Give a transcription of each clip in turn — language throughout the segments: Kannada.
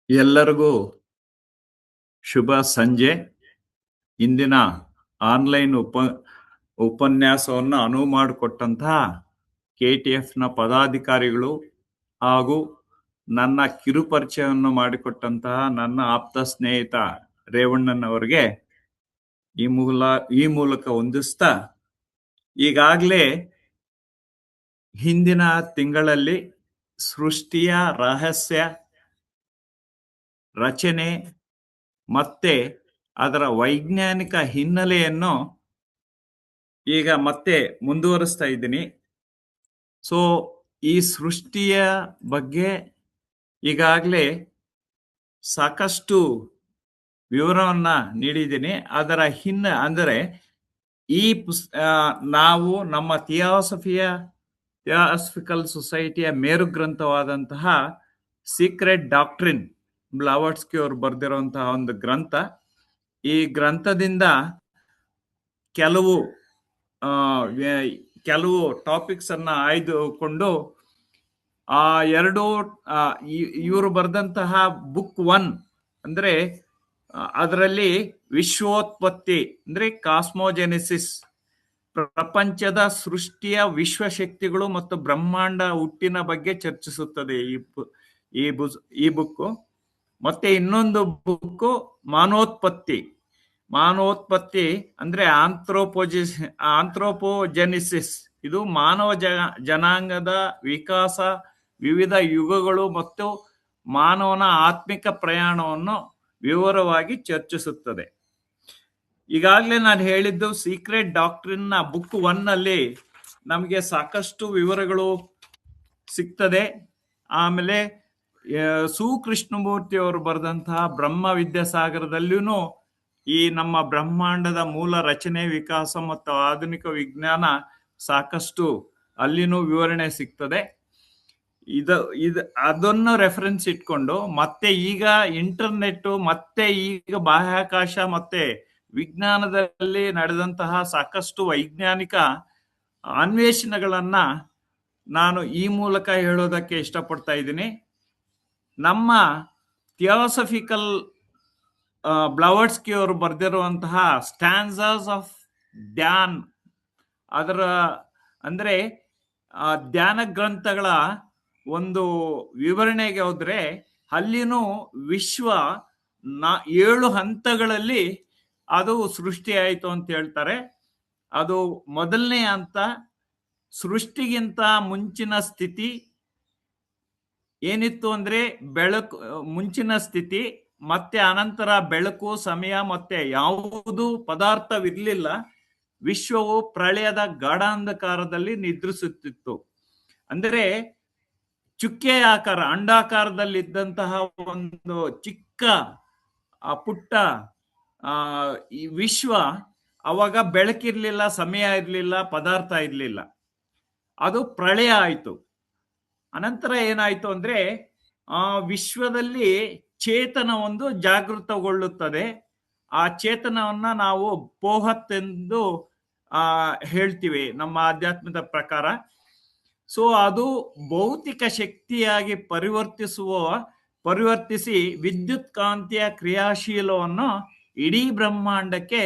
ಎಲ್ಲರಿಗೂ ಶುಭ ಸಂಜೆ. ಇಂದಿನ ಆನ್ಲೈನ್ ಉಪನ್ಯಾಸವನ್ನು ಅನುವು ಮಾಡಿಕೊಟ್ಟಂತಹ KTFನ ಪದಾಧಿಕಾರಿಗಳು ಹಾಗೂ ನನ್ನ ಕಿರುಪರಿಚಯವನ್ನು ಮಾಡಿಕೊಟ್ಟಂತಹ ನನ್ನ ಆಪ್ತ ಸ್ನೇಹಿತ ರೇವಣ್ಣನವರಿಗೆ ಈ ಮೂಲಕ ವಂದಿಸ್ತಾ, ಈಗಾಗಲೇ ಹಿಂದಿನ ತಿಂಗಳಲ್ಲಿ ಸೃಷ್ಟಿಯ ರಹಸ್ಯ, ರಚನೆ ಮತ್ತೆ ಅದರ ವೈಜ್ಞಾನಿಕ ಹಿನ್ನೆಲೆಯನ್ನು ಈಗ ಮತ್ತೆ ಮುಂದುವರಿಸ್ತಾ ಇದ್ದೀನಿ. ಸೊ ಈ ಸೃಷ್ಟಿಯ ಬಗ್ಗೆ ಈಗಾಗಲೇ ಸಾಕಷ್ಟು ವಿವರವನ್ನ ನೀಡಿದ್ದೀನಿ. ಅದರ ಅಂದರೆ ಈ ನಾವು ನಮ್ಮ ಥಿಯಾಸಫಿಕಲ್ ಸೊಸೈಟಿಯ ಮೇರು ಗ್ರಂಥವಾದಂತಹ ಸೀಕ್ರೆಟ್ ಡಾಕ್ಟ್ರಿನ್, ಬ್ಲಾವಟ್ಸ್ಕಿ ಅವರು ಬರೆದಿರುವಂತಹ ಒಂದು ಗ್ರಂಥ. ಈ ಗ್ರಂಥದಿಂದ ಕೆಲವು ಟಾಪಿಕ್ಸ್ ಅನ್ನ ಆಯ್ದುಕೊಂಡು ಇವರು ಬರೆದಂತಹ ಬುಕ್ 1 ಅಂದ್ರೆ ಅದರಲ್ಲಿ ವಿಶ್ವೋತ್ಪತ್ತಿ ಅಂದ್ರೆ ಕಾಸ್ಮೋಜೆನೆಸಿಸ್, ಪ್ರಪಂಚದ ಸೃಷ್ಟಿಯ ವಿಶ್ವಶಕ್ತಿಗಳು ಮತ್ತು ಬ್ರಹ್ಮಾಂಡ ಹುಟ್ಟಿನ ಬಗ್ಗೆ ಚರ್ಚಿಸುತ್ತದೆ ಈ ಬುಕ್. ಮತ್ತೆ ಇನ್ನೊಂದು ಬುಕ್ ಮಾನವೋತ್ಪತ್ತಿ ಅಂದ್ರೆ ಆಂಥ್ರೋಪೋಜೆನಿಸಿಸ್. ಇದು ಮಾನವ ಜನಾಂಗದ ವಿಕಾಸ, ವಿವಿಧ ಯುಗಗಳು ಮತ್ತು ಮಾನವನ ಆತ್ಮಿಕ ಪ್ರಯಾಣವನ್ನು ವಿವರವಾಗಿ ಚರ್ಚಿಸುತ್ತದೆ. ಈಗಾಗಲೇ ನಾನು ಹೇಳಿದ್ದು ಸೀಕ್ರೆಟ್ ಡಾಕ್ಟ್ರಿನ್ ನ ಬುಕ್ 1 ನಲ್ಲಿ ನಮಗೆ ಸಾಕಷ್ಟು ವಿವರಗಳು ಸಿಗ್ತದೆ. ಆಮೇಲೆ ಕೃಷ್ಣಮೂರ್ತಿ ಅವರು ಬರೆದಂತಹ ಬ್ರಹ್ಮ ವಿದ್ಯಾಸಾಗರದಲ್ಲಿಯೂ ಈ ನಮ್ಮ ಬ್ರಹ್ಮಾಂಡದ ಮೂಲ ರಚನೆ, ವಿಕಾಸ ಮತ್ತು ಆಧುನಿಕ ವಿಜ್ಞಾನ ಸಾಕಷ್ಟು ಅಲ್ಲಿನೂ ವಿವರಣೆ ಸಿಗ್ತದೆ. ಅದನ್ನು ರೆಫರೆನ್ಸ್ ಇಟ್ಕೊಂಡು ಮತ್ತೆ ಈಗ ಇಂಟರ್ನೆಟ್ ಮತ್ತೆ ಈಗ ಬಾಹ್ಯಾಕಾಶ ಮತ್ತೆ ವಿಜ್ಞಾನದಲ್ಲಿ ನಡೆದಂತಹ ಸಾಕಷ್ಟು ವೈಜ್ಞಾನಿಕ ಅನ್ವೇಷಣೆಗಳನ್ನ ನಾನು ಈ ಮೂಲಕ ಹೇಳೋದಕ್ಕೆ ಇಷ್ಟಪಡ್ತಾ ಇದ್ದೀನಿ. ನಮ್ಮ ಥಿಯಾಸಫಿಕಲ್ ಬ್ಲಾವಟ್ಸ್ಕಿ ಅವರು ಬರೆದಿರುವಂತಹ ಸ್ಟ್ಯಾನ್ಸಾಸ್ ಆಫ್ ಧ್ಯಾನ್, ಅದರ ಅಂದ್ರೆ ಧ್ಯಾನ ಗ್ರಂಥಗಳ ಒಂದು ವಿವರಣೆಗೆ ಹೋದ್ರೆ ಅಲ್ಲಿನೂ ವಿಶ್ವ 7 ಹಂತಗಳಲ್ಲಿ ಅದು ಸೃಷ್ಟಿಯಾಯಿತು ಅಂತ ಹೇಳ್ತಾರೆ. ಅದು ಮೊದಲನೇ ಹಂತ ಸೃಷ್ಟಿಗಿಂತ ಮುಂಚಿನ ಸ್ಥಿತಿ ಏನಿತ್ತು ಅಂದ್ರೆ ಮುಂಚಿನ ಸ್ಥಿತಿ, ಮತ್ತೆ ಅನಂತರ ಬೆಳಕು, ಸಮಯ ಮತ್ತೆ ಯಾವುದು ಪದಾರ್ಥವಿರ್ಲಿಲ್ಲ. ವಿಶ್ವವು ಪ್ರಳಯದ ಗಾಢಾಂಧಕಾರದಲ್ಲಿ ನಿದ್ರಿಸುತ್ತಿತ್ತು. ಅಂದರೆ ಚುಕ್ಕೆ ಆಕಾರ, ಅಂಡಾಕಾರದಲ್ಲಿದ್ದಂತಹ ಒಂದು ಚಿಕ್ಕ ಪುಟ್ಟ ಈ ವಿಶ್ವ, ಅವಾಗ ಬೆಳಕಿರ್ಲಿಲ್ಲ, ಸಮಯ ಇರ್ಲಿಲ್ಲ, ಪದಾರ್ಥ ಇರ್ಲಿಲ್ಲ. ಅದು ಪ್ರಳಯ ಆಯ್ತು. ಅನಂತರ ಏನಾಯ್ತು ಅಂದ್ರೆ ಆ ವಿಶ್ವದಲ್ಲಿ ಚೇತನ ಒಂದು ಜಾಗೃತಗೊಳ್ಳುತ್ತದೆ. ಆ ಚೇತನವನ್ನ ನಾವು ಪೋಹತ್ ಎಂದು ಹೇಳ್ತೀವಿ ನಮ್ಮ ಆಧ್ಯಾತ್ಮದ ಪ್ರಕಾರ. ಸೊ ಅದು ಭೌತಿಕ ಶಕ್ತಿಯಾಗಿ ಪರಿವರ್ತಿಸಿ ವಿದ್ಯುತ್ ಕಾಂತಿಯ ಕ್ರಿಯಾಶೀಲವನ್ನು ಇಡೀ ಬ್ರಹ್ಮಾಂಡಕ್ಕೆ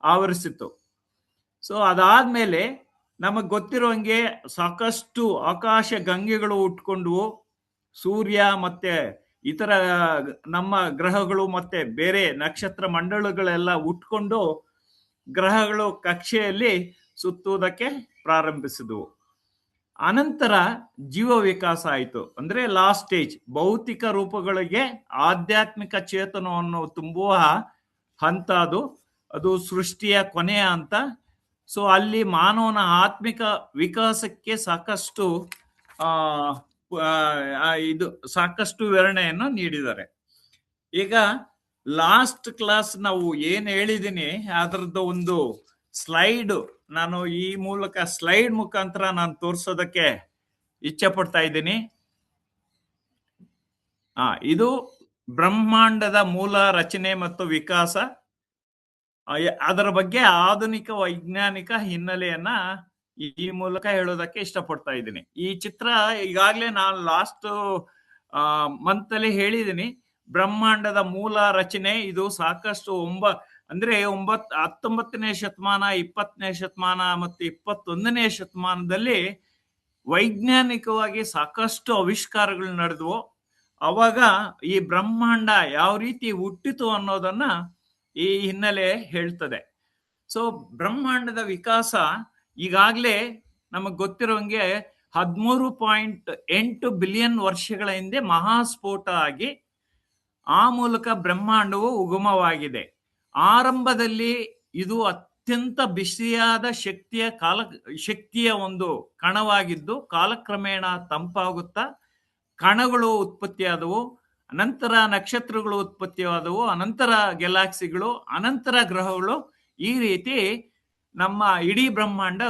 ಆವರಿಸಿತು. ಸೊ ಅದಾದ್ಮೇಲೆ ನಮಗ್ ಗೊತ್ತಿರುವಂಗೆ ಸಾಕಷ್ಟು ಆಕಾಶ ಗಂಗೆಗಳು ಹುಟ್ಕೊಂಡ್ವು. ಸೂರ್ಯ ಮತ್ತೆ ಇತರ ನಮ್ಮ ಗ್ರಹಗಳು ಮತ್ತೆ ಬೇರೆ ನಕ್ಷತ್ರ ಮಂಡಲಗಳೆಲ್ಲ ಹುಟ್ಕೊಂಡು ಗ್ರಹಗಳು ಕಕ್ಷೆಯಲ್ಲಿ ಸುತ್ತುವುದಕ್ಕೆ ಪ್ರಾರಂಭಿಸಿದವು. ಅನಂತರ ಜೀವ ವಿಕಾಸ ಆಯಿತು. ಅಂದ್ರೆ ಲಾಸ್ಟ್ ಸ್ಟೇಜ್, ಭೌತಿಕ ರೂಪಗಳಿಗೆ ಆಧ್ಯಾತ್ಮಿಕ ಚೇತನವನ್ನು ತುಂಬುವ ಹಂತ ಅದು ಸೃಷ್ಟಿಯ ಕೊನೆಯ ಹಂತ. ಸೊ ಅಲ್ಲಿ ಮಾನವನ ಆತ್ಮಿಕ ವಿಕಾಸಕ್ಕೆ ಸಾಕಷ್ಟು ವಿವರಣೆಯನ್ನು ನೀಡಿದ್ದಾರೆ. ಈಗ ಲಾಸ್ಟ್ ಕ್ಲಾಸ್ ನಾವು ಏನ್ ಹೇಳಿದೀನಿ ಅದರದ್ದು ಒಂದು ಸ್ಲೈಡ್ ನಾನು ಈ ಮೂಲಕ ಸ್ಲೈಡ್ ಮುಖಾಂತರ ನಾನು ತೋರಿಸೋದಕ್ಕೆ ಇಚ್ಛೆ ಪಡ್ತಾ ಇದ್ದೀನಿ. ಇದು ಬ್ರಹ್ಮಾಂಡದ ಮೂಲ ರಚನೆ ಮತ್ತು ವಿಕಾಸ, ಅದರ ಬಗ್ಗೆ ಆಧುನಿಕ ವೈಜ್ಞಾನಿಕ ಹಿನ್ನೆಲೆಯನ್ನ ಈ ಮೂಲಕ ಹೇಳೋದಕ್ಕೆ ಇಷ್ಟಪಡ್ತಾ ಇದ್ದೀನಿ. ಈ ಚಿತ್ರ ಈಗಾಗಲೇ ನಾನು ಲಾಸ್ಟ್ ಮಂತ್ ಅಲ್ಲಿ ಹೇಳಿದ್ದೀನಿ. ಬ್ರಹ್ಮಾಂಡದ ಮೂಲ ರಚನೆ ಇದು ಸಾಕಷ್ಟು ಅಂದ್ರೆ 19ನೇ ಶತಮಾನ, 20ನೇ ಶತಮಾನ ಮತ್ತು 21ನೇ ಶತಮಾನದಲ್ಲಿ ವೈಜ್ಞಾನಿಕವಾಗಿ ಸಾಕಷ್ಟು ಆವಿಷ್ಕಾರಗಳು ನಡೆದವು. ಅವಾಗ ಈ ಬ್ರಹ್ಮಾಂಡ ಯಾವ ರೀತಿ ಹುಟ್ಟಿತು ಅನ್ನೋದನ್ನ ಈ ಹಿನ್ನೆಲೆ ಹೇಳ್ತದೆ. ಸೊ ಬ್ರಹ್ಮಾಂಡದ ವಿಕಾಸ ಈಗಾಗಲೇ ನಮಗ್ ಗೊತ್ತಿರೋಂಗೆ 13.8 ಬಿಲಿಯನ್ ವರ್ಷಗಳ ಹಿಂದೆ ಮಹಾಸ್ಫೋಟ ಆಗಿ ಆ ಮೂಲಕ ಬ್ರಹ್ಮಾಂಡವು ಉಗಮವಾಗಿದೆ. ಆರಂಭದಲ್ಲಿ ಇದು ಅತ್ಯಂತ ಬಿಸಿಯಾದ ಶಕ್ತಿಯ ಒಂದು ಕಣವಾಗಿದ್ದು ಕಾಲಕ್ರಮೇಣ ತಂಪಾಗುತ್ತಾ ಕಣಗಳು ಉತ್ಪತ್ತಿಯಾದವು, ಅನಂತರ ನಕ್ಷತ್ರಗಳು ಉತ್ಪತ್ತಿಯಾದವು, ಅನಂತರ ಗ್ಯಾಲಾಕ್ಸಿಗಳು, ಅನಂತರ ಗ್ರಹಗಳು. ಈ ರೀತಿ ನಮ್ಮ ಇಡೀ ಬ್ರಹ್ಮಾಂಡ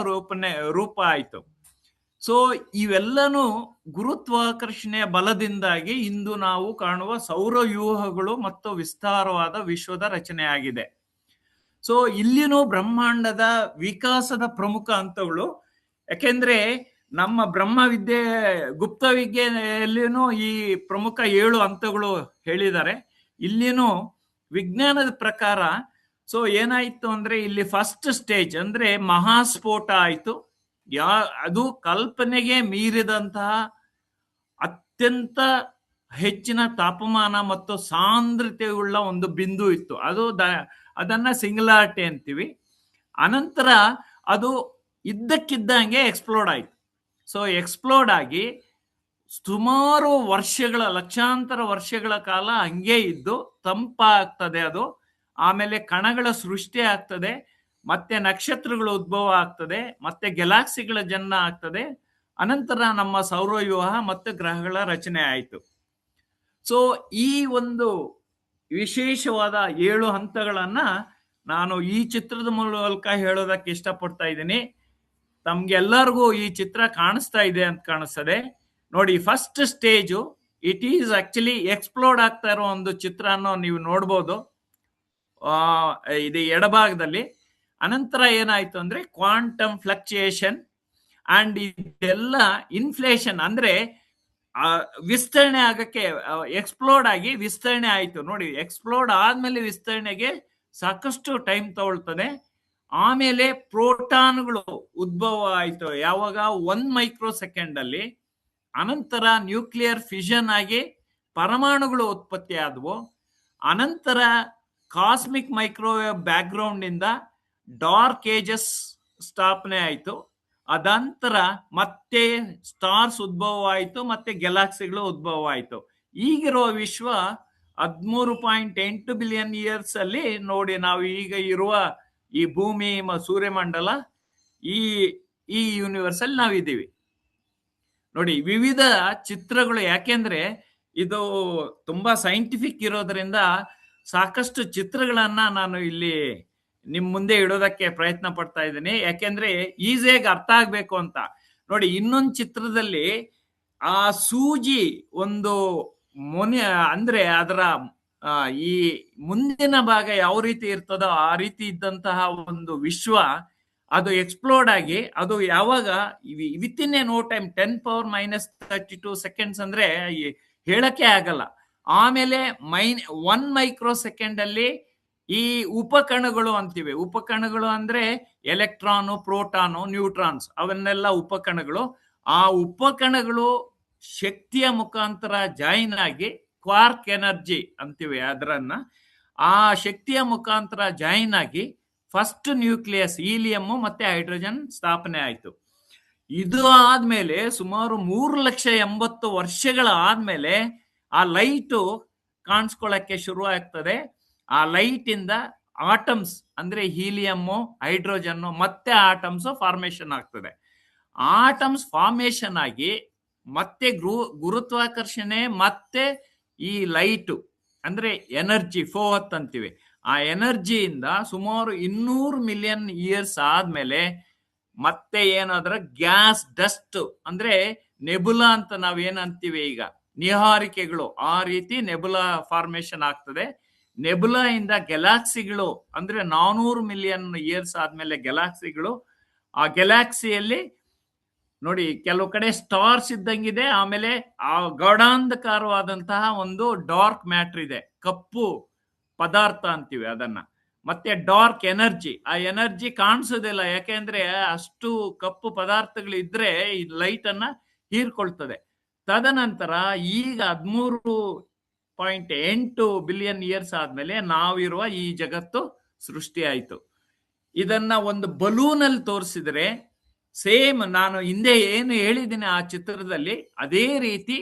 ರೂಪ ಆಯಿತು. ಸೊ ಇವೆಲ್ಲನೂ ಗುರುತ್ವಾಕರ್ಷಣೆಯ ಬಲದಿಂದಾಗಿ ಇಂದು ನಾವು ಕಾಣುವ ಸೌರವ್ಯೂಹಗಳು ಮತ್ತು ವಿಸ್ತಾರವಾದ ವಿಶ್ವದ ರಚನೆಯಾಗಿದೆ. ಸೊ ಇಲ್ಲಿನೂ ಬ್ರಹ್ಮಾಂಡದ ವಿಕಾಸದ ಪ್ರಮುಖ ಹಂತಗಳು. ಯಾಕೆಂದ್ರೆ ನಮ್ಮ ಬ್ರಹ್ಮವಿದ್ಯೆ ಗುಪ್ತ ವಿದ್ಯೆಯಲ್ಲಿನೂ ಈ ಪ್ರಮುಖ 7 ಹಂತಗಳು ಹೇಳಿದ್ದಾರೆ. ಇಲ್ಲಿನೂ ವಿಜ್ಞಾನದ ಪ್ರಕಾರ ಸೊ ಏನಾಯ್ತು ಅಂದ್ರೆ ಇಲ್ಲಿ ಫಸ್ಟ್ ಸ್ಟೇಜ್ ಅಂದ್ರೆ ಮಹಾಸ್ಫೋಟ ಆಯ್ತು. ಅದು ಕಲ್ಪನೆಗೆ ಮೀರಿದಂತಹ ಅತ್ಯಂತ ಹೆಚ್ಚಿನ ತಾಪಮಾನ ಮತ್ತು ಸಾಂದ್ರತೆಯುಳ್ಳ ಒಂದು ಬಿಂದು ಇತ್ತು. ಅದನ್ನ ಸಿಂಗ್ಯುಲಾರಿಟಿ ಅಂತೀವಿ. ಅನಂತರ ಅದು ಇದ್ದಕ್ಕಿದ್ದಂಗೆ ಎಕ್ಸ್ಪ್ಲೋಡ್ ಆಯ್ತು. ಸೊ ಎಕ್ಸ್ಪ್ಲೋಡ್ ಆಗಿ ಸುಮಾರು ಲಕ್ಷಾಂತರ ವರ್ಷಗಳ ಕಾಲ ಹಂಗೆ ಇದ್ದು ತಂಪಾಗ್ತದೆ ಅದು. ಆಮೇಲೆ ಕಣಗಳ ಸೃಷ್ಟಿ ಆಗ್ತದೆ, ಮತ್ತೆ ನಕ್ಷತ್ರಗಳು ಉದ್ಭವ ಆಗ್ತದೆ, ಮತ್ತೆ ಗ್ಯಾಲಾಕ್ಸಿಗಳ ಜನ್ಮ ಆಗ್ತದೆ. ಅನಂತರ ನಮ್ಮ ಸೌರವ್ಯೂಹ ಮತ್ತು ಗ್ರಹಗಳ ರಚನೆ ಆಯಿತು. ಸೊ ಈ ಒಂದು ವಿಶೇಷವಾದ 7 ಹಂತಗಳನ್ನ ನಾನು ಈ ಚಿತ್ರದ ಮೂಲಕ ಹೇಳೋದಕ್ಕೆ ಇಷ್ಟಪಡ್ತಾ ಇದ್ದೀನಿ. ತಮ್ಗೆಲ್ಲರಿಗೂ ಈ ಚಿತ್ರ ಕಾಣಿಸ್ತಾ ಇದೆ ಅಂತ ಕಾಣಿಸ್ತದೆ ನೋಡಿ. First stage it is actually explored ಆಗ್ತಾ ಇರೋ ಒಂದು ಚಿತ್ರನ ನೀವು ನೋಡ್ಬೋದು ಇದು ಎಡಭಾಗದಲ್ಲಿ. ಅನಂತರ ಏನಾಯ್ತು ಅಂದ್ರೆ ಕ್ವಾಂಟಮ್ ಫ್ಲಕ್ಚುಯೇಷನ್ ಅಂಡ್ ಇದೆಲ್ಲ ಇನ್ಫ್ಲೇಷನ್ ಅಂದ್ರೆ ವಿಸ್ತರಣೆ ಆಗಕ್ಕೆ ಎಕ್ಸ್ಪ್ಲೋರ್ಡ್ ಆಗಿ ವಿಸ್ತರಣೆ ಆಯ್ತು ನೋಡಿ. ಎಕ್ಸ್ಪ್ಲೋರ್ಡ್ ಆದ್ಮೇಲೆ ವಿಸ್ತರಣೆಗೆ ಸಾಕಷ್ಟು ಟೈಮ್ ತಗೊಳ್ತದೆ. ಆಮೇಲೆ ಪ್ರೋಟಾನ್ಗಳು ಉದ್ಭವ ಆಯ್ತು ಯಾವಾಗ 1 ಮೈಕ್ರೋ ಸೆಕೆಂಡ್ ಅಲ್ಲಿ. ಅನಂತರ ನ್ಯೂಕ್ಲಿಯರ್ ಫಿಷನ್ ಆಗಿ ಪರಮಾಣುಗಳು ಉತ್ಪತ್ತಿ ಆದವು. ಅನಂತರ ಕಾಸ್ಮಿಕ್ ಮೈಕ್ರೋವೇವ್ ಬ್ಯಾಕ್ ಗ್ರೌಂಡ್ ಇಂದ ಡಾರ್ಕ್ ಏಜಸ್ ಸ್ಥಾಪನೆ ಆಯ್ತು. ಅದಂತರ ಮತ್ತೆ ಸ್ಟಾರ್ಸ್ ಉದ್ಭವ ಆಯ್ತು, ಮತ್ತೆ ಗ್ಯಾಲಾಕ್ಸಿಗಳು ಉದ್ಭವ ಆಯ್ತು. ಈಗಿರುವ ವಿಶ್ವ 13.8 ಬಿಲಿಯನ್ ಇಯರ್ಸ್ ಅಲ್ಲಿ ನೋಡಿ ನಾವು ಈಗ ಇರುವ ಈ ಭೂಮಿ ಸೂರ್ಯಮಂಡಲ ಈ ಯೂನಿವರ್ಸ್ ಅಲ್ಲಿ ನಾವಿದ್ದೀವಿ ನೋಡಿ. ವಿವಿಧ ಚಿತ್ರಗಳು, ಯಾಕೆಂದ್ರೆ ಇದು ತುಂಬಾ ಸೈಂಟಿಫಿಕ್ ಇರೋದ್ರಿಂದ ಸಾಕಷ್ಟು ಚಿತ್ರಗಳನ್ನ ನಾನು ಇಲ್ಲಿ ನಿಮ್ ಮುಂದೆ ಇಡೋದಕ್ಕೆ ಪ್ರಯತ್ನ ಪಡ್ತಾ ಇದ್ದೀನಿ. ಯಾಕೆಂದ್ರೆ ಈಸಿಯಾಗಿ ಅರ್ಥ ಆಗ್ಬೇಕು ಅಂತ ನೋಡಿ. ಇನ್ನೊಂದು ಚಿತ್ರದಲ್ಲಿ ಆ ಸೂಜಿ ಒಂದು ಅಂದ್ರೆ ಅದರ ಈ ಮುಂದಿನ ಭಾಗ ಯಾವ ರೀತಿ ಇರ್ತದೋ ಆ ರೀತಿ ಇದ್ದಂತಹ ಒಂದು ವಿಶ್ವ ಅದು ಎಕ್ಸ್ಪ್ಲೋರ್ಡ್ ಆಗಿ ಅದು ಯಾವಾಗ within a no time 10⁻³ seconds ಅಂದ್ರೆ ಹೇಳಕ್ಕೆ ಆಗಲ್ಲ. ಆಮೇಲೆ 1 ಮೈಕ್ರೋ ಸೆಕೆಂಡ್ ಅಲ್ಲಿ ಈ ಉಪಕಣಗಳು ಅಂತೀವಿ. ಉಪಕಣಗಳು ಅಂದ್ರೆ ಎಲೆಕ್ಟ್ರಾನು, ಪ್ರೋಟಾನು, ನ್ಯೂಟ್ರಾನ್ಸ್ ಅವನ್ನೆಲ್ಲ ಉಪಕಣಗಳು. ಆ ಉಪಕಣಗಳು ಶಕ್ತಿಯ ಮುಖಾಂತರ ಜಾಯಿನ್ ಆಗಿ ಕ್ವಾರ್ಕ್ ಎನರ್ಜಿ ಅಂತೀವಿ ಅದರನ್ನ. ಆ ಶಕ್ತಿಯ ಮುಖಾಂತರ ಜಾಯಿನ್ ಆಗಿ ಫಸ್ಟ್ ನ್ಯೂಕ್ಲಿಯಸ್ ಹೀಲಿಯಂ ಮತ್ತೆ ಹೈಡ್ರೋಜನ್ ಸ್ಥಾಪನೆ ಆಯ್ತು. ಇದು ಆದ್ಮೇಲೆ ಸುಮಾರು 3,80,000 ವರ್ಷಗಳ ಆದ್ಮೇಲೆ ಆ ಲೈಟು ಕಾಣಿಸ್ಕೊಳ್ಳಕ್ಕೆ ಶುರು ಆಗ್ತದೆ. ಆ ಲೈಟ್ ಇಂದ ಆಟಮ್ಸ್ ಅಂದ್ರೆ ಹೀಲಿಯಮ್ಮು, ಹೈಡ್ರೋಜನ್ ಮತ್ತೆ ಆಟಮ್ಸ್ ಫಾರ್ಮೇಶನ್ ಆಗ್ತದೆ. ಆಟಮ್ಸ್ ಫಾರ್ಮೇಶನ್ ಆಗಿ ಮತ್ತೆ ಗುರುತ್ವಾಕರ್ಷಣೆ ಮತ್ತೆ ಈ ಲೈಟು ಅಂದ್ರೆ ಎನರ್ಜಿ ಫೋಹತ್ ಅಂತೀವಿ. ಆ ಎನರ್ಜಿಯಿಂದ ಸುಮಾರು 200 ಮಿಲಿಯನ್ ಇಯರ್ಸ್ ಆದ್ಮೇಲೆ ಮತ್ತೆ ಏನಾದ್ರೆ ಗ್ಯಾಸ್ ಡಸ್ಟ್ ಅಂದ್ರೆ ನೆಬುಲಾ ಅಂತ ನಾವೇನಂತೀವಿ ಈಗ, ನಿಹಾರಿಕೆಗಳು, ಆ ರೀತಿ ನೆಬುಲಾ ಫಾರ್ಮೇಶನ್ ಆಗ್ತದೆ. ನೆಬುಲಾ ಇಂದ ಗ್ಯಾಲಾಕ್ಸಿಗಳು ಅಂದ್ರೆ 400 ಮಿಲಿಯನ್ ಇಯರ್ಸ್ ಆದ್ಮೇಲೆ ಗ್ಯಾಲಾಕ್ಸಿಗಳು. ಆ ಗ್ಯಾಲಾಕ್ಸಿಯಲ್ಲಿ ನೋಡಿ, ಕೆಲವು ಕಡೆ ಸ್ಟಾರ್ಸ್ ಇದ್ದಂಗಿದೆ, ಆಮೇಲೆ ಆ ಗಾಢಾಂಧಕಾರವಾದಂತಹ ಒಂದು ಡಾರ್ಕ್ ಮ್ಯಾಟರ್ ಇದೆ, ಕಪ್ಪು ಪದಾರ್ಥ ಅಂತೀವಿ ಅದನ್ನ. ಮತ್ತೆ ಡಾರ್ಕ್ ಎನರ್ಜಿ, ಆ ಎನರ್ಜಿ ಕಾಣಿಸೋದಿಲ್ಲ, ಯಾಕೆಂದ್ರೆ ಅಷ್ಟು ಕಪ್ಪು ಪದಾರ್ಥಗಳು ಇದ್ರೆ ಈ ಲೈಟ್ ಅನ್ನ ಹೀರ್ಕೊಳ್ತದೆ. ತದನಂತರ ಈಗ 13.8 ಬಿಲಿಯನ್ ಇಯರ್ಸ್ ಆದ್ಮೇಲೆ ನಾವಿರುವ ಈ ಜಗತ್ತು ಸೃಷ್ಟಿಯಾಯಿತು. ಇದನ್ನ ಒಂದು ಬಲೂನ್ ಅಲ್ಲಿ ತೋರಿಸಿದ್ರೆ ಸೇಮ್ ನಾನು ಹಿಂದೆ ಏನು ಹೇಳಿದ್ದೀನಿ ಆ ಚಿತ್ರದಲ್ಲಿ ಅದೇ ರೀತಿ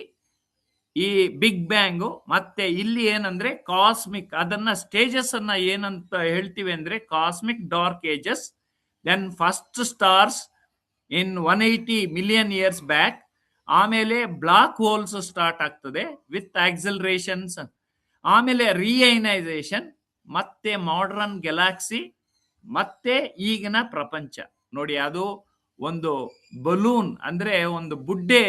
ಈ ಬಿಗ್ ಬ್ಯಾಂಗು, ಮತ್ತೆ ಇಲ್ಲಿ ಏನಂದ್ರೆ ಕಾಸ್ಮಿಕ್, ಅದನ್ನ ಸ್ಟೇಜಸ್ ಅನ್ನ ಏನಂತ ಹೇಳ್ತೀವಿ ಅಂದ್ರೆ cosmic dark ages, then first stars in 180 million years back, ಆಮೇಲೆ ಬ್ಲಾಕ್ ಹೋಲ್ಸ್ ಸ್ಟಾರ್ಟ್ ಆಗ್ತದೆ ವಿತ್ ಆಕ್ಸಲರೇಷನ್ಸ್, ಆಮೇಲೆ ರಿಯೈನೈಸೇಷನ್, ಮತ್ತೆ ಮಾಡರ್ನ್ ಗ್ಯಾಲಾಕ್ಸಿ, ಮತ್ತೆ ಈಗಿನ ಪ್ರಪಂಚ. ನೋಡಿ, ಅದು ಒಂದು ಬಲೂನ್ ಅಂದ್ರೆ ಒಂದು ಬುಡ್ಡೆ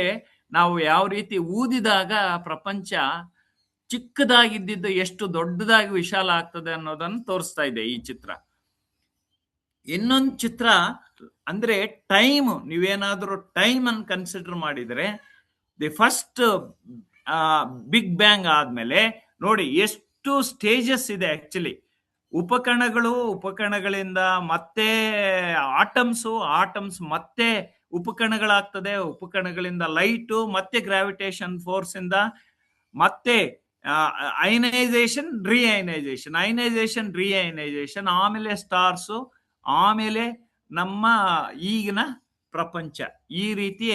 ನಾವು ಯಾವ ರೀತಿ ಊದಿದಾಗ ಪ್ರಪಂಚ ಚಿಕ್ಕದಾಗಿದ್ದಿದ್ದು ಎಷ್ಟು ದೊಡ್ಡದಾಗಿ ವಿಶಾಲ ಆಗ್ತದೆ ಅನ್ನೋದನ್ನು ತೋರಿಸ್ತಾ ಇದೆ ಈ ಚಿತ್ರ. ಇನ್ನೊಂದು ಚಿತ್ರ ಅಂದ್ರೆ ಟೈಮ್, ನೀವೇನಾದ್ರೂ ಟೈಮ್ ಅನ್ನು ಕನ್ಸಿಡರ್ ಮಾಡಿದ್ರೆ ದಿ ಫಸ್ಟ್ ಬಿಗ್ ಬ್ಯಾಂಗ್ ಆದ್ಮೇಲೆ ನೋಡಿ ಎಷ್ಟು ಸ್ಟೇಜಸ್ ಇದೆ ಆಕ್ಚುಲಿ. ಉಪಕಣಗಳಿಂದ ಮತ್ತೆ ಆಟಮ್ಸ್ ಮತ್ತೆ ಉಪಕಣಗಳಾಗ್ತದೆ, ಉಪಕಣಗಳಿಂದ ಲೈಟು, ಮತ್ತೆ ಗ್ರಾವಿಟೇಷನ್ ಫೋರ್ಸ್ ಇಂದ ಮತ್ತೆ ಅಯನೈಸೇಷನ್ ರಿಯೈನೈಸೇಷನ್, ಆಮೇಲೆ ಸ್ಟಾರ್ಸು, ಆಮೇಲೆ ನಮ್ಮ ಈಗಿನ ಪ್ರಪಂಚ. ಈ ರೀತಿ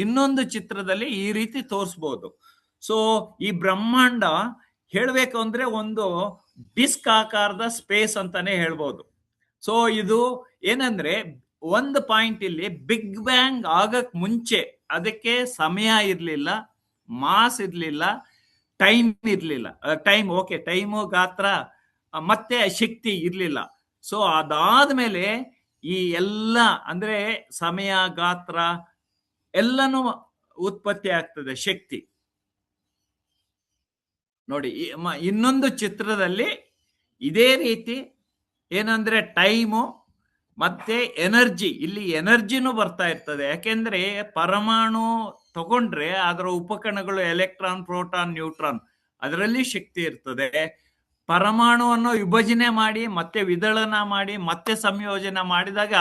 ಇನ್ನೊಂದು ಚಿತ್ರದಲ್ಲಿ ಈ ರೀತಿ ತೋರಿಸ್ಬೋದು. ಸೊ ಈ ಬ್ರಹ್ಮಾಂಡ ಹೇಳ್ಬೇಕು ಅಂದ್ರೆ ಒಂದು ಡಿಸ್ಕ್ ಆಕಾರದ ಸ್ಪೇಸ್ ಅಂತಾನೆ ಹೇಳ್ಬೋದು. ಸೊ ಇದು ಏನಂದ್ರೆ ಒಂದು ಪಾಯಿಂಟ್ ಇಲ್ಲಿ ಬಿಗ್ ಬ್ಯಾಂಗ್ ಆಗಕ್ ಮುಂಚೆ ಅದಕ್ಕೆ ಸಮಯ ಇರ್ಲಿಲ್ಲ, ಮಾಸ್ ಇರ್ಲಿಲ್ಲ, ಟೈಮ್ ಇರ್ಲಿಲ್ಲ. ಟೈಮು, ಗಾತ್ರ ಮತ್ತೆ ಶಕ್ತಿ ಇರ್ಲಿಲ್ಲ. ಸೊ ಅದಾದ್ಮೇಲೆ ಈ ಎಲ್ಲ ಅಂದ್ರೆ ಸಮಯ, ಗಾತ್ರ ಎಲ್ಲನೂ ಉತ್ಪತ್ತಿ ಆಗ್ತದೆ, ಶಕ್ತಿ. ನೋಡಿ, ಇನ್ನೊಂದು ಚಿತ್ರದಲ್ಲಿ ಇದೇ ರೀತಿ ಏನಂದ್ರೆ ಟೈಮು ಮತ್ತೆ ಎನರ್ಜಿ, ಇಲ್ಲಿ ಎನರ್ಜಿನೂ ಬರ್ತಾ ಇರ್ತದೆ. ಯಾಕೆಂದ್ರೆ ಪರಮಾಣು ತಗೊಂಡ್ರೆ ಅದರ ಉಪಕರಣಗಳು ಎಲೆಕ್ಟ್ರಾನ್, ಪ್ರೋಟಾನ್, ನ್ಯೂಟ್ರಾನ್, ಅದರಲ್ಲಿ ಶಕ್ತಿ ಇರ್ತದೆ. ಪರಮಾಣುವನ್ನು ವಿಭಜನೆ ಮಾಡಿ ಮತ್ತೆ ವಿದಳನ ಮಾಡಿ ಮತ್ತೆ ಸಂಯೋಜನೆ ಮಾಡಿದಾಗ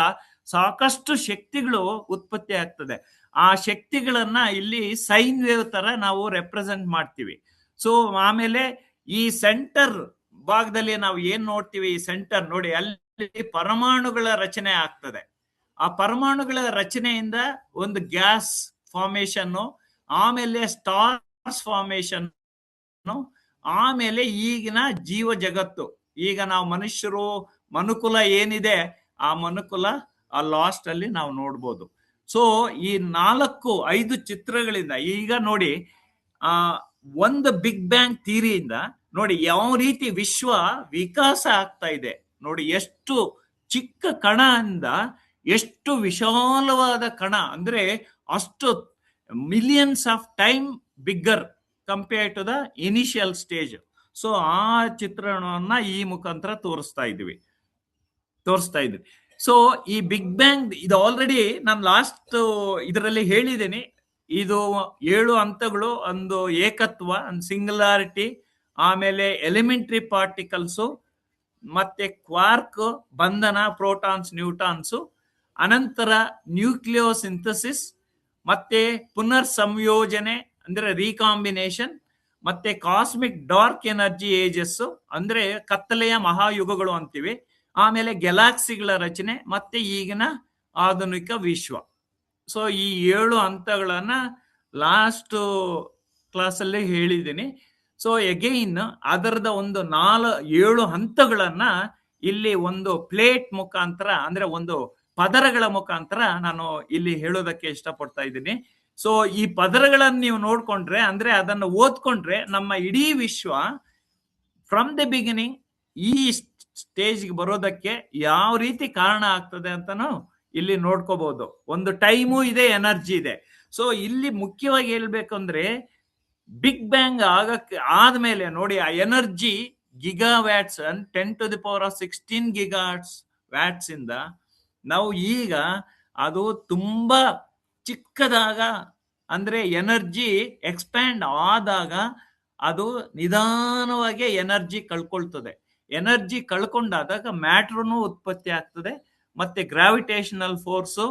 ಸಾಕಷ್ಟು ಶಕ್ತಿಗಳು ಉತ್ಪತ್ತಿ ಆಗ್ತದೆ. ಆ ಶಕ್ತಿಗಳನ್ನ ಇಲ್ಲಿ ಸೈನ್ ವೇವ್ ತರ ನಾವು ರೆಪ್ರೆಸೆಂಟ್ ಮಾಡ್ತೀವಿ. ಸೊ ಆಮೇಲೆ ಈ ಸೆಂಟರ್ ಭಾಗದಲ್ಲಿ ನಾವು ಏನ್ ನೋಡ್ತೀವಿ, ಈ ಸೆಂಟರ್ ನೋಡಿ, ಅಲ್ಲಿ ಪರಮಾಣುಗಳ ರಚನೆ ಆಗ್ತದೆ. ಆ ಪರಮಾಣುಗಳ ರಚನೆಯಿಂದ ಒಂದು ಗ್ಯಾಸ್ ಫಾರ್ಮೇಶನ್, ಆಮೇಲೆ ಸ್ಟಾರ್ಸ್ ಫಾರ್ಮೇಶನ್, ಆಮೇಲೆ ಈಗಿನ ಜೀವ ಜಗತ್ತು, ಈಗ ನಾವು ಮನುಷ್ಯರು, ಮನುಕುಲ ಏನಿದೆ ಆ ಮನುಕುಲ ಆ ಲಾಸ್ಟ್ ಅಲ್ಲಿ ನಾವು ನೋಡ್ಬೋದು. ಸೊ ಈ 4-5 ಚಿತ್ರಗಳಿಂದ ಈಗ ನೋಡಿ, ಒಂದು ಬಿಗ್ ಬ್ಯಾಂಗ್ ಥಿಯರಿಯಿಂದ ನೋಡಿ ಯಾವ ರೀತಿ ವಿಶ್ವ ವಿಕಾಸ ಆಗ್ತಾ ಇದೆ. ನೋಡಿ, ಎಷ್ಟು ಚಿಕ್ಕ ಕಣದಿಂದ ಎಷ್ಟು ವಿಶಾಲವಾದ ಕಣ, ಅಂದ್ರೆ ಅಷ್ಟು millions of time bigger compare to the initial stage. So ಆ ಚಿತ್ರಣವನ್ನ ಈ ಮುಖಾಂತರ ತೋರಿಸ್ತಾ ಇದ್ವಿ. ಸೊ ಈ ಬಿಗ್ ಬ್ಯಾಂಗ್ ಇದು ಆಲ್ರೆಡಿ ನಾನು ಲಾಸ್ಟ್ ಇದರಲ್ಲಿ ಹೇಳಿದ್ದೀನಿ. ಇದು 7 ಹಂತಗಳು, ಒಂದು ಏಕತ್ವ, ಒಂದು ಸಿಂಗ್ಯುಲಾರಿಟಿ, ಆಮೇಲೆ ಎಲಿಮೆಂಟ್ರಿ ಪಾರ್ಟಿಕಲ್ಸು, ಮತ್ತೆ ಕ್ವಾರ್ಕ್, ಬಂಧನ, ಪ್ರೋಟಾನ್ಸ್, ನ್ಯೂಟ್ರಾನ್ಸು, ಅನಂತರ ನ್ಯೂಕ್ಲಿಯೋಸಿಂಥಸಿಸ್, ಮತ್ತೆ ಪುನರ್ ಸಂಯೋಜನೆ ಅಂದ್ರೆ ರೀಕಾಂಬಿನೇಷನ್, ಮತ್ತೆ ಕಾಸ್ಮಿಕ್ ಡಾರ್ಕ್ ಎನರ್ಜಿ ಏಜಸ್ ಅಂದ್ರೆ ಕತ್ತಲೆಯ ಮಹಾಯುಗಗಳು ಅಂತೀವಿ, ಆಮೇಲೆ ಗ್ಯಾಲಾಕ್ಸಿಗಳ ರಚನೆ, ಮತ್ತೆ ಈಗಿನ ಆಧುನಿಕ ವಿಶ್ವ. ಸೊ ಈ 7 ಹಂತಗಳನ್ನ ಲಾಸ್ಟ್ ಕ್ಲಾಸಲ್ಲಿ ಹೇಳಿದ್ದೀನಿ. ಸೊ ಎಗೈನ್ ಅದರದ ಒಂದು 7 ಹಂತಗಳನ್ನ ಇಲ್ಲಿ ಒಂದು ಪ್ಲೇಟ್ ಮುಖಾಂತರ ಅಂದ್ರೆ ಒಂದು ಪದರಗಳ ಮುಖಾಂತರ ನಾನು ಇಲ್ಲಿ ಹೇಳೋದಕ್ಕೆ ಇಷ್ಟಪಡ್ತಾ ಇದ್ದೀನಿ. ಸೊ ಈ ಪದರಗಳನ್ನು ನೀವು ನೋಡ್ಕೊಂಡ್ರೆ ಅಂದ್ರೆ ಅದನ್ನು ಓದ್ಕೊಂಡ್ರೆ ನಮ್ಮ ಇಡೀ ವಿಶ್ವ ಫ್ರಮ್ ದಿ ಬಿಗಿನಿಂಗ್ ಈ ಸ್ಟೇಜ್ಗೆ ಬರೋದಕ್ಕೆ ಯಾವ ರೀತಿ ಕಾರಣ ಆಗ್ತದೆ ಅಂತಾನು ಇಲ್ಲಿ ನೋಡ್ಕೋಬಹುದು. ಒಂದು ಟೈಮು ಇದೆ, ಎನರ್ಜಿ ಇದೆ. ಸೊ ಇಲ್ಲಿ ಮುಖ್ಯವಾಗಿ ಹೇಳ್ಬೇಕಂದ್ರೆ ಬಿಗ್ ಬ್ಯಾಂಗ್ ಆಗಕ್ಕೆ ಆದ್ಮೇಲೆ ನೋಡಿ, ಆ energy giga watts 10⁻16 giga watts ಇಂದ ನಾವು ಈಗ ಅದು ತುಂಬಾ ಚಿಕ್ಕದಾಗ ಅಂದ್ರೆ ಎನರ್ಜಿ ಎಕ್ಸ್ಪ್ಯಾಂಡ್ ಆದಾಗ ಅದು ನಿಧಾನವಾಗಿ ಎನರ್ಜಿ ಕಳ್ಕೊಳ್ತದೆ. ಎನರ್ಜಿ ಕಳ್ಕೊಂಡಾದಾಗ ಮ್ಯಾಟ್ರನು ಉತ್ಪತ್ತಿ ಆಗ್ತದೆ, ಮತ್ತೆ ಗ್ರಾವಿಟೇಷನಲ್ ಫೋರ್ಸು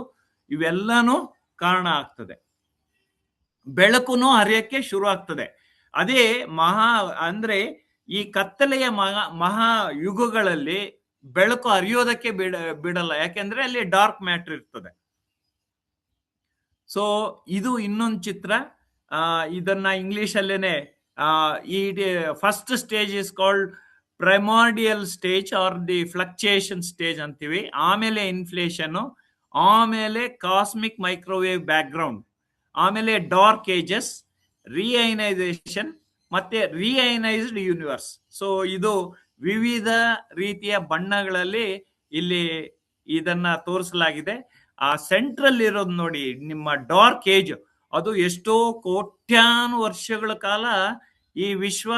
ಇವೆಲ್ಲನೂ ಕಾರಣ ಆಗ್ತದೆ. ಬೆಳಕುನು ಹರಿಯಕ್ಕೆ ಶುರು ಆಗ್ತದೆ. ಅದೇ ಅಂದ್ರೆ ಈ ಕತ್ತಲೆಯ ಮಹಾ ಯುಗಗಳಲ್ಲಿ ಬೆಳಕು ಹರಿಯೋದಕ್ಕೆ ಬಿಡಲ್ಲ, ಯಾಕೆಂದ್ರೆ ಅಲ್ಲಿ ಡಾರ್ಕ್ ಮ್ಯಾಟರ್ ಇರ್ತದೆ. ಸೊ ಇದು ಇನ್ನೊಂದು ಚಿತ್ರ. ಇದನ್ನ ಇಂಗ್ಲಿಷ್ ಅಲ್ಲೇನೆ ಈ first stage is called primordial stage R the fluctuation stage ಅಂತೀವಿ. ಆಮೇಲೆ ಇನ್ಫ್ಲೇಷನ್, ಆಮೇಲೆ ಕಾಸ್ಮಿಕ್ ಮೈಕ್ರೋವೇವ್ ಬ್ಯಾಕ್ಗ್ರೌಂಡ್, ಆಮೇಲೆ ಡಾರ್ಕ್ ಏಜಸ್, ರಿಐನೈಸೇಷನ್, ಮತ್ತೆ ರಿಐನೈಸ್ಡ್ ಯೂನಿವರ್ಸ್. ಸೊ ಇದು ವಿವಿಧ ರೀತಿಯ ಬಣ್ಣಗಳಲ್ಲಿ ಇಲ್ಲಿ ಇದನ್ನ ತೋರಿಸಲಾಗಿದೆ. ಆ ಸೆಂಟ್ರಲ್ ಇರೋದು ನೋಡಿ, ನಿಮ್ಮ ಡಾರ್ಕ್ ಏಜ್, ಅದು ಎಷ್ಟೋ ಕೋಟ್ಯಾನು ವರ್ಷಗಳ ಕಾಲ ಈ ವಿಶ್ವ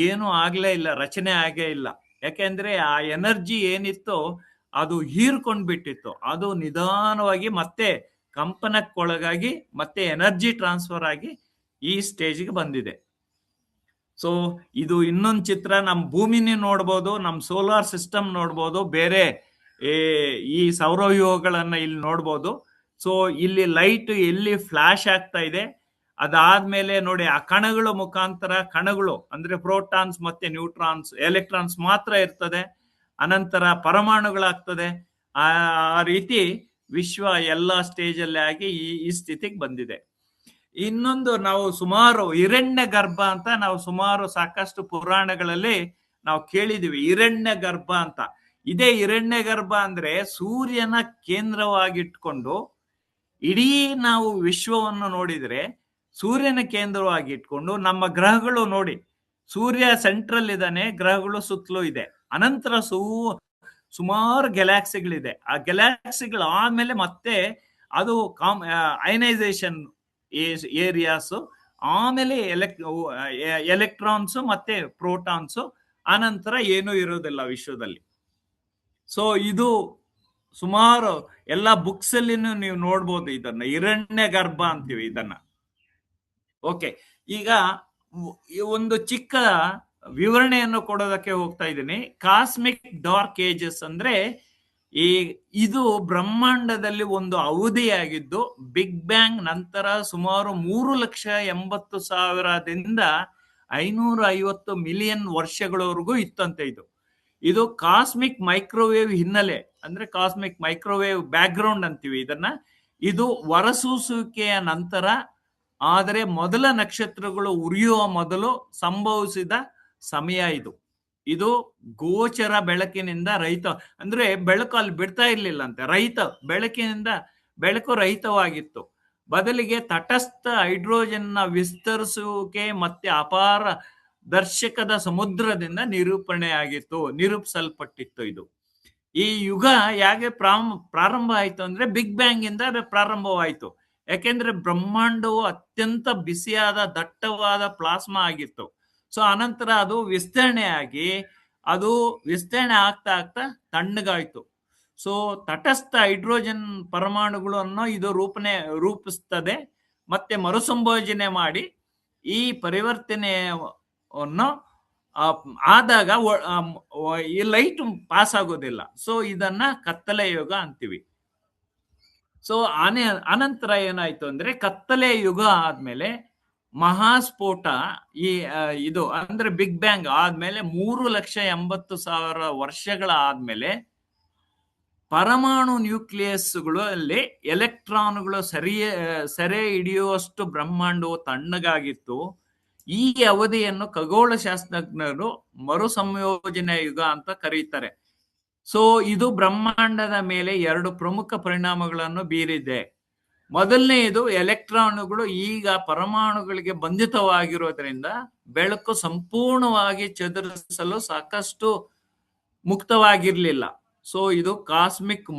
ಏನು ಆಗ್ಲೇ ಇಲ್ಲ, ರಚನೆ ಆಗೇ ಇಲ್ಲ. ಯಾಕೆಂದ್ರೆ ಆ ಎನರ್ಜಿ ಏನಿತ್ತು ಅದು ಹೀರ್ಕೊಂಡ್ಬಿಟ್ಟಿತ್ತು. ಅದು ನಿಧಾನವಾಗಿ ಮತ್ತೆ ಕಂಪನಕ್ಕೊಳಗಾಗಿ ಮತ್ತೆ ಎನರ್ಜಿ ಟ್ರಾನ್ಸ್ಫರ್ ಆಗಿ ಈ ಸ್ಟೇಜ್ಗೆ ಬಂದಿದೆ. ಸೊ ಇದು ಇನ್ನೊಂದು ಚಿತ್ರ. ನಮ್ಮ ಭೂಮಿನೇ ನೋಡ್ಬೋದು, ನಮ್ಮ ಸೋಲಾರ್ ಸಿಸ್ಟಮ್ ನೋಡ್ಬೋದು, ಬೇರೆ ಈ ಸೌರವ್ಯೂಹಗಳನ್ನ ಇಲ್ಲಿ ನೋಡ್ಬೋದು. ಸೊ ಇಲ್ಲಿ ಲೈಟ್ ಎಲ್ಲಿ ಫ್ಲಾಶ್ ಆಗ್ತಾ ಇದೆ, ಅದಾದ್ಮೇಲೆ ನೋಡಿ ಆ ಕಣಗಳ ಮುಖಾಂತರ, ಕಣಗಳು ಅಂದ್ರೆ ಪ್ರೋಟಾನ್ಸ್ ಮತ್ತೆ ನ್ಯೂಟ್ರಾನ್ಸ್, ಎಲೆಕ್ಟ್ರಾನ್ಸ್ ಮಾತ್ರ ಇರ್ತದೆ, ಅನಂತರ ಪರಮಾಣುಗಳಾಗ್ತದೆ. ಆ ರೀತಿ ವಿಶ್ವ ಎಲ್ಲಾ ಸ್ಟೇಜ್ ಅಲ್ಲಿ ಆಗಿ ಈ ಸ್ಥಿತಿಗೆ ಬಂದಿದೆ. ಇನ್ನೊಂದು, ನಾವು ಸುಮಾರು ಹಿರಣ್ಯ ಗರ್ಭ ಅಂತ ನಾವು ಸುಮಾರು ಸಾಕಷ್ಟು ಪುರಾಣಗಳಲ್ಲಿ ನಾವು ಕೇಳಿದೀವಿ, ಹಿರಣ್ಯ ಗರ್ಭ ಅಂತ. ಇದೇ ಹಿರಣ್ಯ ಗರ್ಭ ಅಂದ್ರೆ ಸೂರ್ಯನ ಕೇಂದ್ರವಾಗಿಟ್ಕೊಂಡು ಇಡೀ ನಾವು ವಿಶ್ವವನ್ನು ನೋಡಿದ್ರೆ ಸೂರ್ಯನ ಕೇಂದ್ರವಾಗಿ ಇಟ್ಕೊಂಡು ನಮ್ಮ ಗ್ರಹಗಳು ನೋಡಿ, ಸೂರ್ಯ ಸೆಂಟ್ರಲ್ ಇದ್ದಾನೆ, ಗ್ರಹಗಳು ಸುತ್ತಲೂ ಇದೆ, ಅನಂತರ ಸುಮಾರು ಗ್ಯಾಲಾಕ್ಸಿಗಳಿದೆ. ಆ ಗ್ಯಾಲಾಕ್ಸಿಗಳು ಆದ್ಮೇಲೆ ಮತ್ತೆ ಅದು ಅಯನೈಸೇಷನ್ ಏರಿಯಾಸ್, ಆಮೇಲೆ ಎಲೆಕ್ಟ್ರಾನ್ಸ್ ಮತ್ತೆ ಪ್ರೋಟಾನ್ಸ್, ಆನಂತರ ಏನೂ ಇರೋದಿಲ್ಲ ವಿಶ್ವದಲ್ಲಿ. ಸೊ ಇದು ಸುಮಾರು ಎಲ್ಲ ಬುಕ್ಸ್ ಅಲ್ಲಿ ನೀವು ನೋಡ್ಬೋದು ಇದನ್ನ, ಹಿರಣ್ಯ ಗರ್ಭ ಅಂತೀವಿ ಇದನ್ನ. ಓಕೆ, ಈಗ ಒಂದು ಚಿಕ್ಕ ವಿವರಣೆಯನ್ನು ಕೊಡೋದಕ್ಕೆ ಹೋಗ್ತಾ ಇದ್ದೀನಿ. ಕಾಸ್ಮಿಕ್ ಡಾರ್ಕ್ ಏಜಸ್ ಅಂದ್ರೆ ಇದು ಬ್ರಹ್ಮಾಂಡದಲ್ಲಿ ಒಂದು ಅವಧಿಯಾಗಿದ್ದು, ಬಿಗ್ ಬ್ಯಾಂಗ್ ನಂತರ ಸುಮಾರು 3,80,000ದಿಂದ 550 ಮಿಲಿಯನ್ ವರ್ಷಗಳವರೆಗೂ ಇತ್ತಂತೆ. ಇದು ಕಾಸ್ಮಿಕ್ ಮೈಕ್ರೋವೇವ್ ಹಿನ್ನೆಲೆ ಅಂದ್ರೆ ಕಾಸ್ಮಿಕ್ ಮೈಕ್ರೋವೇವ್ ಬ್ಯಾಕ್ಗ್ರೌಂಡ್ ಅಂತೀವಿ ಇದನ್ನ. ಇದು ಹೊರಸೂಸುವಿಕೆಯ ನಂತರ, ಆದರೆ ಮೊದಲ ನಕ್ಷತ್ರಗಳು ಉರಿಯುವ ಮೊದಲು ಸಂಭವಿಸಿದ ಸಮಯ ಇದು ಗೋಚರ ಬೆಳಕಿನಿಂದ ರಹಿತ, ಅಂದ್ರೆ ಬೆಳಕು ಅಲ್ಲಿ ಬಿಡ್ತಾ ಇರ್ಲಿಲ್ಲ ಅಂತೆ, ಬೆಳಕು ರಹಿತವಾಗಿತ್ತು. ಬದಲಿಗೆ ತಟಸ್ಥ ಹೈಡ್ರೋಜನ್ನ ವಿಸ್ತರಿಸುವಿಕೆ ಮತ್ತೆ ಅಪಾರ ದರ್ಶಕದ ಸಮುದ್ರದಿಂದ ನಿರೂಪಿಸಲ್ಪಟ್ಟಿತ್ತು. ಈ ಯುಗ ಹೇಗೆ ಪ್ರಾರಂಭ ಆಯ್ತು ಅಂದ್ರೆ ಬಿಗ್ ಬ್ಯಾಂಗ್ ಇಂದ ಪ್ರಾರಂಭವಾಯಿತು. ಯಾಕೆಂದ್ರೆ ಬ್ರಹ್ಮಾಂಡವು ಅತ್ಯಂತ ಬಿಸಿಯಾದ ದಟ್ಟವಾದ ಪ್ಲಾಸ್ಮಾ ಆಗಿತ್ತು. ಸೊ ಅನಂತರ ಅದು ವಿಸ್ತರಣೆ ಆಗ್ತಾ ತಣ್ಣಗಾಯ್ತು. ಸೊ ತಟಸ್ಥ ಹೈಡ್ರೋಜನ್ ಪರಮಾಣುಗಳನ್ನು ಇದು ರೂಪಿಸ್ತದೆ, ಮತ್ತೆ ಮರುಸಂಯೋಜನೆ ಮಾಡಿ ಈ ಪರಿವರ್ತನೆಯನ್ನು ಆದಾಗ ಈ ಲೈಟ್ ಪಾಸ್ ಆಗೋದಿಲ್ಲ. ಸೊ ಇದನ್ನ ಕತ್ತಲೆ ಯುಗ ಅಂತೀವಿ. ಸೊ ಅನಂತರ ಏನಾಯ್ತು ಅಂದ್ರೆ ಕತ್ತಲೆ ಯುಗ ಆದ್ಮೇಲೆ ಮಹಾಸ್ಫೋಟ, ಇದು ಅಂದ್ರೆ ಬಿಗ್ ಬ್ಯಾಂಗ್ ಆದ್ಮೇಲೆ 3,80,000 ವರ್ಷಗಳ ಆದ್ಮೇಲೆ ಪರಮಾಣು ನ್ಯೂಕ್ಲಿಯಸ್ಗಳಲ್ಲಿ ಎಲೆಕ್ಟ್ರಾನ್ಗಳು ಸೆರೆ ಹಿಡಿಯುವಷ್ಟು ಬ್ರಹ್ಮಾಂಡವು ತಣ್ಣಗಾಗಿತ್ತು. ಈ ಅವಧಿಯನ್ನು ಖಗೋಳಶಾಸ್ತ್ರಜ್ಞರು ಮರುಸಂಯೋಜನೆ ಯುಗ ಅಂತ ಕರೀತಾರೆ. ಸೊ ಇದು ಬ್ರಹ್ಮಾಂಡದ ಮೇಲೆ 2 ಪ್ರಮುಖ ಪರಿಣಾಮಗಳನ್ನು ಬೀರಿದೆ. ಮೊದಲನೆಯದು, ಎಲೆಕ್ಟ್ರಾನುಗಳು ಈಗ ಪರಮಾಣುಗಳಿಗೆ ಬಂಧಿತವಾಗಿರೋದ್ರಿಂದ ಬೆಳಕು ಸಂಪೂರ್ಣವಾಗಿ ಚದುರಿಸಲು ಸಾಕಷ್ಟು ಮುಕ್ತವಾಗಿರ್ಲಿಲ್ಲ. ಸೊ ಇದು ಕಾಸ್ಮಿಕ್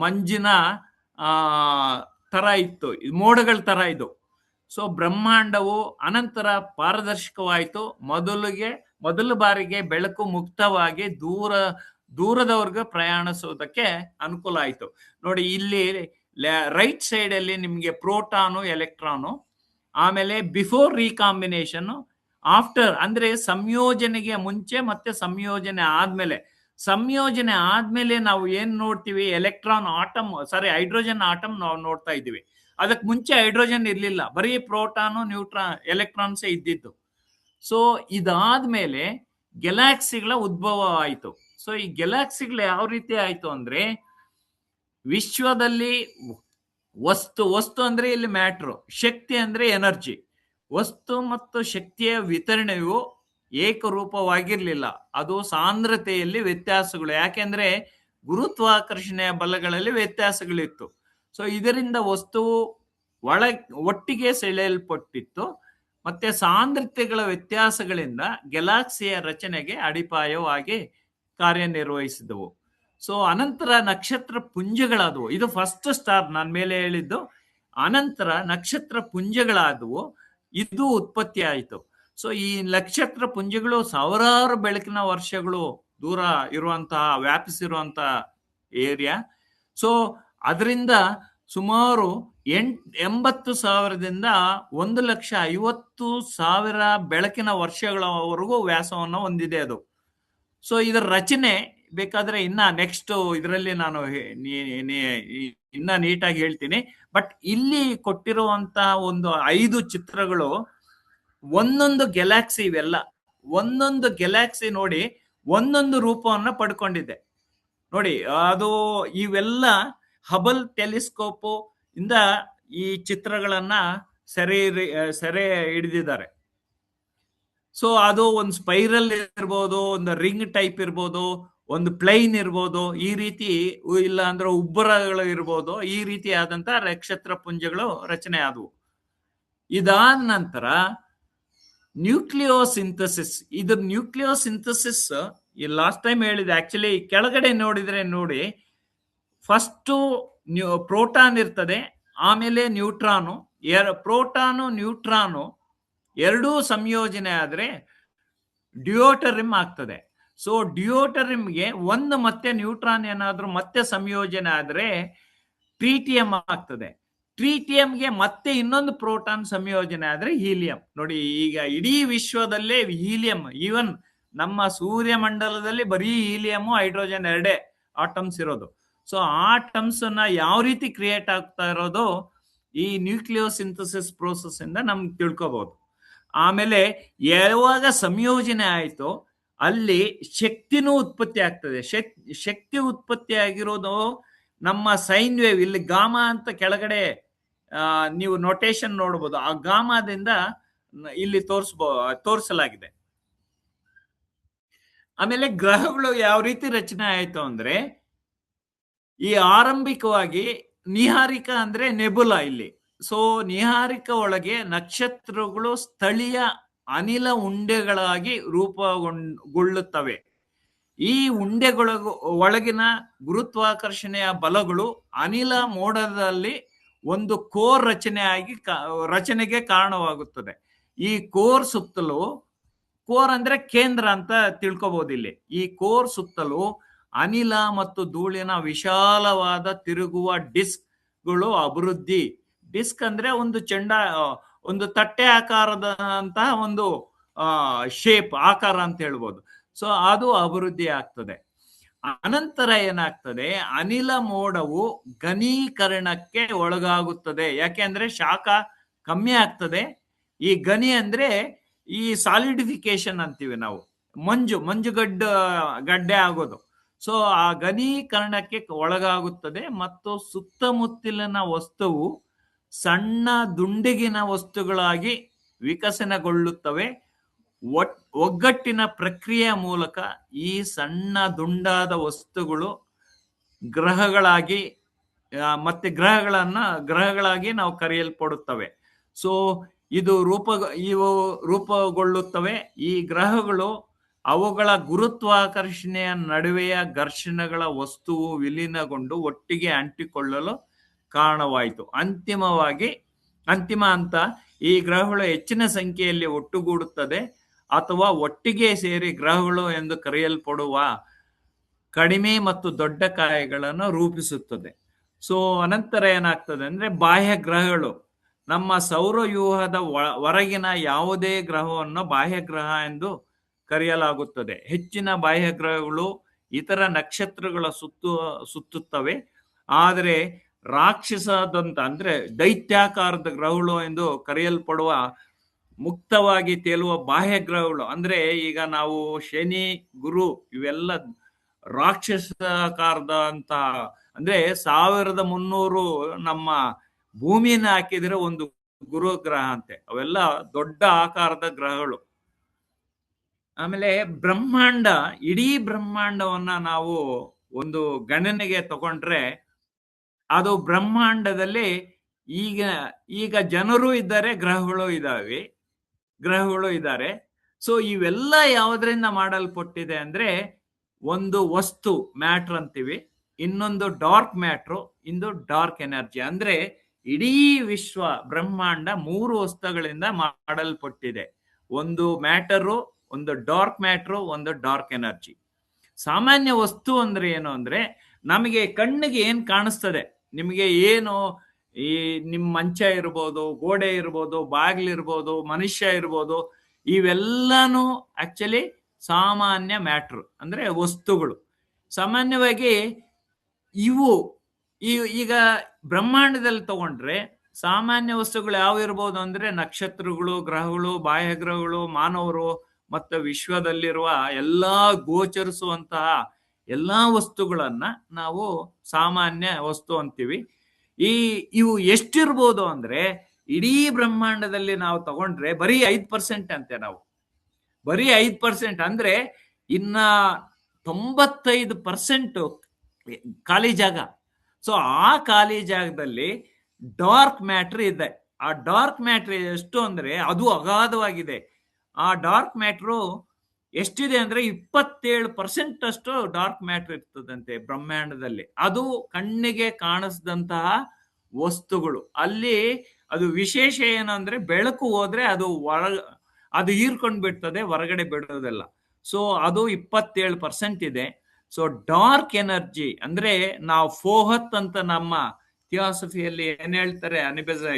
ಮಂಜಿನ ತರ ಇತ್ತು, ಮೋಡಗಳ ತರ ಇದು. ಸೊ ಬ್ರಹ್ಮಾಂಡವು ಅನಂತರ ಪಾರದರ್ಶಕವಾಯಿತು. ಮೊದಲ ಬಾರಿಗೆ ಬೆಳಕು ಮುಕ್ತವಾಗಿ ದೂರದವರೆಗೂ ಪ್ರಯಾಣಿಸೋದಕ್ಕೆ ಅನುಕೂಲ ಆಯ್ತು. ನೋಡಿ, ಇಲ್ಲಿ ರೈಟ್ ಸೈಡ್ ಅಲ್ಲಿ ನಿಮ್ಗೆ ಪ್ರೋಟಾನು ಎಲೆಕ್ಟ್ರಾನು, ಆಮೇಲೆ ಬಿಫೋರ್ ರೀಕಾಂಬಿನೇಷನ್, ಆಫ್ಟರ್ ಅಂದ್ರೆ ಸಂಯೋಜನೆಗೆ ಮುಂಚೆ ಮತ್ತೆ ಸಂಯೋಜನೆ ಆದ್ಮೇಲೆ. ಸಂಯೋಜನೆ ಆದ್ಮೇಲೆ ನಾವು ಏನ್ ನೋಡ್ತೀವಿ, ಎಲೆಕ್ಟ್ರಾನ್ ಆಟಮ್, ಸಾರಿ ಹೈಡ್ರೋಜನ್ ಆಟಮ್ ನಾವು ನೋಡ್ತಾ ಇದ್ದೀವಿ. ಅದಕ್ಕೆ ಮುಂಚೆ ಹೈಡ್ರೋಜನ್ ಇರ್ಲಿಲ್ಲ, ಬರೀ ಪ್ರೋಟಾನು ನ್ಯೂಟ್ರಾನ್ ಎಲೆಕ್ಟ್ರಾನ್ಸ್ ಇದ್ದಿದ್ದು. ಸೊ ಇದಾದ್ಮೇಲೆ ಗ್ಯಾಲಾಕ್ಸಿಗಳ ಉದ್ಭವ ಆಯಿತು. ಸೊ ಈ ಗ್ಯಾಲಾಕ್ಸಿಗಳು ಯಾವ ರೀತಿ ಆಯ್ತು ಅಂದ್ರೆ, ವಿಶ್ವದಲ್ಲಿ ವಸ್ತು ಅಂದ್ರೆ ಇಲ್ಲಿ ಮ್ಯಾಟ್ರು, ಶಕ್ತಿ ಅಂದ್ರೆ ಎನರ್ಜಿ. ವಸ್ತು ಮತ್ತು ಶಕ್ತಿಯ ವಿತರಣೆಯು ಏಕರೂಪವಾಗಿರ್ಲಿಲ್ಲ, ಅದು ಸಾಂದ್ರತೆಯಲ್ಲಿ ವ್ಯತ್ಯಾಸಗಳು. ಯಾಕೆಂದ್ರೆ ಗುರುತ್ವಾಕರ್ಷಣೆಯ ಬಲಗಳಲ್ಲಿ ವ್ಯತ್ಯಾಸಗಳಿತ್ತು. ಸೊ ಇದರಿಂದ ವಸ್ತುವು ಒಟ್ಟಿಗೆ ಸೆಳೆಯಲ್ಪಟ್ಟಿತ್ತು. ಮತ್ತೆ ಸಾಂದ್ರತೆಗಳ ವ್ಯತ್ಯಾಸಗಳಿಂದ ಗ್ಯಾಲಾಕ್ಸಿಯ ರಚನೆಗೆ ಅಡಿಪಾಯವಾಗಿ ಕಾರ್ಯನಿರ್ವಹಿಸಿದವು. ಸೊ ಅನಂತರ ನಕ್ಷತ್ರ ಪುಂಜಗಳಾದವು. ಇದು ಫಸ್ಟ್ ಸ್ಟಾರ್ ನಾನು ಮೇಲೆ ಹೇಳಿದ್ದು. ಅನಂತರ ನಕ್ಷತ್ರ ಪುಂಜಗಳಾದವು, ಇದು ಉತ್ಪತ್ತಿ ಆಯಿತು. ಸೊ ಈ ನಕ್ಷತ್ರ ಪುಂಜಗಳು ಸಾವಿರಾರು ಬೆಳಕಿನ ವರ್ಷಗಳು ದೂರ ಇರುವಂತಹ, ವ್ಯಾಪಿಸಿರುವಂತಹ ಏರಿಯಾ. ಸೊ ಅದರಿಂದ ಸುಮಾರು 80,000ದಿಂದ 1,50,000 ಬೆಳಕಿನ ವರ್ಷಗಳವರೆಗೂ ವ್ಯಾಸವನ್ನು ಹೊಂದಿದೆ ಅದು. ಸೊ ಇದರ ರಚನೆ ಬೇಕಾದ್ರೆ ಇನ್ನ ನೆಕ್ಸ್ಟ್ ಇದರಲ್ಲಿ ನಾನು ಇನ್ನ ನೀಟಾಗಿ ಹೇಳ್ತೀನಿ. ಬಟ್ ಇಲ್ಲಿ ಕೊಟ್ಟಿರುವಂತಹ ಒಂದು 5 ಚಿತ್ರಗಳು ಒಂದೊಂದು ಗ್ಯಾಲಾಕ್ಸಿ, ಇವೆಲ್ಲ ಒಂದೊಂದು ಗ್ಯಾಲಾಕ್ಸಿ ನೋಡಿ ಒಂದೊಂದು ರೂಪವನ್ನ ಪಡ್ಕೊಂಡಿದೆ ನೋಡಿ. ಅದು ಇವೆಲ್ಲ ಹಬಲ್ ಟೆಲಿಸ್ಕೋಪ್ ಇಂದ ಈ ಚಿತ್ರಗಳನ್ನ ಸೆರೆ ಹಿಡಿದಿದ್ದಾರೆ. ಸೊ ಅದು ಒಂದು ಸ್ಪೈರಲ್ ಇರ್ಬೋದು, ಒಂದು ರಿಂಗ್ ಟೈಪ್ ಇರ್ಬೋದು, ಒಂದು ಪ್ಲೈನ್ ಇರ್ಬೋದು, ಈ ರೀತಿ, ಇಲ್ಲ ಅಂದ್ರೆ ಉಬ್ಬರಗಳು ಇರ್ಬೋದು, ಈ ರೀತಿ ಆದಂತ ನಕ್ಷತ್ರ ಪುಂಜಗಳು ರಚನೆ ಆದವು. ಇದಾದ ನಂತರ ನ್ಯೂಕ್ಲಿಯೋಸಿಂಥಸಿಸ್. ಇದು ನ್ಯೂಕ್ಲಿಯೋಸಿಂಥಸಿಸ್ ಈ ಲಾಸ್ಟ್ ಟೈಮ್ ಹೇಳಿದೆ. ಆಕ್ಚುಲಿ ಕೆಳಗಡೆ ನೋಡಿದ್ರೆ ನೋಡಿ, ಫಸ್ಟ್ ಪ್ರೋಟಾನ್ ಇರ್ತದೆ, ಆಮೇಲೆ ನ್ಯೂಟ್ರಾನು. ಪ್ರೋಟಾನು ನ್ಯೂಟ್ರಾನು ಎರಡೂ ಸಂಯೋಜನೆ ಆದ್ರೆ ಡ್ಯೂಟರಿಮ್ ಆಗ್ತದೆ. ಸೊ ಡ್ಯೂಟರಿಮ್ಗೆ ಒಂದು ಮತ್ತೆ ನ್ಯೂಟ್ರಾನ್ ಏನಾದ್ರೂ ಮತ್ತೆ ಸಂಯೋಜನೆ ಆದ್ರೆ ಟ್ರೀಟಿಯಂ ಆಗ್ತದೆ. ಟ್ರೀಟಿಯಂಗೆ ಮತ್ತೆ ಇನ್ನೊಂದು ಪ್ರೋಟಾನ್ ಸಂಯೋಜನೆ ಆದ್ರೆ ಹೀಲಿಯಂ. ನೋಡಿ, ಈಗ ಇಡೀ ವಿಶ್ವದಲ್ಲೇ ಹೀಲಿಯಂ, ಈವನ್ ನಮ್ಮ ಸೂರ್ಯಮಂಡಲದಲ್ಲಿ ಬರೀ ಹೀಲಿಯಂ ಹೈಡ್ರೋಜನ್ ಎರಡೇ ಆಟಮ್ಸ್ ಇರೋದು. ಸೊ ಆಟಮ್ಸ್ ಅನ್ನ ಯಾವ ರೀತಿ ಕ್ರಿಯೇಟ್ ಆಗ್ತಾ ಇರೋದು ಈ ನ್ಯೂಕ್ಲಿಯೋಸಿಂಥಸಿಸ್ ಪ್ರೋಸೆಸ್ ಇಂದ ನಮ್ಗೆ ತಿಳ್ಕೋಬಹುದು. ಆಮೇಲೆ ಯಾವಾಗ ಸಂಯೋಜನೆ ಆಯ್ತು ಅಲ್ಲಿ ಶಕ್ತಿನೂ ಉತ್ಪತ್ತಿ ಆಗ್ತದೆ. ಶಕ್ತಿ ಉತ್ಪತ್ತಿ ಆಗಿರೋದು ನಮ್ಮ ಸೈನ್ ವೇವ್, ಇಲ್ಲಿ ಗಾಮಾ ಅಂತ ಕೆಳಗಡೆ ನೀವು ನೊಟೇಶನ್ ನೋಡ್ಬೋದು. ಆ ಗಾಮಾದಿಂದ ಇಲ್ಲಿ ತೋರಿಸಲಾಗಿದೆ. ಆಮೇಲೆ ಗ್ರಹಗಳು ಯಾವ ರೀತಿ ರಚನೆ ಆಯ್ತು ಅಂದ್ರೆ, ಈ ಆರಂಭಿಕವಾಗಿ ನಿಹಾರಿಕ ಅಂದ್ರೆ ನೆಬುಲಾ ಇಲ್ಲಿ. ಸೊ ನಿಹಾರಿಕ ಒಳಗೆ ನಕ್ಷತ್ರಗಳು ಸ್ಥಳೀಯ ಅನಿಲ ಉಂಡೆಗಳಾಗಿ ರೂಪುಗೊಳ್ಳುತ್ತವೆ. ಈ ಉಂಡೆಗಳ ಒಳಗಿನ ಗುರುತ್ವಾಕರ್ಷಣೆಯ ಬಲಗಳು ಅನಿಲ ಮೋಡದಲ್ಲಿ ಒಂದು ಕೋರ್ ರಚನೆಗೆ ಕಾರಣವಾಗುತ್ತದೆ. ಈ ಕೋರ್ ಸುತ್ತಲೂ, ಕೋರ್ ಅಂದ್ರೆ ಕೇಂದ್ರ ಅಂತ ತಿಳ್ಕೋಬಹುದು ಇಲ್ಲಿ, ಈ ಕೋರ್ ಸುತ್ತಲೂ ಅನಿಲ ಮತ್ತು ಧೂಳಿನ ವಿಶಾಲವಾದ ತಿರುಗುವ ಡಿಸ್ಕ್ಗಳು ಅಭಿವೃದ್ಧಿ. ಡಿಸ್ಕ್ ಅಂದ್ರೆ ಒಂದು ತಟ್ಟೆ ಆಕಾರದಂತಹ ಒಂದು ಶೇಪ್, ಆಕಾರ ಅಂತ ಹೇಳ್ಬೋದು. ಸೊ ಅದು ಅಭಿವೃದ್ಧಿ ಆಗ್ತದೆ. ಅನಂತರ ಏನಾಗ್ತದೆ, ಅನಿಲ ಮೋಡವು ಘನೀಕರಣಕ್ಕೆ ಒಳಗಾಗುತ್ತದೆ. ಯಾಕೆಂದ್ರೆ ಶಾಖ ಕಮ್ಮಿ ಆಗ್ತದೆ. ಈ ಗನಿ ಅಂದ್ರೆ ಈ ಸಾಲಿಡಿಫಿಕೇಶನ್ ಅಂತೀವಿ ನಾವು, ಗಡ್ಡೆ ಆಗೋದು. ಸೊ ಆ ಘನೀಕರಣಕ್ಕೆ ಒಳಗಾಗುತ್ತದೆ ಮತ್ತು ಸುತ್ತಮುತ್ತಲಿನ ವಸ್ತುವು ಸಣ್ಣ ದುಂಡಗಿನ ವಸ್ತುಗಳಾಗಿ ವಿಕಸನಗೊಳ್ಳುತ್ತವೆ. ಒಗ್ಗಟ್ಟಿನ ಪ್ರಕ್ರಿಯೆಯ ಮೂಲಕ ಈ ಸಣ್ಣ ದುಂಡಾದ ವಸ್ತುಗಳು ಗ್ರಹಗಳಾಗಿ ಮತ್ತೆ ಗ್ರಹಗಳಾಗಿ ನಾವು ಕರೆಯಲ್ಪಡುತ್ತವೆ. ಸೊ ಇವು ರೂಪುಗೊಳ್ಳುತ್ತವೆ. ಈ ಗ್ರಹಗಳು ಅವುಗಳ ಗುರುತ್ವಾಕರ್ಷಣೆಯ ನಡುವೆಯ ಘರ್ಷಣೆಗಳ ವಸ್ತುವು ವಿಲೀನಗೊಂಡು ಒಟ್ಟಿಗೆ ಅಂಟಿಕೊಳ್ಳಲು ಕಾರಣವಾಯಿತು. ಅಂತಿಮ ಹಂತ, ಈ ಗ್ರಹಗಳು ಹೆಚ್ಚಿನ ಸಂಖ್ಯೆಯಲ್ಲಿ ಒಟ್ಟುಗೂಡುತ್ತದೆ ಅಥವಾ ಒಟ್ಟಿಗೆ ಸೇರಿ ಗ್ರಹಗಳು ಎಂದು ಕರೆಯಲ್ಪಡುವ ಕಡಿಮೆ ಮತ್ತು ದೊಡ್ಡ ಕಾಯಗಳನ್ನು ರೂಪಿಸುತ್ತದೆ. ಸೊ ಅನಂತರ ಏನಾಗ್ತದೆ ಅಂದ್ರೆ ಬಾಹ್ಯ ಗ್ರಹಗಳು, ನಮ್ಮ ಸೌರವ್ಯೂಹದ ಹೊರಗಿನ ಯಾವುದೇ ಗ್ರಹವನ್ನು ಬಾಹ್ಯ ಗ್ರಹ ಎಂದು ಕರೆಯಲಾಗುತ್ತದೆ. ಹೆಚ್ಚಿನ ಬಾಹ್ಯ ಗ್ರಹಗಳು ಇತರ ನಕ್ಷತ್ರಗಳ ಸುತ್ತುತ್ತವೆ. ಆದರೆ ರಾಕ್ಷಸದಂತ ಅಂದ್ರೆ ದೈತ್ಯಾಕಾರದ ಗ್ರಹಗಳು ಎಂದು ಕರೆಯಲ್ಪಡುವ ಮುಕ್ತವಾಗಿ ತೇಲುವ ಬಾಹ್ಯ ಗ್ರಹಗಳು, ಅಂದ್ರೆ ಈಗ ನಾವು ಶನಿ, ಗುರು ಇವೆಲ್ಲ ರಾಕ್ಷಸಾಕಾರದ ಅಂದ್ರೆ 1300 ನಮ್ಮ ಭೂಮಿನ ಹಾಕಿದ್ರೆ ಒಂದು ಗುರು ಗ್ರಹ ಅಂತೆ. ಅವೆಲ್ಲ ದೊಡ್ಡ ಆಕಾರದ ಗ್ರಹಗಳು. ಆಮೇಲೆ ಬ್ರಹ್ಮಾಂಡ, ಇಡೀ ಬ್ರಹ್ಮಾಂಡವನ್ನ ನಾವು ಒಂದು ಗಣನೆಗೆ ತಗೊಂಡ್ರೆ ಅದು ಬ್ರಹ್ಮಾಂಡದಲ್ಲಿ ಈಗ ಈಗ ಜನರು ಇದ್ದಾರೆ, ಗ್ರಹಗಳು ಇದ್ದಾರೆ. ಸೊ ಇವೆಲ್ಲ ಯಾವುದರಿಂದ ಮಾಡಲ್ಪಟ್ಟಿದೆ ಅಂದ್ರೆ ಒಂದು ವಸ್ತು ಮ್ಯಾಟ್ರ್ ಅಂತೀವಿ, ಇನ್ನೊಂದು ಡಾರ್ಕ್ ಮ್ಯಾಟ್ರು, ಇಂದು ಡಾರ್ಕ್ ಎನರ್ಜಿ. ಅಂದ್ರೆ ಇಡೀ ವಿಶ್ವ ಬ್ರಹ್ಮಾಂಡ 3 ವಸ್ತುಗಳಿಂದ ಮಾಡಲ್ಪಟ್ಟಿದೆ. ಒಂದು ಮ್ಯಾಟರು, ಒಂದು ಡಾರ್ಕ್ ಮ್ಯಾಟ್ರು, ಒಂದು ಡಾರ್ಕ್ ಎನರ್ಜಿ. ಸಾಮಾನ್ಯ ವಸ್ತು ಅಂದ್ರೆ ಏನು ಅಂದ್ರೆ ನಮಗೆ ಕಣ್ಣಿಗೆ ಏನ್ ಕಾಣಿಸ್ತದೆ, ನಿಮಗೆ ಏನು ಈ ನಿಮ್ ಮಂಚ ಇರ್ಬೋದು, ಗೋಡೆ ಇರ್ಬೋದು, ಬಾಗಿಲಿರ್ಬೋದು, ಮನುಷ್ಯ ಇರ್ಬೋದು, ಇವೆಲ್ಲಾನು ಆಕ್ಚುಲಿ ಸಾಮಾನ್ಯ ಮ್ಯಾಟ್ರ್ ಅಂದ್ರೆ ವಸ್ತುಗಳು. ಸಾಮಾನ್ಯವಾಗಿ ಇವು ಈಗ ಬ್ರಹ್ಮಾಂಡದಲ್ಲಿ ತಗೊಂಡ್ರೆ ಸಾಮಾನ್ಯ ವಸ್ತುಗಳು ಯಾವ ಇರ್ಬೋದು ಅಂದ್ರೆ ನಕ್ಷತ್ರಗಳು, ಗ್ರಹಗಳು, ಬಾಹ್ಯ ಗ್ರಹಗಳು, ಮಾನವರು ಮತ್ತು ವಿಶ್ವದಲ್ಲಿರುವ ಎಲ್ಲಾ ಗೋಚರಿಸುವಂತಹ ಎಲ್ಲಾ ವಸ್ತುಗಳನ್ನ ನಾವು ಸಾಮಾನ್ಯ ವಸ್ತು ಅಂತೀವಿ. ಇವು ಎಷ್ಟಿರ್ಬೋದು ಅಂದ್ರೆ ಇಡೀ ಬ್ರಹ್ಮಾಂಡದಲ್ಲಿ ನಾವು ತಗೊಂಡ್ರೆ ಬರೀ 5% ಅಂತೆ. ನಾವು ಬರೀ 5% ಅಂದ್ರೆ ಇನ್ನ 95% ಖಾಲಿ ಜಾಗ. ಸೊ ಆ ಖಾಲಿ ಜಾಗದಲ್ಲಿ ಡಾರ್ಕ್ ಮ್ಯಾಟ್ರ್ ಇದೆ. ಆ ಡಾರ್ಕ್ ಮ್ಯಾಟ್ರ್ ಎಷ್ಟು ಅಂದ್ರೆ ಅದು ಅಗಾಧವಾಗಿದೆ. ಆ ಡಾರ್ಕ್ ಮ್ಯಾಟ್ರು ಎಷ್ಟಿದೆ ಅಂದ್ರೆ 27% ಅಷ್ಟು ಡಾರ್ಕ್ ಮ್ಯಾಟ್ರ್ ಇರ್ತದಂತೆ ಬ್ರಹ್ಮಾಂಡದಲ್ಲಿ. ಅದು ಕಣ್ಣಿಗೆ ಕಾಣಿಸಿದಂತಹ ವಸ್ತುಗಳು. ಅಲ್ಲಿ ಅದು ವಿಶೇಷ ಏನಂದ್ರೆ ಬೆಳಕು ಹೋದ್ರೆ ಅದು ಹೀರ್ಕೊಂಡ್ ಬಿಡ್ತದೆ, ಹೊರಗಡೆ ಬಿಡೋದೆಲ್ಲ. ಸೊ ಅದು 27% ಇದೆ. ಸೊ ಡಾರ್ಕ್ ಎನರ್ಜಿ ಅಂದ್ರೆ ನಾವು ಫೋಹತ್ ಅಂತ ನಮ್ಮ ಥಿಯಾಸಫಿಯಲ್ಲಿ ಏನ್ ಹೇಳ್ತಾರೆ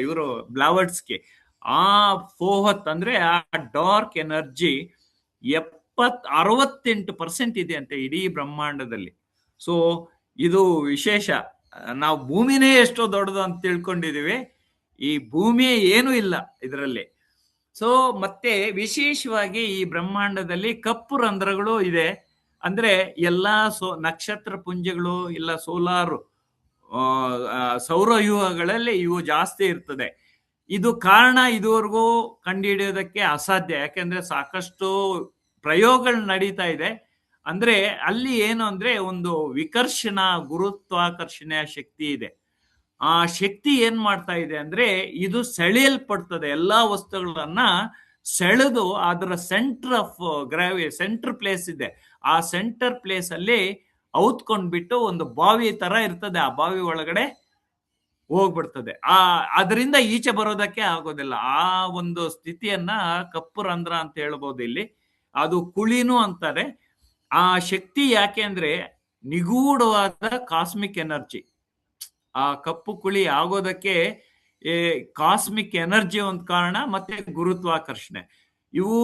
ಇವರು ಬ್ಲಾವರ್ಡ್ಸ್ಗೆ, ಆ ಫೋಹತ್ ಅಂದ್ರೆ ಆ ಡಾರ್ಕ್ ಎನರ್ಜಿ 68% ಇದೆ ಅಂತೆ ಇಡೀ ಬ್ರಹ್ಮಾಂಡದಲ್ಲಿ. ಸೊ ಇದು ವಿಶೇಷ. ನಾವು ಭೂಮಿನೇ ಎಷ್ಟೋ ದೊಡ್ಡದು ಅಂತ ತಿಳ್ಕೊಂಡಿದೀವಿ, ಈ ಭೂಮಿ ಏನೂ ಇಲ್ಲ ಇದರಲ್ಲಿ. ಸೊ ಮತ್ತೆ ವಿಶೇಷವಾಗಿ ಈ ಬ್ರಹ್ಮಾಂಡದಲ್ಲಿ ಕಪ್ಪು ರಂಧ್ರಗಳು ಇದೆ. ಅಂದ್ರೆ ಎಲ್ಲಾ ನಕ್ಷತ್ರ ಪುಂಜಗಳು ಇಲ್ಲ ಸೋಲಾರ್ ಸೌರವ್ಯೂಹಗಳಲ್ಲಿ ಇವು ಜಾಸ್ತಿ ಇರ್ತದೆ. ಇದು ಕಾರಣ ಇದುವರೆಗೂ ಕಂಡುಹಿಡಿಯೋದಕ್ಕೆ ಅಸಾಧ್ಯ, ಯಾಕೆಂದ್ರೆ ಸಾಕಷ್ಟು ಪ್ರಯೋಗಗಳು ನಡೀತಾ ಇದೆ. ಅಂದ್ರೆ ಅಲ್ಲಿ ಏನು ಅಂದ್ರೆ ಒಂದು ವಿಕರ್ಷಣ ಗುರುತ್ವಾಕರ್ಷಣೆಯ ಶಕ್ತಿ ಇದೆ. ಆ ಶಕ್ತಿ ಏನ್ ಮಾಡ್ತಾ ಇದೆ ಅಂದ್ರೆ ಇದು ಸೆಳೆಯಲ್ಪಡ್ತದೆ, ಎಲ್ಲಾ ವಸ್ತುಗಳನ್ನ ಸೆಳೆದು ಅದರ ಸೆಂಟರ್ ಆಫ್ ಸೆಂಟರ್ ಪ್ಲೇಸ್ ಇದೆ, ಆ ಸೆಂಟರ್ ಪ್ಲೇಸ್ ಅಲ್ಲಿ ಔತ್ಕೊಂಡ್ಬಿಟ್ಟು ಒಂದು ಬಾವಿ ತರ ಇರ್ತದೆ, ಆ ಬಾವಿ ಒಳಗಡೆ ಹೋಗ್ಬಿಡ್ತದೆ. ಅದರಿಂದ ಈಚೆ ಬರೋದಕ್ಕೆ ಆಗೋದಿಲ್ಲ. ಆ ಒಂದು ಸ್ಥಿತಿಯನ್ನ ಕಪ್ಪು ರಂಧ್ರ ಅಂತ ಹೇಳ್ಬೋದು. ಇಲ್ಲಿ ಅದು ಕುಳಿನೂ ಅಂತಾರೆ. ಆ ಶಕ್ತಿ ಯಾಕೆ ಅಂದ್ರೆ ನಿಗೂಢವಾದ ಕಾಸ್ಮಿಕ್ ಎನರ್ಜಿ. ಆ ಕಪ್ಪು ಕುಳಿ ಆಗೋದಕ್ಕೆ ಕಾಸ್ಮಿಕ್ ಎನರ್ಜಿ ಒಂದು ಕಾರಣ, ಮತ್ತೆ ಗುರುತ್ವಾಕರ್ಷಣೆ. ಇವು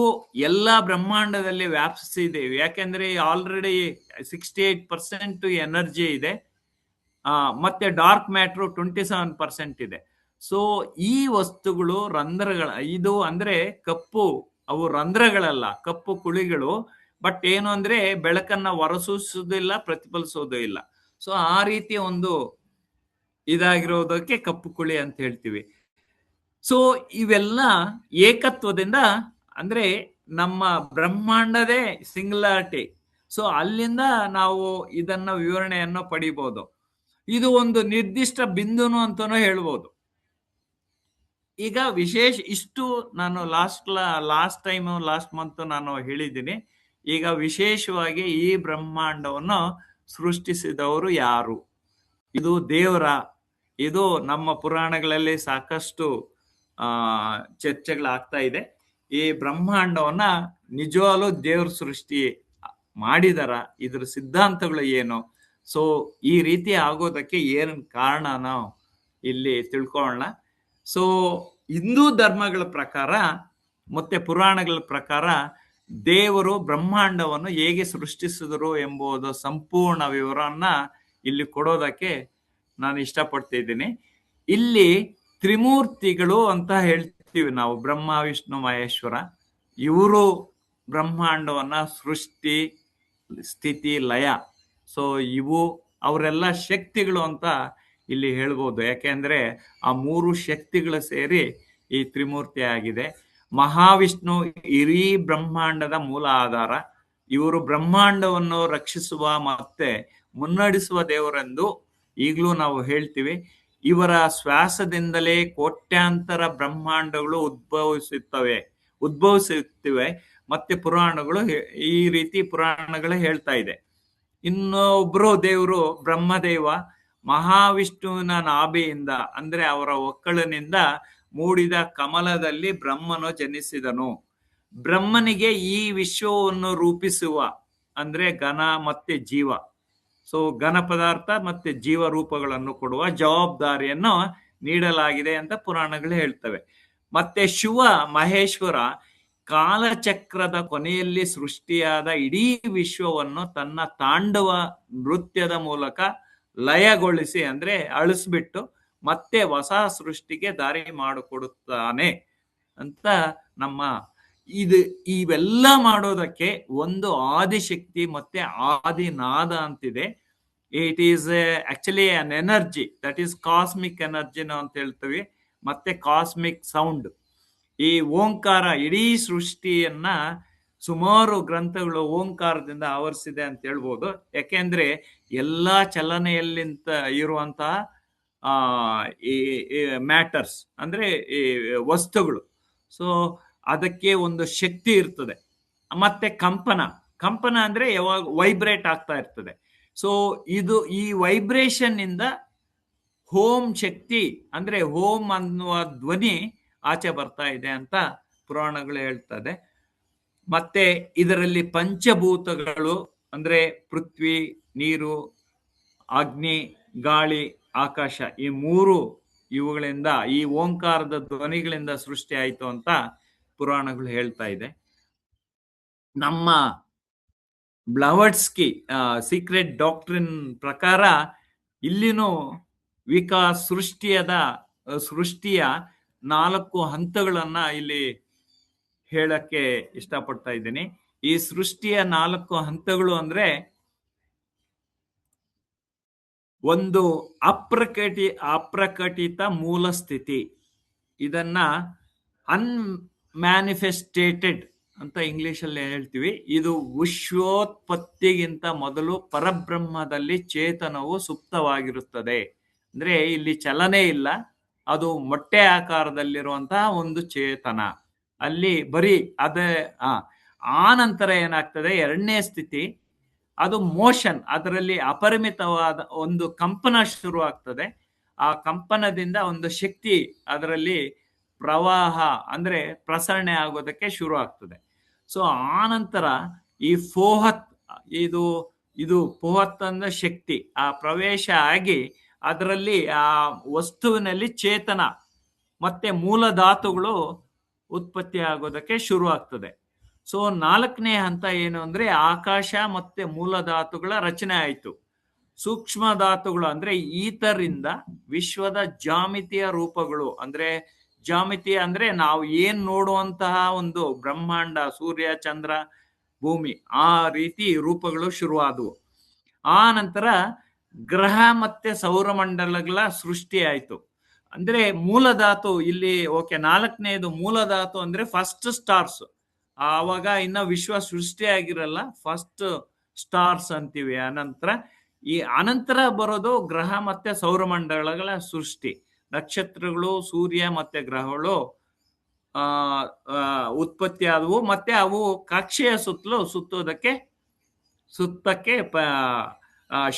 ಎಲ್ಲ ಬ್ರಹ್ಮಾಂಡದಲ್ಲಿ ವ್ಯಾಪಿಸಿದೆ. ಯಾಕೆಂದ್ರೆ ಆಲ್ರೆಡಿ 68% ಎನರ್ಜಿ ಇದೆ, ಮತ್ತೆ ಡಾರ್ಕ್ ಮ್ಯಾಟ್ರು 27% ಇದೆ. ಸೊ ಈ ವಸ್ತುಗಳು ರಂಧ್ರಗಳ, ಇದು ಅಂದ್ರೆ ಕಪ್ಪು, ಅವು ರಂಧ್ರಗಳಲ್ಲ, ಕಪ್ಪು ಕುಳಿಗಳು. ಬಟ್ ಏನು ಅಂದ್ರೆ ಬೆಳಕನ್ನ ಹೊರಸೂಸುವುದಿಲ್ಲ, ಪ್ರತಿಫಲಿಸೋದು ಇಲ್ಲ. ಸೊ ಆ ರೀತಿಯ ಒಂದು ಇದಾಗಿರೋದಕ್ಕೆ ಕಪ್ಪು ಕುಳಿ ಅಂತ ಹೇಳ್ತೀವಿ. ಸೊ ಇವೆಲ್ಲ ಏಕತ್ವದಿಂದ ಅಂದ್ರೆ ನಮ್ಮ ಬ್ರಹ್ಮಾಂಡದೇ ಸಿಂಗ್ಯುಲಾರಿಟಿ. ಸೊ ಅಲ್ಲಿಂದ ನಾವು ಇದನ್ನ ವಿವರಣೆಯನ್ನು ಪಡಿಬಹುದು. ಇದು ಒಂದು ನಿರ್ದಿಷ್ಟ ಬಿಂದುನು ಅಂತಾನೂ ಹೇಳ್ಬೋದು. ಈಗ ಇಷ್ಟು ನಾನು ಲಾಸ್ಟ್ ಮಂತ್ ನಾನು ಹೇಳಿದ್ದೀನಿ. ಈಗ ವಿಶೇಷವಾಗಿ ಈ ಬ್ರಹ್ಮಾಂಡವನ್ನು ಸೃಷ್ಟಿಸಿದವರು ಯಾರು, ಇದು ದೇವರ, ಇದು ನಮ್ಮ ಪುರಾಣಗಳಲ್ಲಿ ಸಾಕಷ್ಟು ಚರ್ಚೆಗಳಾಗ್ತಾ ಇದೆ. ಈ ಬ್ರಹ್ಮಾಂಡವನ್ನ ನಿಜವಾಗ್ಲೂ ದೇವ್ರ ಸೃಷ್ಟಿ ಮಾಡಿದಾರ, ಇದ್ರ ಸಿದ್ಧಾಂತಗಳು ಏನು? ಸೊ ಈ ರೀತಿ ಆಗೋದಕ್ಕೆ ಏನ್ ಕಾರಣ ನಾವು ಇಲ್ಲಿ ತಿಳ್ಕೊಳ್ಳೋಣ. ಸೊ ಹಿಂದೂ ಧರ್ಮಗಳ ಪ್ರಕಾರ ಮತ್ತೆ ಪುರಾಣಗಳ ಪ್ರಕಾರ ದೇವರು ಬ್ರಹ್ಮಾಂಡವನ್ನು ಹೇಗೆ ಸೃಷ್ಟಿಸಿದರು ಎಂಬುದು ಸಂಪೂರ್ಣ ವಿವರವನ್ನ ಇಲ್ಲಿ ಕೊಡೋದಕ್ಕೆ ನಾನು ಇಷ್ಟಪಡ್ತಿದ್ದೀನಿ. ಇಲ್ಲಿ ತ್ರಿಮೂರ್ತಿಗಳು ಅಂತ ಹೇಳ್ತೀವಿ ನಾವು, ಬ್ರಹ್ಮ ವಿಷ್ಣು ಮಹೇಶ್ವರ. ಇವರು ಬ್ರಹ್ಮಾಂಡವನ್ನ ಸೃಷ್ಟಿ ಸ್ಥಿತಿ ಲಯ, ಸೊ ಇವು ಅವರೆಲ್ಲ ಶಕ್ತಿಗಳು ಅಂತ ಇಲ್ಲಿ ಹೇಳ್ಬೋದು. ಯಾಕೆಂದ್ರೆ ಆ ಮೂರು ಶಕ್ತಿಗಳು ಸೇರಿ ಈ ತ್ರಿಮೂರ್ತಿ ಆಗಿದೆ. ಮಹಾವಿಷ್ಣು ಇಡೀ ಬ್ರಹ್ಮಾಂಡದ ಮೂಲ ಆಧಾರ. ಇವರು ಬ್ರಹ್ಮಾಂಡವನ್ನು ರಕ್ಷಿಸುವ ಮತ್ತೆ ಮುನ್ನಡೆಸುವ ದೇವರೆಂದು ಈಗಲೂ ನಾವು ಹೇಳ್ತೀವಿ. ಇವರ ಶ್ವಾಸದಿಂದಲೇ ಕೋಟ್ಯಾಂತರ ಬ್ರಹ್ಮಾಂಡಗಳು ಉದ್ಭವಿಸುತ್ತಿವೆ ಮತ್ತೆ ಪುರಾಣಗಳು ಈ ರೀತಿ ಪುರಾಣಗಳು ಹೇಳ್ತಾ ಇದೆ. ಇನ್ನೊಬ್ರು ದೇವರು ಬ್ರಹ್ಮದೇವ ಮಹಾವಿಷ್ಣುವಿನ ನಾಭಿಯಿಂದ ಅಂದ್ರೆ ಅವರ ಒಕ್ಕಳಿನಿಂದ ಮೂಡಿದ ಕಮಲದಲ್ಲಿ ಬ್ರಹ್ಮನು ಜನಿಸಿದನು. ಬ್ರಹ್ಮನಿಗೆ ಈ ವಿಶ್ವವನ್ನು ರೂಪಿಸುವ ಅಂದ್ರೆ ಘನ ಮತ್ತೆ ಜೀವ, ಸೊ ಘನ ಪದಾರ್ಥ ಮತ್ತೆ ಜೀವ ರೂಪಗಳನ್ನು ಕೊಡುವ ಜವಾಬ್ದಾರಿಯನ್ನು ನೀಡಲಾಗಿದೆ ಅಂತ ಪುರಾಣಗಳು ಹೇಳ್ತವೆ. ಮತ್ತೆ ಶಿವ ಮಹೇಶ್ವರ ಕಾಲಚಕ್ರದ ಕೊನೆಯಲ್ಲಿ ಸೃಷ್ಟಿಯಾದ ಇಡೀ ವಿಶ್ವವನ್ನು ತನ್ನ ತಾಂಡವ ನೃತ್ಯದ ಮೂಲಕ ಲಯಗೊಳಿಸಿ ಅಂದ್ರೆ ಅಳಿಸ್ಬಿಟ್ಟು ಮತ್ತೆ ಹೊಸ ಸೃಷ್ಟಿಗೆ ದಾರಿ ಮಾಡಿಕೊಡುತ್ತಾನೆ ಅಂತ ನಮ್ಮ ಇವೆಲ್ಲ ಮಾಡೋದಕ್ಕೆ ಒಂದು ಆದಿಶಕ್ತಿ ಮತ್ತೆ ಆದಿನಾದ ಅಂತಿದೆ. It is actually an energy, that is cosmic ಎನರ್ಜಿನ ಅಂತ ಹೇಳ್ತೀವಿ. ಮತ್ತೆ ಕಾಸ್ಮಿಕ್ ಸೌಂಡ್, ಈ ಓಂಕಾರ ಇಡೀ ಸೃಷ್ಟಿಯನ್ನ ಸುಮಾರು ಗ್ರಂಥಗಳು ಓಂಕಾರದಿಂದ ಆವರಿಸಿದೆ ಅಂತ ಹೇಳ್ಬೋದು. ಯಾಕೆಂದ್ರೆ ಎಲ್ಲಾ ಚಲನೆಯಲ್ಲಿಂತ ಇರುವಂತಹ ಈ ಮ್ಯಾಟರ್ಸ್ ಅಂದ್ರೆ ಈ ವಸ್ತುಗಳು, ಸೊ ಅದಕ್ಕೆ ಒಂದು ಶಕ್ತಿ ಇರ್ತದೆ. ಮತ್ತೆ ಕಂಪನ ಅಂದ್ರೆ ಯಾವಾಗ ವೈಬ್ರೇಟ್ ಆಗ್ತಾ ಇರ್ತದೆ. ಸೊ ಈ ವೈಬ್ರೇಷನ್ ಇಂದ ಹೋಮ್ ಶಕ್ತಿ ಅಂದ್ರೆ ಹೋಮ್ ಅನ್ನುವ ಧ್ವನಿ ಆಚೆ ಬರ್ತಾ ಇದೆ ಅಂತ ಪುರಾಣಗಳು ಹೇಳ್ತದೆ. ಮತ್ತೆ ಇದರಲ್ಲಿ ಪಂಚಭೂತಗಳು ಅಂದ್ರೆ ಪೃಥ್ವಿ, ನೀರು, ಅಗ್ನಿ, ಗಾಳಿ, ಆಕಾಶ, ಈ ಮೂರು ಇವುಗಳಿಂದ ಈ ಓಂಕಾರದ ಧ್ವನಿಗಳಿಂದ ಸೃಷ್ಟಿ ಆಯಿತು ಅಂತ ಪುರಾಣಗಳು ಹೇಳ್ತಾ ಇದೆ. ನಮ್ಮ ಬ್ಲವಟ್ಸ್ಕಿ ಸೀಕ್ರೆಟ್ ಡಾಕ್ಟ್ರಿನ್ ಪ್ರಕಾರ ಇಲ್ಲಿನೂ ಸೃಷ್ಟಿಯ 4 ಹಂತಗಳನ್ನ ಇಲ್ಲಿ ಹೇಳಕ್ಕೆ ಇಷ್ಟಪಡ್ತಾ ಇದ್ದೀನಿ. ಈ ಸೃಷ್ಟಿಯ 4 ಹಂತಗಳು ಅಂದ್ರೆ ಒಂದು ಅಪ್ರಕಟಿತ ಮೂಲ ಸ್ಥಿತಿ, ಇದನ್ನ ಅನ್ಮ್ಯಾನಿಫೆಸ್ಟೇಟೆಡ್ ಅಂತ ಇಂಗ್ಲಿಷ್ ಅಲ್ಲಿ ಹೇಳ್ತೀವಿ. ಇದು ವಿಶ್ವೋತ್ಪತ್ತಿಗಿಂತ ಮೊದಲು ಪರಬ್ರಹ್ಮದಲ್ಲಿ ಚೇತನವು ಸುಪ್ತವಾಗಿರುತ್ತದೆ. ಅಂದ್ರೆ ಇಲ್ಲಿ ಚಲನೆ ಇಲ್ಲ, ಅದು ಮೊಟ್ಟೆ ಆಕಾರದಲ್ಲಿರುವಂತಹ ಒಂದು ಚೇತನ. ಅಲ್ಲಿ ಬರೀ ಆ ನಂತರ ಏನಾಗ್ತದೆ, 2ನೇ ಸ್ಥಿತಿ ಅದು ಮೋಷನ್, ಅದರಲ್ಲಿ ಅಪರಿಮಿತವಾದ ಒಂದು ಕಂಪನ ಶುರು ಆಗ್ತದೆ. ಆ ಕಂಪನದಿಂದ ಒಂದು ಶಕ್ತಿ ಅದರಲ್ಲಿ ಪ್ರವಾಹ ಅಂದ್ರೆ ಪ್ರಸರಣೆ ಆಗೋದಕ್ಕೆ ಶುರು ಆಗ್ತದೆ. ಸೊ ಆ ನಂತರ ಈ ಫೋಹತ್, ಇದು ಫೋಹತ್ ಅಂದ್ರೆ ಶಕ್ತಿ, ಆ ಪ್ರವೇಶ ಆಗಿ ಅದರಲ್ಲಿ ಆ ವಸ್ತುವಿನಲ್ಲಿ ಚೇತನ ಮತ್ತೆ ಮೂಲ ಧಾತುಗಳು ಉತ್ಪತ್ತಿ ಆಗೋದಕ್ಕೆ ಶುರು ಆಗ್ತದೆ. ಸೊ 4ನೇ ಹಂತ ಏನು ಅಂದ್ರೆ ಆಕಾಶ ಮತ್ತೆ ಮೂಲ ಧಾತುಗಳ ರಚನೆ ಆಯಿತು. ಸೂಕ್ಷ್ಮ ಧಾತುಗಳು ಅಂದ್ರೆ ಈತರಿಂದ ವಿಶ್ವದ ಜಾಮಿತಿಯ ರೂಪಗಳು, ಅಂದ್ರೆ ಜಾಮಿತಿ ಅಂದ್ರೆ ನಾವು ಏನ್ ನೋಡುವಂತಹ ಒಂದು ಬ್ರಹ್ಮಾಂಡ, ಸೂರ್ಯ, ಚಂದ್ರ, ಭೂಮಿ, ಆ ರೀತಿ ರೂಪಗಳು ಶುರುವಾದವು. ಆ ನಂತರ ಗ್ರಹ ಮತ್ತೆ ಸೌರಮಂಡಲಗಳ ಸೃಷ್ಟಿ ಆಯ್ತು. ಅಂದ್ರೆ ಮೂಲಧಾತು ಇಲ್ಲಿ 4ನೇದು ಮೂಲಧಾತು ಅಂದ್ರೆ ಫಸ್ಟ್ ಸ್ಟಾರ್ಸ್. ಆವಾಗ ಇನ್ನ ವಿಶ್ವ ಸೃಷ್ಟಿ ಆಗಿರಲ್ಲ, ಫಸ್ಟ್ ಸ್ಟಾರ್ಸ್ ಅಂತೀವಿ. ಅನಂತರ ಬರೋದು ಗ್ರಹ ಮತ್ತೆ ಸೌರಮಂಡಲಗಳ ಸೃಷ್ಟಿ. ನಕ್ಷತ್ರಗಳು, ಸೂರ್ಯ ಮತ್ತೆ ಗ್ರಹಗಳು ಉತ್ಪತ್ತಿ ಆದವು. ಮತ್ತೆ ಅವು ಕಕ್ಷೆಯ ಸುತ್ತಕ್ಕೆ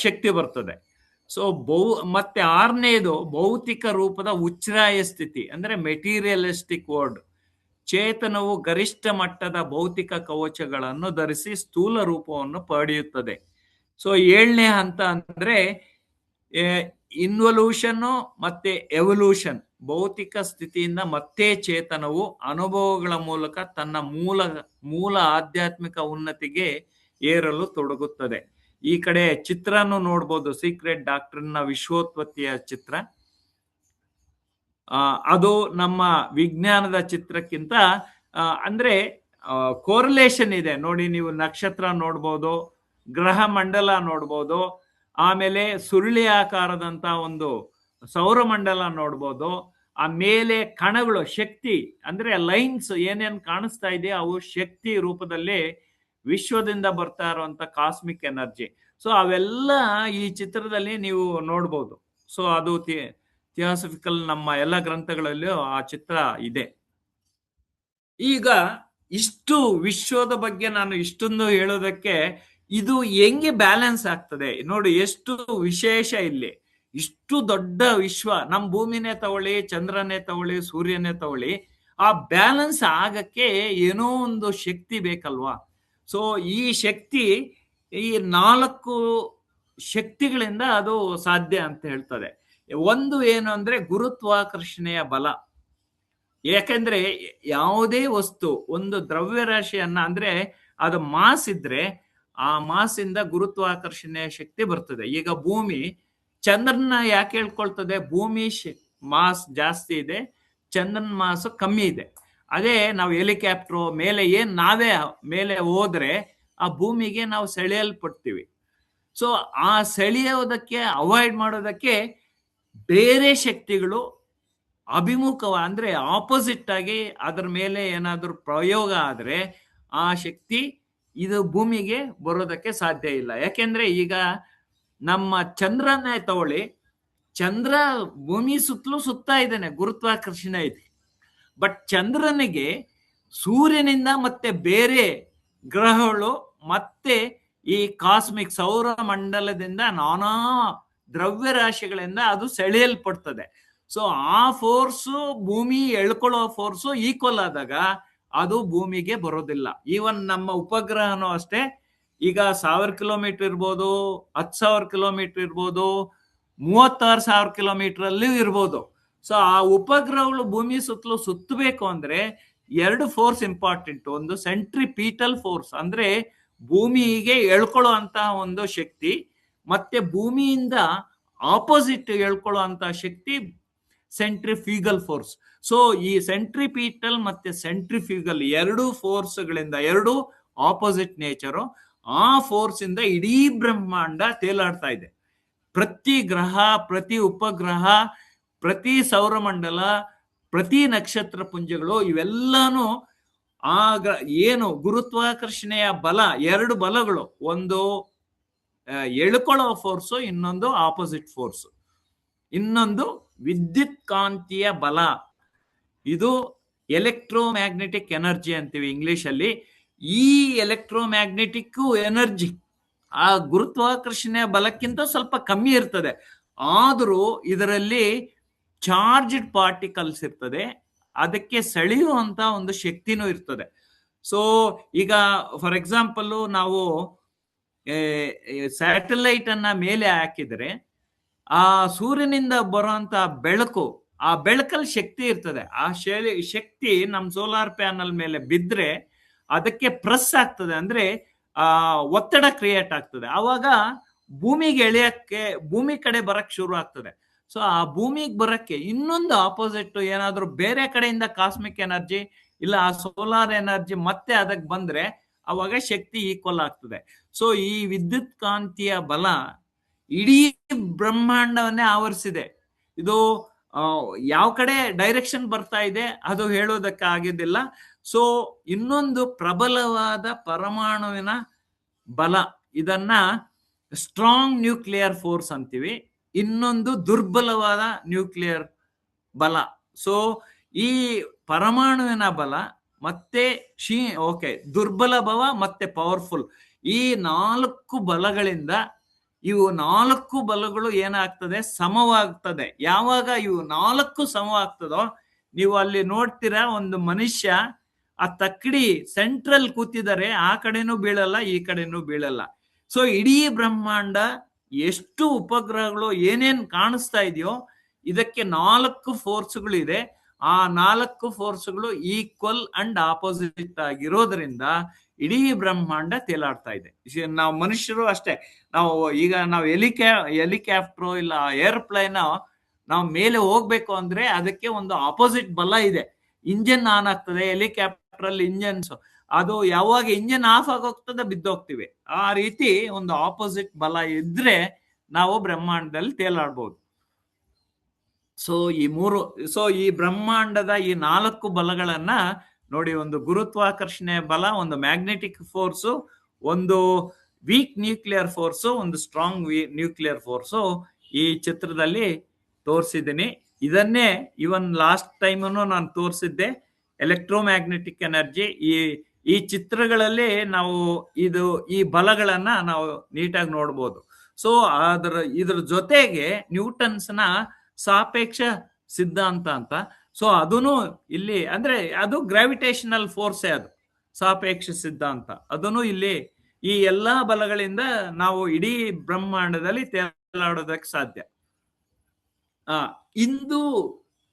ಶಕ್ತಿ ಬರ್ತದೆ. ಸೊ ಮತ್ತೆ 6ನೇದು ಭೌತಿಕ ರೂಪದ ಉಚ್ಛ್ರಾಯ ಸ್ಥಿತಿ ಅಂದ್ರೆ ಮೆಟೀರಿಯಲಿಸ್ಟಿಕ್ ವರ್ಡ್. ಚೇತನವು ಗರಿಷ್ಠ ಮಟ್ಟದ ಭೌತಿಕ ಕವಚಗಳನ್ನು ಧರಿಸಿ ಸ್ಥೂಲ ರೂಪವನ್ನು ಪಡೆಯುತ್ತದೆ. ಸೊ 7ನೇ ಹಂತ ಅಂದ್ರೆ ಇನ್ವಲ್ಯೂಷನ್ ಮತ್ತೆ ಎವಲ್ಯೂಷನ್. ಭೌತಿಕ ಸ್ಥಿತಿಯಿಂದ ಮತ್ತೆ ಚೇತನವು ಅನುಭವಗಳ ಮೂಲಕ ತನ್ನ ಮೂಲ ಆಧ್ಯಾತ್ಮಿಕ ಉನ್ನತಿಗೆ ಏರಲು ತೊಡಗುತ್ತದೆ. ಈ ಕಡೆ ಚಿತ್ರನು ನೋಡ್ಬೋದು, ಸೀಕ್ರೆಟ್ ಡಾಕ್ಟರ್ನ ವಿಶ್ವೋತ್ಪತ್ತಿಯ ಚಿತ್ರ. ಅದು ನಮ್ಮ ವಿಜ್ಞಾನದ ಚಿತ್ರಕ್ಕಿಂತ ಅಂದ್ರೆ ಕೋರಿಲೇಷನ್ ಇದೆ ನೋಡಿ. ನೀವು ನಕ್ಷತ್ರ ನೋಡ್ಬೋದು, ಗ್ರಹ ಮಂಡಲ ನೋಡ್ಬೋದು, ಆಮೇಲೆ ಸುರುಳಿ ಆಕಾರದಂತ ಒಂದು ಸೌರಮಂಡಲ ನೋಡ್ಬೋದು. ಆ ಮೇಲೆ ಕಣಗಳು, ಶಕ್ತಿ ಅಂದ್ರೆ ಲೈನ್ಸ್ ಏನೇನ್ ಕಾಣಿಸ್ತಾ ಇದೆ ಅವು ಶಕ್ತಿ ರೂಪದಲ್ಲಿ ವಿಶ್ವದಿಂದ ಬರ್ತಾ ಇರುವಂತ ಕಾಸ್ಮಿಕ್ ಎನರ್ಜಿ. ಸೊ ಅವೆಲ್ಲ ಈ ಚಿತ್ರದಲ್ಲಿ ನೀವು ನೋಡ್ಬೋದು. ಸೊ ಅದು ಥಿಯಾಸಫಿಕಲ್ ನಮ್ಮ ಎಲ್ಲ ಗ್ರಂಥಗಳಲ್ಲೂ ಆ ಚಿತ್ರ ಇದೆ. ಈಗ ಇಷ್ಟು ವಿಶ್ವದ ಬಗ್ಗೆ ನಾನು ಇಷ್ಟೊಂದು ಹೇಳೋದಕ್ಕೆ ಇದು ಹೆಂಗೆ ಬ್ಯಾಲೆನ್ಸ್ ಆಗ್ತದೆ ನೋಡಿ, ಎಷ್ಟು ವಿಶೇಷ ಇಲ್ಲಿ. ಇಷ್ಟು ದೊಡ್ಡ ವಿಶ್ವ, ನಮ್ಮ ಭೂಮಿನೇ ತಗೊಳ್ಳಿ, ಚಂದ್ರನೇ ತಗೊಳ್ಳಿ, ಸೂರ್ಯನೇ ತಗೊಳ್ಳಿ, ಆ ಬ್ಯಾಲೆನ್ಸ್ ಆಗಕ್ಕೆ ಏನೋ ಒಂದು ಶಕ್ತಿ ಬೇಕಲ್ವಾ? ಸೊ ಈ ಶಕ್ತಿ, ಈ 4 ಶಕ್ತಿಗಳಿಂದ ಅದು ಸಾಧ್ಯ ಅಂತ ಹೇಳ್ತದೆ. ಒಂದು ಏನು ಅಂದ್ರೆ ಗುರುತ್ವಾಕರ್ಷಣೆಯ ಬಲ. ಯಾಕೆಂದ್ರೆ ಯಾವುದೇ ವಸ್ತು ಒಂದು ದ್ರವ್ಯರಾಶಿಯನ್ನ, ಅಂದ್ರೆ ಅದು ಮಾಸ್ ಇದ್ರೆ ಆ ಮಾಸಿಂದ ಗುರುತ್ವಾಕರ್ಷಣೆಯ ಶಕ್ತಿ ಬರ್ತದೆ. ಈಗ ಭೂಮಿ ಚಂದ್ರನ ಯಾಕೆ ಹೇಳ್ಕೊಳ್ತದೆ? ಭೂಮಿ ಮಾಸ್ ಜಾಸ್ತಿ ಇದೆ, ಚಂದ್ರನ ಮಾಸ್ ಕಮ್ಮಿ ಇದೆ. ಅದೇ ನಾವು ಹೆಲಿಕಾಪ್ಟರ್ ಮೇಲೆ ನಾವೇ ಮೇಲೆ ಹೋದ್ರೆ ಆ ಭೂಮಿಗೆ ನಾವು ಸೆಳೆಯಲ್ಪಡ್ತೀವಿ. ಸೊ ಆ ಸೆಳೆಯೋದಕ್ಕೆ ಅವಾಯ್ಡ್ ಮಾಡೋದಕ್ಕೆ ಬೇರೆ ಶಕ್ತಿಗಳು ಅಭಿಮುಖವ, ಅಂದ್ರೆ ಆಪೋಸಿಟ್ ಆಗಿ ಅದರ ಮೇಲೆ ಏನಾದ್ರೂ ಪ್ರಯೋಗ ಆದ್ರೆ ಆ ಶಕ್ತಿ ಇದು ಭೂಮಿಗೆ ಬರೋದಕ್ಕೆ ಸಾಧ್ಯ ಇಲ್ಲ. ಯಾಕೆಂದ್ರೆ ಈಗ ನಮ್ಮ ಚಂದ್ರನೇ ತಗೊಳ್ಳಿ, ಚಂದ್ರ ಭೂಮಿ ಸುತ್ತಲೂ ಸುತ್ತಾ ಇದ್ದಾನೆ, ಗುರುತ್ವಾಕರ್ಷಣೆ ಇದೆ. ಬಟ್ ಚಂದ್ರನಿಗೆ ಸೂರ್ಯನಿಂದ ಮತ್ತೆ ಬೇರೆ ಗ್ರಹಗಳು ಮತ್ತೆ ಈ ಕಾಸ್ಮಿಕ್ ಸೌರ ಮಂಡಲದಿಂದ ನಾನಾ ದ್ರವ್ಯರಾಶಿಗಳಿಂದ ಅದು ಸೆಳೆಯಲ್ಪಡ್ತದೆ. ಸೊ ಆ ಫೋರ್ಸು ಭೂಮಿ ಎಳ್ಕೊಳ್ಳೋ ಫೋರ್ಸು ಈಕ್ವಲ್ ಆದಾಗ ಅದು ಭೂಮಿಗೆ ಬರೋದಿಲ್ಲ. ಈವನ್ ನಮ್ಮ ಉಪಗ್ರಹನೂ ಅಷ್ಟೇ. ಈಗ 1000 ಕಿಲೋಮೀಟರ್ ಇರ್ಬೋದು, 10,000 ಕಿಲೋಮೀಟರ್ ಇರ್ಬೋದು, 36,000 ಕಿಲೋಮೀಟರ್ ಅಲ್ಲಿ ಇರ್ಬೋದು. ಸೊ ಆ ಉಪಗ್ರಹಗಳು ಭೂಮಿ ಸುತ್ತಲೂ ಸುತ್ತಬೇಕು ಅಂದ್ರೆ 2 ಫೋರ್ಸ್ ಇಂಪಾರ್ಟೆಂಟ್. ಒಂದು ಸೆಂಟ್ರಿಪೀಟಲ್ ಫೋರ್ಸ್, ಅಂದ್ರೆ ಭೂಮಿಗೆ ಎಳ್ಕೊಳ್ಳೋ ಅಂತಹ ಒಂದು ಶಕ್ತಿ, ಮತ್ತೆ ಭೂಮಿಯಿಂದ ಆಪೋಸಿಟ್ ಎಳ್ಕೊಳ್ಳೋ ಅಂತಹ ಶಕ್ತಿ ಸೆಂಟ್ರಿಫ್ಯೂಗಲ್ ಫೋರ್ಸ್. ಸೊ ಈ ಸೆಂಟ್ರಿಪೀಟಲ್ ಮತ್ತೆ ಸೆಂಟ್ರಿಫ್ಯೂಗಲ್ 2 ಫೋರ್ಸ್ಗಳಿಂದ, 2 ಆಪೋಸಿಟ್ ನೇಚರು, ಆ ಫೋರ್ಸ್ ಇಂದ ಇಡೀ ಬ್ರಹ್ಮಾಂಡ ತೇಲಾಡ್ತಾ ಇದೆ. ಪ್ರತಿ ಗ್ರಹ, ಪ್ರತಿ ಉಪಗ್ರಹ, ಪ್ರತಿ ಸೌರಮಂಡಲ, ಪ್ರತಿ ನಕ್ಷತ್ರ ಪುಂಜಗಳು ಇವೆಲ್ಲಾನು ಏನು ಗುರುತ್ವಾಕರ್ಷಣೆಯ ಬಲ, 2 ಬಲಗಳು, ಒಂದು ಎಳ್ಕೊಳ್ಳೋ ಫೋರ್ಸು, ಇನ್ನೊಂದು ಆಪೋಸಿಟ್ ಫೋರ್ಸ್, ಇನ್ನೊಂದು ವಿದ್ಯುತ್ ಕಾಂತೀಯ ಬಲ. ಇದು ಎಲೆಕ್ಟ್ರೋಮ್ಯಾಗ್ನೆಟಿಕ್ ಎನರ್ಜಿ ಅಂತೀವಿ ಇಂಗ್ಲಿಷ್ ಅಲ್ಲಿ. ಈ ಎಲೆಕ್ಟ್ರೋಮ್ಯಾಗ್ನೆಟಿಕ್ ಎನರ್ಜಿ ಆ ಗುರುತ್ವಾಕರ್ಷಣೆಯ ಬಲಕ್ಕಿಂತ ಸ್ವಲ್ಪ ಕಮ್ಮಿ ಇರ್ತದೆ. ಆದರೂ ಇದರಲ್ಲಿ ಚಾರ್ಜ್ಡ್ ಪಾರ್ಟಿಕಲ್ಸ್ ಇರ್ತದೆ, ಅದಕ್ಕೆ ಸೆಳೆಯುವಂತ ಒಂದು ಶಕ್ತಿನೂ ಇರ್ತದೆ. ಸೊ ಈಗ ಫಾರ್ ಎಕ್ಸಾಂಪಲ್ ನಾವು ಸ್ಯಾಟಲೈಟ್ ಅನ್ನ ಮೇಲೆ ಹಾಕಿದ್ರೆ ಆ ಸೂರ್ಯನಿಂದ ಬರುವಂತ ಬೆಳಕು, ಆ ಬೆಳಕಲ್ಲಿ ಶಕ್ತಿ ಇರ್ತದೆ. ಆ ಶಕ್ತಿ ನಮ್ ಸೋಲಾರ್ ಪ್ಯಾನಲ್ ಮೇಲೆ ಬಿದ್ರೆ ಅದಕ್ಕೆ ಪ್ರೆಸ್ ಆಗ್ತದೆ, ಅಂದ್ರೆ ಒತ್ತಡ ಕ್ರಿಯೇಟ್ ಆಗ್ತದೆ. ಆವಾಗ ಭೂಮಿಗೆ ಎಳೆಯಕ್ಕೆ, ಭೂಮಿ ಕಡೆ ಬರಕ್ ಶುರು ಆಗ್ತದೆ. ಸೊ ಆ ಭೂಮಿಗೆ ಬರಕ್ಕೆ ಇನ್ನೊಂದು ಆಪೋಸಿಟ್ ಏನಾದ್ರೂ ಬೇರೆ ಕಡೆಯಿಂದ ಕಾಸ್ಮಿಕ್ ಎನರ್ಜಿ ಇಲ್ಲ ಆ ಸೋಲಾರ್ ಎನರ್ಜಿ ಮತ್ತೆ ಅದಕ್ಕೆ ಬಂದ್ರೆ ಅವಾಗ ಶಕ್ತಿ ಈಕ್ವಲ್ ಆಗ್ತದೆ. ಸೊ ಈ ವಿದ್ಯುತ್ ಕಾಂತೀಯ ಬಲ ಇಡೀ ಬ್ರಹ್ಮಾಂಡವನ್ನೇ ಆವರಿಸಿದೆ. ಇದು ಯಾವ ಕಡೆ ಡೈರೆಕ್ಷನ್ ಬರ್ತಾ ಇದೆ ಅದು ಹೇಳೋದಕ್ಕೆ ಆಗಿದ್ದಿಲ್ಲ. ಸೊ ಇನ್ನೊಂದು ಪ್ರಬಲವಾದ ಪರಮಾಣುವಿನ ಬಲ, ಇದನ್ನ ಸ್ಟ್ರಾಂಗ್ ನ್ಯೂಕ್ಲಿಯರ್ ಫೋರ್ಸ್ ಅಂತೀವಿ. ಇನ್ನೊಂದು ದುರ್ಬಲವಾದ ನ್ಯೂಕ್ಲಿಯರ್ ಬಲ. ಸೊ ಈ ಪರಮಾಣುವಿನ ಬಲ ಮತ್ತೆ ದುರ್ಬಲ ಬಲ ಮತ್ತೆ ಪವರ್ಫುಲ್, ಈ 4 ಬಲಗಳಿಂದ ಇವು 4 ಬಲಗಳು ಏನಾಗ್ತದೆ, ಸಮವಾಗ್ತದೆ. ಯಾವಾಗ ಇವು 4 ಸಮವಾಗ್ತದೋ ನೀವು ಅಲ್ಲಿ ನೋಡ್ತೀರಾ, ಒಂದು ಮನುಷ್ಯ ಆ ತಕ್ಕಡಿ ಸೆಂಟ್ರಲ್ ಕೂತಿದ್ದಾರೆ, ಆ ಕಡೆನೂ ಬೀಳಲ್ಲ ಈ ಕಡೆನೂ ಬೀಳಲ್ಲ. ಸೊ ಇಡೀ ಬ್ರಹ್ಮಾಂಡ ಎಷ್ಟು ಉಪಗ್ರಹಗಳು ಏನೇನ್ ಕಾಣಿಸ್ತಾ ಇದೆಯೋ ಇದಕ್ಕೆ 4 ಫೋರ್ಸ್ಗಳಿದೆ. ಆ 4 ಫೋರ್ಸ್ಗಳು ಈಕ್ವಲ್ ಅಂಡ್ ಆಪೋಸಿಟ್ ಆಗಿರೋದ್ರಿಂದ ಇಡೀ ಬ್ರಹ್ಮಾಂಡ ತೇಲಾಡ್ತಾ ಇದೆ. ನಾವು ಮನುಷ್ಯರು ಅಷ್ಟೇ, ನಾವು ಹೆಲಿಕಾಪ್ಟರ್ ಇಲ್ಲ ಏರ್ಪ್ಲೇನ್ ನಾವು ಮೇಲೆ ಹೋಗ್ಬೇಕು ಅಂದ್ರೆ ಅದಕ್ಕೆ ಒಂದು ಆಪೋಸಿಟ್ ಬಲ ಇದೆ. ಇಂಜಿನ್ ಆನ್ ಆಗ್ತದೆ, ಹೆಲಿಕಾಪ್ಟರ್ ಅಲ್ಲಿ ಇಂಜನ್ಸ್, ಅದು ಯಾವಾಗ ಇಂಜಿನ್ ಆಫ್ ಆಗೋಗ್ತದೆ ಬಿದ್ದೋಗ್ತಿವಿ. ಆ ರೀತಿ ಒಂದು ಆಪೋಸಿಟ್ ಬಲ ಇದ್ರೆ ನಾವು ಬ್ರಹ್ಮಾಂಡದಲ್ಲಿ ತೇಲಾಡ್ಬೋದು. ಸೊ ಈ ಬ್ರಹ್ಮಾಂಡದ ಈ 4 ಬಲಗಳನ್ನ ನೋಡಿ, ಒಂದು ಗುರುತ್ವಾಕರ್ಷಣೆ ಬಲ, ಒಂದು ಮ್ಯಾಗ್ನೆಟಿಕ್ ಫೋರ್ಸು, ಒಂದು ವೀಕ್ ನ್ಯೂಕ್ಲಿಯರ್ ಫೋರ್ಸು, ಒಂದು ಸ್ಟ್ರಾಂಗ್ ನ್ಯೂಕ್ಲಿಯರ್ ಫೋರ್ಸು ಈ ಚಿತ್ರದಲ್ಲಿ ತೋರಿಸಿದ್ದೀನಿ. ಇದನ್ನೇ ಇವನ್ ಲಾಸ್ಟ್ ಟೈಮನ್ನು ನಾನು ತೋರಿಸಿದ್ದೆ, ಎಲೆಕ್ಟ್ರೋಮ್ಯಾಗ್ನೆಟಿಕ್ ಎನರ್ಜಿ. ಈ ಚಿತ್ರಗಳಲ್ಲಿ ನಾವು ಈ ಬಲಗಳನ್ನ ನಾವು ನೀಟಾಗಿ ನೋಡ್ಬೋದು. ಸೊ ಇದ್ರ ಜೊತೆಗೆ ನ್ಯೂಟನ್ಸ್ನ ಸಾಪೇಕ್ಷ ಸಿದ್ಧಾಂತ ಅಂತ, ಸೊ ಅದನ್ನು ಇಲ್ಲಿ ಅಂದ್ರೆ ಅದು ಗ್ರಾವಿಟೇಷನಲ್ ಫೋರ್ಸೇ, ಅದು ಸಾಪೇಕ್ಷ ಸಿದ್ಧಾಂತ. ಅದನ್ನು ಇಲ್ಲಿ ಈ ಎಲ್ಲಾ ಬಲಗಳಿಂದ ನಾವು ಇಡೀ ಬ್ರಹ್ಮಾಂಡದಲ್ಲಿ ತೇಲಾಡೋದಕ್ಕೆ ಸಾಧ್ಯ. ಹಿಂದೂ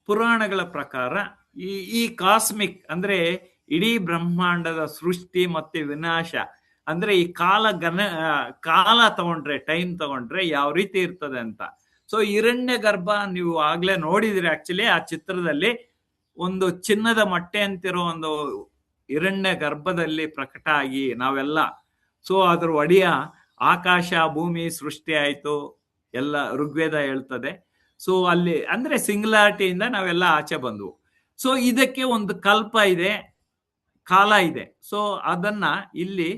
ಪುರಾಣಗಳ ಪ್ರಕಾರ ಈ ಕಾಸ್ಮಿಕ್ ಅಂದ್ರೆ ಇಡೀ ಬ್ರಹ್ಮಾಂಡದ ಸೃಷ್ಟಿ ಮತ್ತೆ ವಿನಾಶ ಅಂದ್ರೆ ಈ ಕಾಲ ತಗೊಂಡ್ರೆ, ಟೈಮ್ ತಗೊಂಡ್ರೆ ಯಾವ ರೀತಿ ಇರ್ತದೆ ಅಂತ. ಸೊ ಹಿರಣ್ಯ ಗರ್ಭ ನೀವು ಆಗ್ಲೇ ನೋಡಿದ್ರಿ. ಆಕ್ಚುಲಿ ಆ ಚಿತ್ರದಲ್ಲಿ ಒಂದು ಚಿನ್ನದ ಮೊಟ್ಟೆ ಅಂತಿರೋ ಒಂದು ಹಿರಣ್ಯ ಗರ್ಭದಲ್ಲಿ ಪ್ರಕಟ ಆಗಿ ನಾವೆಲ್ಲ, ಸೊ ಅದ್ರ ಒಡೆಯ ಆಕಾಶ ಭೂಮಿ ಸೃಷ್ಟಿ ಆಯ್ತು ಎಲ್ಲ ಋಗ್ವೇದ ಹೇಳ್ತದೆ. ಸೊ ಅಲ್ಲಿ ಅಂದ್ರೆ ಸಿಂಗ್ಯುಲಾರಿಟಿಯಿಂದ ನಾವೆಲ್ಲ ಆಚೆ ಬಂದ್ವು. ಸೊ ಇದಕ್ಕೆ ಒಂದು ಕಲ್ಪ ಇದೆ, ಕಾಲ ಇದೆ. ಸೊ ಅದನ್ನ ಇಲ್ಲಿ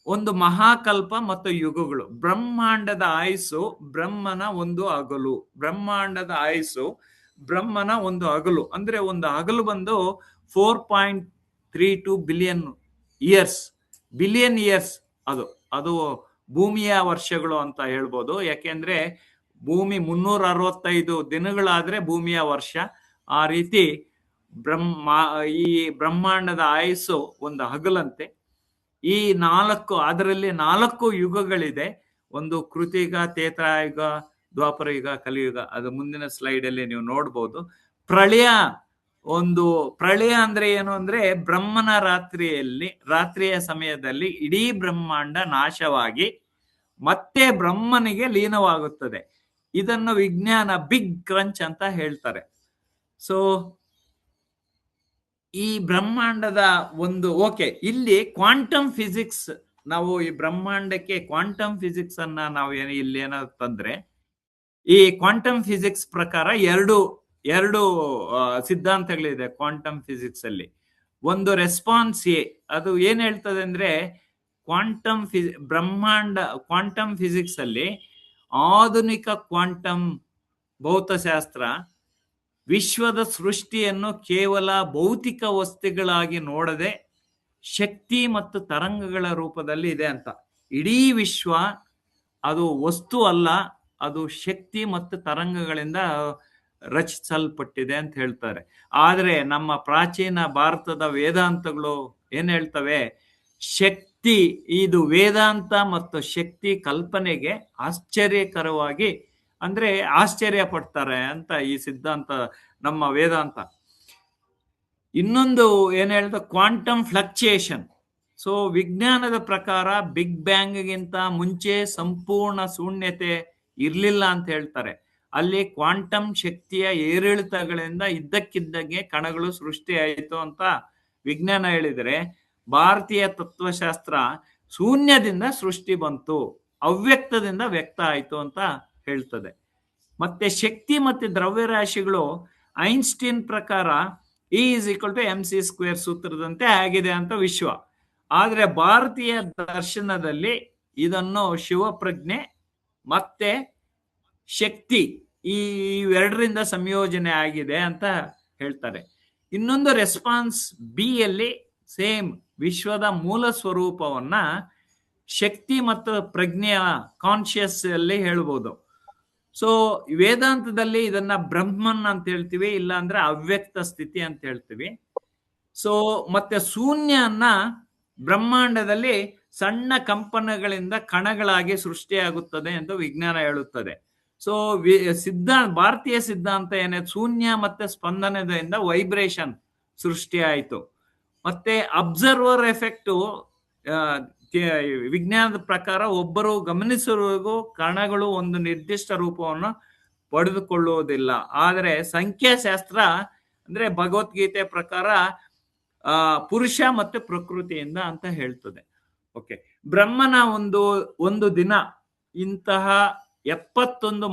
ಒಂದು ಮಹಾಕಲ್ಪ ಮತ್ತು ಯುಗಗಳು. ಬ್ರಹ್ಮಾಂಡದ ಆಯುಸ್ಸು ಬ್ರಹ್ಮನ ಒಂದು ಹಗಲು, ಬ್ರಹ್ಮಾಂಡದ ಆಯುಸ್ಸು ಬ್ರಹ್ಮನ ಒಂದು ಹಗಲು. ಅಂದ್ರೆ ಒಂದು ಹಗಲು ಬಂದು 4.32 ಬಿಲಿಯನ್ ಇಯರ್ಸ್. ಬಿಲಿಯನ್ ಇಯರ್ಸ್ ಅದು ಭೂಮಿಯ ವರ್ಷಗಳು ಅಂತ ಹೇಳ್ಬೋದು. ಯಾಕೆಂದ್ರೆ ಭೂಮಿ 365 ದಿನಗಳಾದ್ರೆ ಭೂಮಿಯ ವರ್ಷ. ಆ ರೀತಿ ಈ ಬ್ರಹ್ಮಾಂಡದ ಆಯುಸ್ಸು ಒಂದು ಹಗಲಂತೆ. ಈ ಅದರಲ್ಲಿ 4 ಯುಗಗಳಿದೆ. ಒಂದು ಕೃತಿಯುಗ, ತ್ರೇತಾಯುಗ, ದ್ವಾಪರ ಯುಗ, ಕಲಿಯುಗ. ಅದು ಮುಂದಿನ ಸ್ಲೈಡ್ ಅಲ್ಲಿ ನೀವು ನೋಡ್ಬೋದು. ಪ್ರಳಯ ಅಂದ್ರೆ ಏನು ಅಂದ್ರೆ ಬ್ರಹ್ಮನ ರಾತ್ರಿಯ ಸಮಯದಲ್ಲಿ ಇಡೀ ಬ್ರಹ್ಮಾಂಡ ನಾಶವಾಗಿ ಮತ್ತೆ ಬ್ರಹ್ಮನಿಗೆ ಲೀನವಾಗುತ್ತದೆ. ಇದನ್ನು ವಿಜ್ಞಾನ ಬಿಗ್ ಕ್ರಂಚ್ ಅಂತ ಹೇಳ್ತಾರೆ. ಸೊ ಈ ಬ್ರಹ್ಮಾಂಡದ ಇಲ್ಲಿ ಕ್ವಾಂಟಮ್ ಫಿಸಿಕ್ಸ್, ನಾವು ಈ ಬ್ರಹ್ಮಾಂಡಕ್ಕೆ ಕ್ವಾಂಟಮ್ ಫಿಸಿಕ್ಸ್ ಅನ್ನ ನಾವು ಇಲ್ಲಿ ಏನಾದ್ರು ತಂದ್ರೆ, ಈ ಕ್ವಾಂಟಮ್ ಫಿಸಿಕ್ಸ್ ಪ್ರಕಾರ ಎರಡು ಸಿದ್ಧಾಂತಗಳಿದೆ ಕ್ವಾಂಟಮ್ ಫಿಸಿಕ್ಸ್ ಅಲ್ಲಿ. ಒಂದು ರೆಸ್ಪಾನ್ಸ್ ಎ, ಅದು ಏನ್ ಹೇಳ್ತದೆ ಅಂದ್ರೆ ಕ್ವಾಂಟಮ್ ಫಿಸಿಕ್ಸ್ ಅಲ್ಲಿ ಆಧುನಿಕ ಕ್ವಾಂಟಮ್ ಭೌತಶಾಸ್ತ್ರ ವಿಶ್ವದ ಸೃಷ್ಟಿಯನ್ನು ಕೇವಲ ಭೌತಿಕ ವಸ್ತುಗಳಾಗಿ ನೋಡದೆ ಶಕ್ತಿ ಮತ್ತು ತರಂಗಗಳ ರೂಪದಲ್ಲಿ ಇದೆ ಅಂತ. ಇಡೀ ವಿಶ್ವ ಅದು ವಸ್ತು ಅಲ್ಲ, ಅದು ಶಕ್ತಿ ಮತ್ತು ತರಂಗಗಳಿಂದ ರಚಿಸಲ್ಪಟ್ಟಿದೆ ಅಂತ ಹೇಳ್ತಾರೆ. ಆದ್ರೆ ನಮ್ಮ ಪ್ರಾಚೀನ ಭಾರತದ ವೇದಾಂತಗಳು ಏನ್ ಹೇಳ್ತವೆ, ಇದು ವೇದಾಂತ ಮತ್ತು ಶಕ್ತಿ ಕಲ್ಪನೆಗೆ ಆಶ್ಚರ್ಯಕರವಾಗಿ ಅಂದ್ರೆ ಆಶ್ಚರ್ಯ ಪಡ್ತಾರೆ ಅಂತ ಈ ಸಿದ್ಧಾಂತ, ನಮ್ಮ ವೇದಾಂತ. ಇನ್ನೊಂದು ಏನ್ ಹೇಳ್ದ, ಕ್ವಾಂಟಮ್ ಫ್ಲಕ್ಚುಯೇಷನ್. ಸೊ ವಿಜ್ಞಾನದ ಪ್ರಕಾರ ಬಿಗ್ ಬ್ಯಾಂಗ್ಗಿಂತ ಮುಂಚೆ ಸಂಪೂರ್ಣ ಶೂನ್ಯತೆ ಇರ್ಲಿಲ್ಲ ಅಂತ ಹೇಳ್ತಾರೆ. ಅಲ್ಲಿ ಕ್ವಾಂಟಮ್ ಶಕ್ತಿಯ ಏರಿಳಿತಗಳಿಂದ ಇದ್ದಕ್ಕಿದ್ದಂಗೆ ಕಣಗಳು ಸೃಷ್ಟಿ ಆಯಿತು ಅಂತ ವಿಜ್ಞಾನ ಹೇಳಿದರೆ, ಭಾರತೀಯ ತತ್ವಶಾಸ್ತ್ರ ಶೂನ್ಯದಿಂದ ಸೃಷ್ಟಿ ಬಂತು, ಅವ್ಯಕ್ತದಿಂದ ವ್ಯಕ್ತ ಆಯ್ತು ಅಂತ ಹೇಳ್ತದೆ. ಮತ್ತೆ ಶಕ್ತಿ ಮತ್ತೆ ದ್ರವ್ಯರಾಶಿಗಳು ಐನ್ಸ್ಟೀನ್ ಪ್ರಕಾರ E=mc² ಸೂತ್ರದಂತೆ ಆಗಿದೆ ಅಂತ ವಿಶ್ವ. ಆದ್ರೆ ಭಾರತೀಯ ದರ್ಶನದಲ್ಲಿ ಇದನ್ನು ಶಿವಪ್ರಜ್ಞೆ ಮತ್ತೆ ಶಕ್ತಿ ಇವೆರಡರಿಂದ ಸಂಯೋಜನೆ ಆಗಿದೆ ಅಂತ ಹೇಳ್ತಾರೆ. ಇನ್ನೊಂದು ರೆಸ್ಪಾನ್ಸ್ ಬಿ ಯಲ್ಲಿ ಸೇಮ್ ವಿಶ್ವದ ಮೂಲ ಸ್ವರೂಪವನ್ನ ಶಕ್ತಿ ಮತ್ತು ಪ್ರಜ್ಞೆಯ ಕಾನ್ಶಿಯಸ್ ಅಲ್ಲಿ ಹೇಳ್ಬೋದು. ಸೊ ವೇದಾಂತದಲ್ಲಿ ಇದನ್ನ ಬ್ರಹ್ಮನ್ ಅಂತ ಹೇಳ್ತೀವಿ, ಇಲ್ಲ ಅಂದ್ರೆ ಅವ್ಯಕ್ತ ಸ್ಥಿತಿ ಅಂತ ಹೇಳ್ತೀವಿ. ಸೊ ಮತ್ತೆ ಶೂನ್ಯನ್ನ ಬ್ರಹ್ಮಾಂಡದಲ್ಲಿ ಸಣ್ಣ ಕಂಪನಗಳಿಂದ ಕಣಗಳಾಗಿ ಸೃಷ್ಟಿಯಾಗುತ್ತದೆ ಎಂದು ವಿಜ್ಞಾನ ಹೇಳುತ್ತದೆ. ಸೊ ಭಾರತೀಯ ಸಿದ್ಧಾಂತ ಏನಿದೆ, ಶೂನ್ಯ ಮತ್ತೆ ಸ್ಪಂದನದಿಂದ ವೈಬ್ರೇಷನ್ ಸೃಷ್ಟಿ ಆಯಿತು. ಮತ್ತೆ ಅಬ್ಸರ್ವರ್ ಎಫೆಕ್ಟ್, ವಿಜ್ಞಾನದ ಪ್ರಕಾರ ಒಬ್ಬರು ಗಮನಿಸುವವರೆಗೂ ಕಣಗಳು ಒಂದು ನಿರ್ದಿಷ್ಟ ರೂಪವನ್ನು ಪಡೆದುಕೊಳ್ಳುವುದಿಲ್ಲ. ಆದರೆ ಸಂಖ್ಯಾಶಾಸ್ತ್ರ ಅಂದ್ರೆ ಭಗವದ್ಗೀತೆ ಪ್ರಕಾರ ಪುರುಷ ಮತ್ತೆ ಪ್ರಕೃತಿಯಿಂದ ಅಂತ ಹೇಳ್ತದೆ. ಓಕೆ, ಬ್ರಹ್ಮನ ಒಂದು ದಿನ ಇಂತಹ 71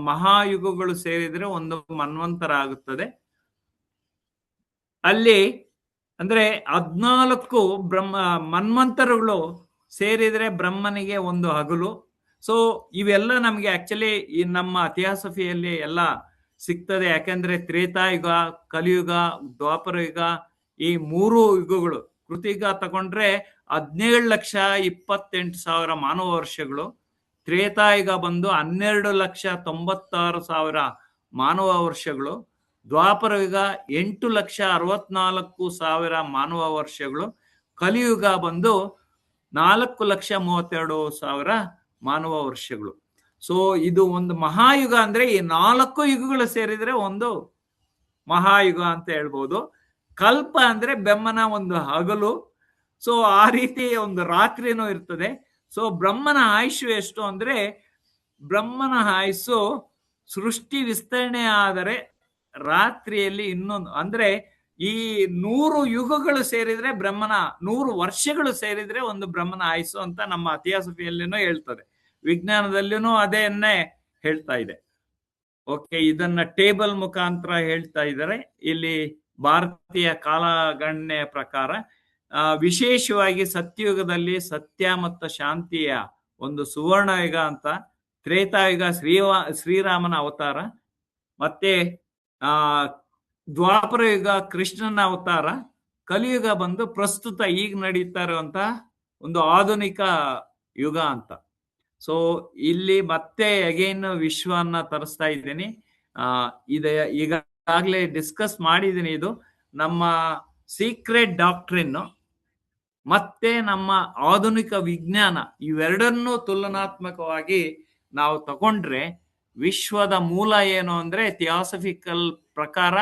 ಮಹಾಯುಗಗಳು ಸೇರಿದ್ರೆ ಒಂದು ಮನ್ವಂತರ ಆಗುತ್ತದೆ. ಅಲ್ಲಿ ಅಂದ್ರೆ 14 ಮನ್ವಂತರಗಳು ಸೇರಿದ್ರೆ ಬ್ರಹ್ಮನಿಗೆ ಒಂದು ಹಗಲು. ಸೊ ಇವೆಲ್ಲ ನಮ್ಗೆ ಆಕ್ಚುಲಿ ಈ ನಮ್ಮ ಥಿಯಾಸಫಿಯಲ್ಲಿ ಎಲ್ಲ ಸಿಗ್ತದೆ. ಯಾಕಂದ್ರೆ ತ್ರೇತಾಯುಗ, ಕಲಿಯುಗ, ದ್ವಾಪರ ಯುಗ, ಈ 3 ಯುಗಗಳು ಕೃತಿಗ ತಗೊಂಡ್ರೆ 17,28,000 ಮಾನವ ವರ್ಷಗಳು. ತ್ರೇತಾಯುಗ ಬಂದು 12,96,000 ಮಾನವ ವರ್ಷಗಳು. ದ್ವಾಪರ ಯುಗ 8,64,000 ಮಾನವ ವರ್ಷಗಳು. ಕಲಿಯುಗ ಬಂದು 4,32,000 ಮಾನವ ವರ್ಷಗಳು. ಸೊ ಇದು ಒಂದು ಮಹಾಯುಗ. ಅಂದ್ರೆ ಈ 4 ಯುಗಗಳು ಸೇರಿದ್ರೆ ಒಂದು ಮಹಾಯುಗ ಅಂತ ಹೇಳ್ಬೋದು. ಕಲ್ಪ ಅಂದ್ರೆ ಬ್ರಹ್ಮನ ಒಂದು ಹಗಲು. ಸೊ ಆ ರೀತಿ ಒಂದು ರಾತ್ರಿನೂ ಇರ್ತದೆ. ಸೊ ಬ್ರಹ್ಮನ ಆಯುಷು ಎಷ್ಟು ಅಂದ್ರೆ, ಬ್ರಹ್ಮನ ಆಯುಸ್ಸು ಸೃಷ್ಟಿ ವಿಸ್ತರಣೆ ಆದರೆ ರಾತ್ರಿಯಲ್ಲಿ ಇನ್ನೊಂದು ಅಂದ್ರೆ ಈ 100 ಯುಗಗಳು ಸೇರಿದ್ರೆ ಬ್ರಹ್ಮನ 100 ವರ್ಷಗಳು ಸೇರಿದ್ರೆ ಒಂದು ಬ್ರಹ್ಮನ ಆಯುಸ್ಸು ಅಂತ ನಮ್ಮ ಥಿಯಾಸಫಿಯಲ್ಲಿನೂ ಹೇಳ್ತದೆ. ವಿಜ್ಞಾನದಲ್ಲಿನೂ ಅದೇನ್ನೇ ಹೇಳ್ತಾ ಇದೆ. ಓಕೆ, ಇದನ್ನ ಟೇಬಲ್ ಮುಖಾಂತರ ಹೇಳ್ತಾ ಇದ್ದಾರೆ. ಇಲ್ಲಿ ಭಾರತೀಯ ಕಾಲಗಣನೆ ಪ್ರಕಾರ ವಿಶೇಷವಾಗಿ ಸತ್ಯಯುಗದಲ್ಲಿ ಸತ್ಯ ಮತ್ತು ಶಾಂತಿಯ ಒಂದು ಸುವರ್ಣ ಯುಗ ಅಂತ, ತ್ರೇತಾಯುಗ ಶ್ರೀರಾಮನ ಅವತಾರ, ಮತ್ತೆ ದ್ವಾಪರ ಯುಗ ಕೃಷ್ಣನ ಅವತಾರ, ಕಲಿಯುಗ ಬಂದು ಪ್ರಸ್ತುತ ಈಗ ನಡೀತಾ ಇರುವಂತಹ ಒಂದು ಆಧುನಿಕ ಯುಗ ಅಂತ. ಸೊ ಇಲ್ಲಿ ಮತ್ತೆ ಅಗೈನ್ ವಿಶ್ವನ್ನ ತರಿಸ್ತಾ ಇದ್ದೀನಿ. ಈಗಾಗಲೇ ಡಿಸ್ಕಸ್ ಮಾಡಿದ್ದೀನಿ. ಇದು ನಮ್ಮ ಸೀಕ್ರೆಟ್ ಡಾಕ್ಟ್ರಿನ್ ಮತ್ತೆ ನಮ್ಮ ಆಧುನಿಕ ವಿಜ್ಞಾನ ಇವೆರಡನ್ನೂ ತುಲನಾತ್ಮಕವಾಗಿ ನಾವು ತಗೊಂಡ್ರೆ ವಿಶ್ವದ ಮೂಲ ಏನು ಅಂದ್ರೆ ಥಿಯಾಸಫಿಕಲ್ ಪ್ರಕಾರ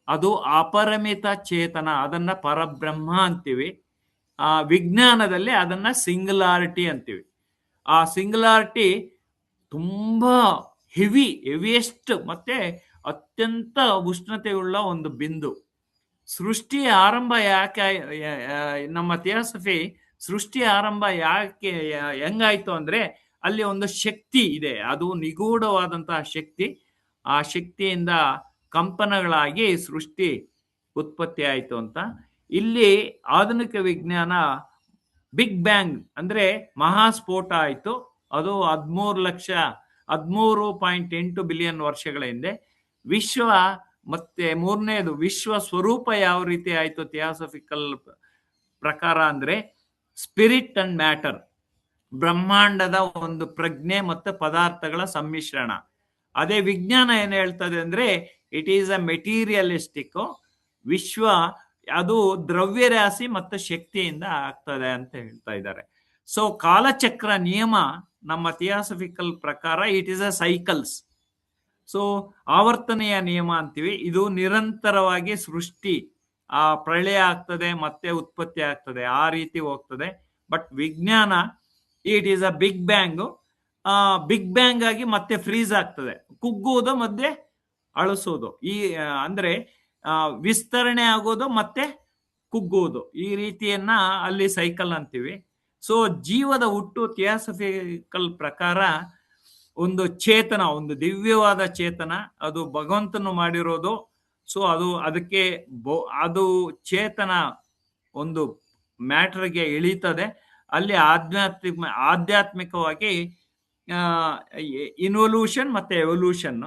ಅದು ಅಪರಿಮಿತ ಚೇತನ, ಅದನ್ನ ಪರಬ್ರಹ್ಮ ಅಂತೀವಿ. ವಿಜ್ಞಾನದಲ್ಲಿ ಅದನ್ನ ಸಿಂಗುಲಾರಿಟಿ ಅಂತೀವಿ. ಆ ಸಿಂಗುಲಾರಿಟಿ ತುಂಬಾ ಹೆವಿಯೆಸ್ಟ್ ಮತ್ತೆ ಅತ್ಯಂತ ಉಷ್ಣತೆಯುಳ್ಳ ಒಂದು ಬಿಂದು. ಸೃಷ್ಟಿಯ ಆರಂಭ ಯಾಕೆ, ನಮ್ಮ ಥಿಯಾಸಫಿ ಸೃಷ್ಟಿಯ ಆರಂಭ ಯಾಕೆ ಹೆಂಗಾಯ್ತು ಅಂದ್ರೆ ಅಲ್ಲಿ ಒಂದು ಶಕ್ತಿ ಇದೆ, ಅದು ನಿಗೂಢವಾದಂತಹ ಶಕ್ತಿ. ಆ ಶಕ್ತಿಯಿಂದ ಕಂಪನಗಳಾಗಿ ಸೃಷ್ಟಿ ಉತ್ಪತ್ತಿ ಆಯ್ತು ಅಂತ. ಇಲ್ಲಿ ಆಧುನಿಕ ವಿಜ್ಞಾನ ಬಿಗ್ ಬ್ಯಾಂಗ್ ಅಂದ್ರೆ ಮಹಾಸ್ಫೋಟ ಆಯ್ತು. ಅದು 13.8 ಬಿಲಿಯನ್ ವರ್ಷಗಳ ಹಿಂದೆ. ವಿಶ್ವ ಮತ್ತೆ ಮೂರನೇದು ವಿಶ್ವ ಸ್ವರೂಪ ಯಾವ ರೀತಿ ಆಯ್ತು ಥಿಯಾಸಫಿಕಲ್ ಪ್ರಕಾರ ಅಂದ್ರೆ ಸ್ಪಿರಿಟ್ ಅಂಡ್ ಮ್ಯಾಟರ್, ಬ್ರಹ್ಮಾಂಡದ ಒಂದು ಪ್ರಜ್ಞೆ ಮತ್ತು ಪದಾರ್ಥಗಳ ಸಮ್ಮಿಶ್ರಣ. ಅದೇ ವಿಜ್ಞಾನ ಏನ್ ಹೇಳ್ತದೆ ಅಂದ್ರೆ ಇಟ್ ಈಸ್ ಅ ಮೆಟೀರಿಯಲಿಸ್ಟಿಕ್ ವಿಶ್ವ, ಅದು ದ್ರವ್ಯರಾಶಿ ಮತ್ತು ಶಕ್ತಿಯಿಂದ ಆಗ್ತದೆ ಅಂತ ಹೇಳ್ತಾ ಇದ್ದಾರೆ. ಸೊ ಕಾಲಚಕ್ರ ನಿಯಮ ನಮ್ಮ ಥಿಯಾಸಫಿಕಲ್ ಪ್ರಕಾರ it is a cycles. So ಆವರ್ತನೆಯ ನಿಯಮ ಅಂತೀವಿ. ಇದು ನಿರಂತರವಾಗಿ ಸೃಷ್ಟಿ ಪ್ರಳಯ ಆಗ್ತದೆ ಮತ್ತೆ ಉತ್ಪತ್ತಿ ಆಗ್ತದೆ, ಆ ರೀತಿ ಹೋಗ್ತದೆ. ಬಟ್ ವಿಜ್ಞಾನ it is a big bang. Big bang ಆಗಿ ಮತ್ತೆ ಫ್ರೀಸ್ ಆಗ್ತದೆ, ಕುಗ್ಗುವುದು ಮತ್ತೆ ಅಳಿಸೋದು, ಈ ಅಂದ್ರೆ ವಿಸ್ತರಣೆ ಆಗೋದು ಮತ್ತೆ ಕುಗ್ಗುವುದು, ಈ ರೀತಿಯನ್ನ ಅಲ್ಲಿ ಸೈಕಲ್ ಅಂತೀವಿ. ಸೊ ಜೀವದ ಹುಟ್ಟು ಥಿಯಾಸಫಿಕಲ್ ಪ್ರಕಾರ ಒಂದು ಚೇತನ, ಒಂದು ದಿವ್ಯವಾದ ಚೇತನ, ಅದು ಭಗವಂತನು ಮಾಡಿರೋದು. ಸೊ ಅದಕ್ಕೆ ಅದು ಚೇತನ ಒಂದು ಮ್ಯಾಟರ್ಗೆ ಇಳಿತದೆ. ಅಲ್ಲಿ ಆಧ್ಯಾತ್ಮಿಕವಾಗಿ ಇನ್ವಲ್ಯೂಷನ್ ಮತ್ತೆ ಎವಲ್ಯೂಷನ್.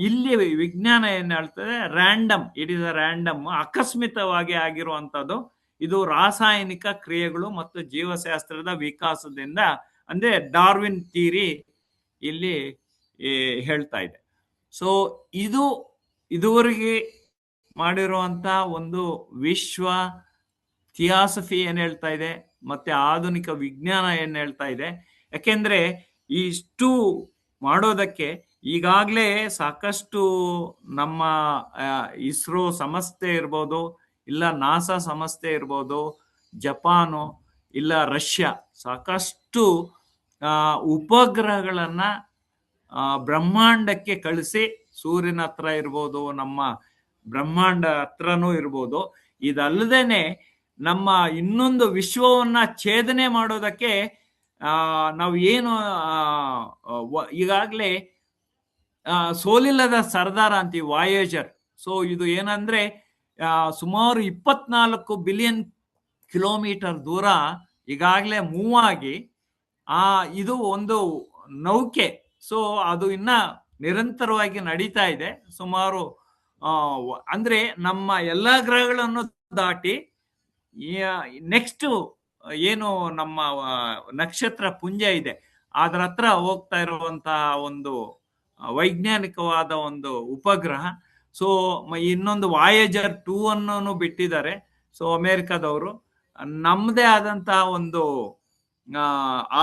ಇಲ್ಲಿ ವಿಜ್ಞಾನ ಏನ್ ಹೇಳ್ತದೆ, random, it is a random, ಆಕಸ್ಮಿಕವಾಗಿ ಆಗಿರುವಂತದ್ದು. ಇದು ರಾಸಾಯನಿಕ ಕ್ರಿಯೆಗಳು ಮತ್ತು ಜೀವಶಾಸ್ತ್ರದ ವಿಕಾಸದಿಂದ, ಅಂದ್ರೆ ಡಾರ್ವಿನ್ ಥಿಯರಿ ಇಲ್ಲಿ ಹೇಳ್ತಾ ಇದೆ. ಸೊ ಇದುವರೆಗೆ ಮಾಡಿರುವಂತ ಒಂದು ವಿಶ್ವ ಥಿಯಾಸಫಿ ಏನ್ ಹೇಳ್ತಾ ಇದೆ, ಮತ್ತೆ ಆಧುನಿಕ ವಿಜ್ಞಾನ ಏನ್ ಹೇಳ್ತಾ ಇದೆ. ಯಾಕೆಂದ್ರೆ ಇಷ್ಟು ಮಾಡೋದಕ್ಕೆ ಈಗಾಗಲೇ ಸಾಕಷ್ಟು ನಮ್ಮ ಇಸ್ರೋ ಸಂಸ್ಥೆ ಇರ್ಬೋದು, ಇಲ್ಲ ನಾಸಾ ಸಂಸ್ಥೆ ಇರ್ಬೋದು, ಜಪಾನು ಇಲ್ಲ ರಷ್ಯಾ ಸಾಕಷ್ಟು ಉಪಗ್ರಹಗಳನ್ನ ಬ್ರಹ್ಮಾಂಡಕ್ಕೆ ಕಳಿಸಿ ಸೂರ್ಯನ ಹತ್ರ ಇರ್ಬೋದು, ನಮ್ಮ ಬ್ರಹ್ಮಾಂಡ ಹತ್ರನೂ ಇರ್ಬೋದು. ಇದಲ್ಲದೇನೆ ನಮ್ಮ ಇನ್ನೊಂದು ವಿಶ್ವವನ್ನ ಛೇದನೆ ಮಾಡೋದಕ್ಕೆ ನಾವು ಏನು ಈಗಾಗಲೇ ಸೋಲಿಲ್ಲದ ಸರ್ದಾರ ಅಂತೀವಿ, ವಾಯೇಜರ್. ಸೊ ಇದು ಏನಂದ್ರೆ ಸುಮಾರು 24 ಬಿಲಿಯನ್ ಕಿಲೋಮೀಟರ್ ದೂರ ಈಗಾಗಲೇ ಮೂವ್ ಆಗಿ ಇದು ಒಂದು ನೌಕೆ. ಸೊ ಅದು ಇನ್ನ ನಿರಂತರವಾಗಿ ನಡೀತಾ ಇದೆ. ಸುಮಾರು ಅಂದ್ರೆ ನಮ್ಮ ಎಲ್ಲಾ ಗ್ರಹಗಳನ್ನು ದಾಟಿ ನೆಕ್ಸ್ಟ್ ಏನು ನಮ್ಮ ನಕ್ಷತ್ರ ಪುಂಜ ಇದೆ ಅದ್ರ ಹತ್ರ ಹೋಗ್ತಾ ಇರುವಂತಹ ಒಂದು ವೈಜ್ಞಾನಿಕವಾದ ಒಂದು ಉಪಗ್ರಹ. ಸೊ ಇನ್ನೊಂದು ವಾಯೇಜರ್ 2 ಅನ್ನು ಬಿಟ್ಟಿದ್ದಾರೆ. ಸೊ ಅಮೆರಿಕದವರು ನಮ್ಮದೇ ಆದಂತಹ ಒಂದು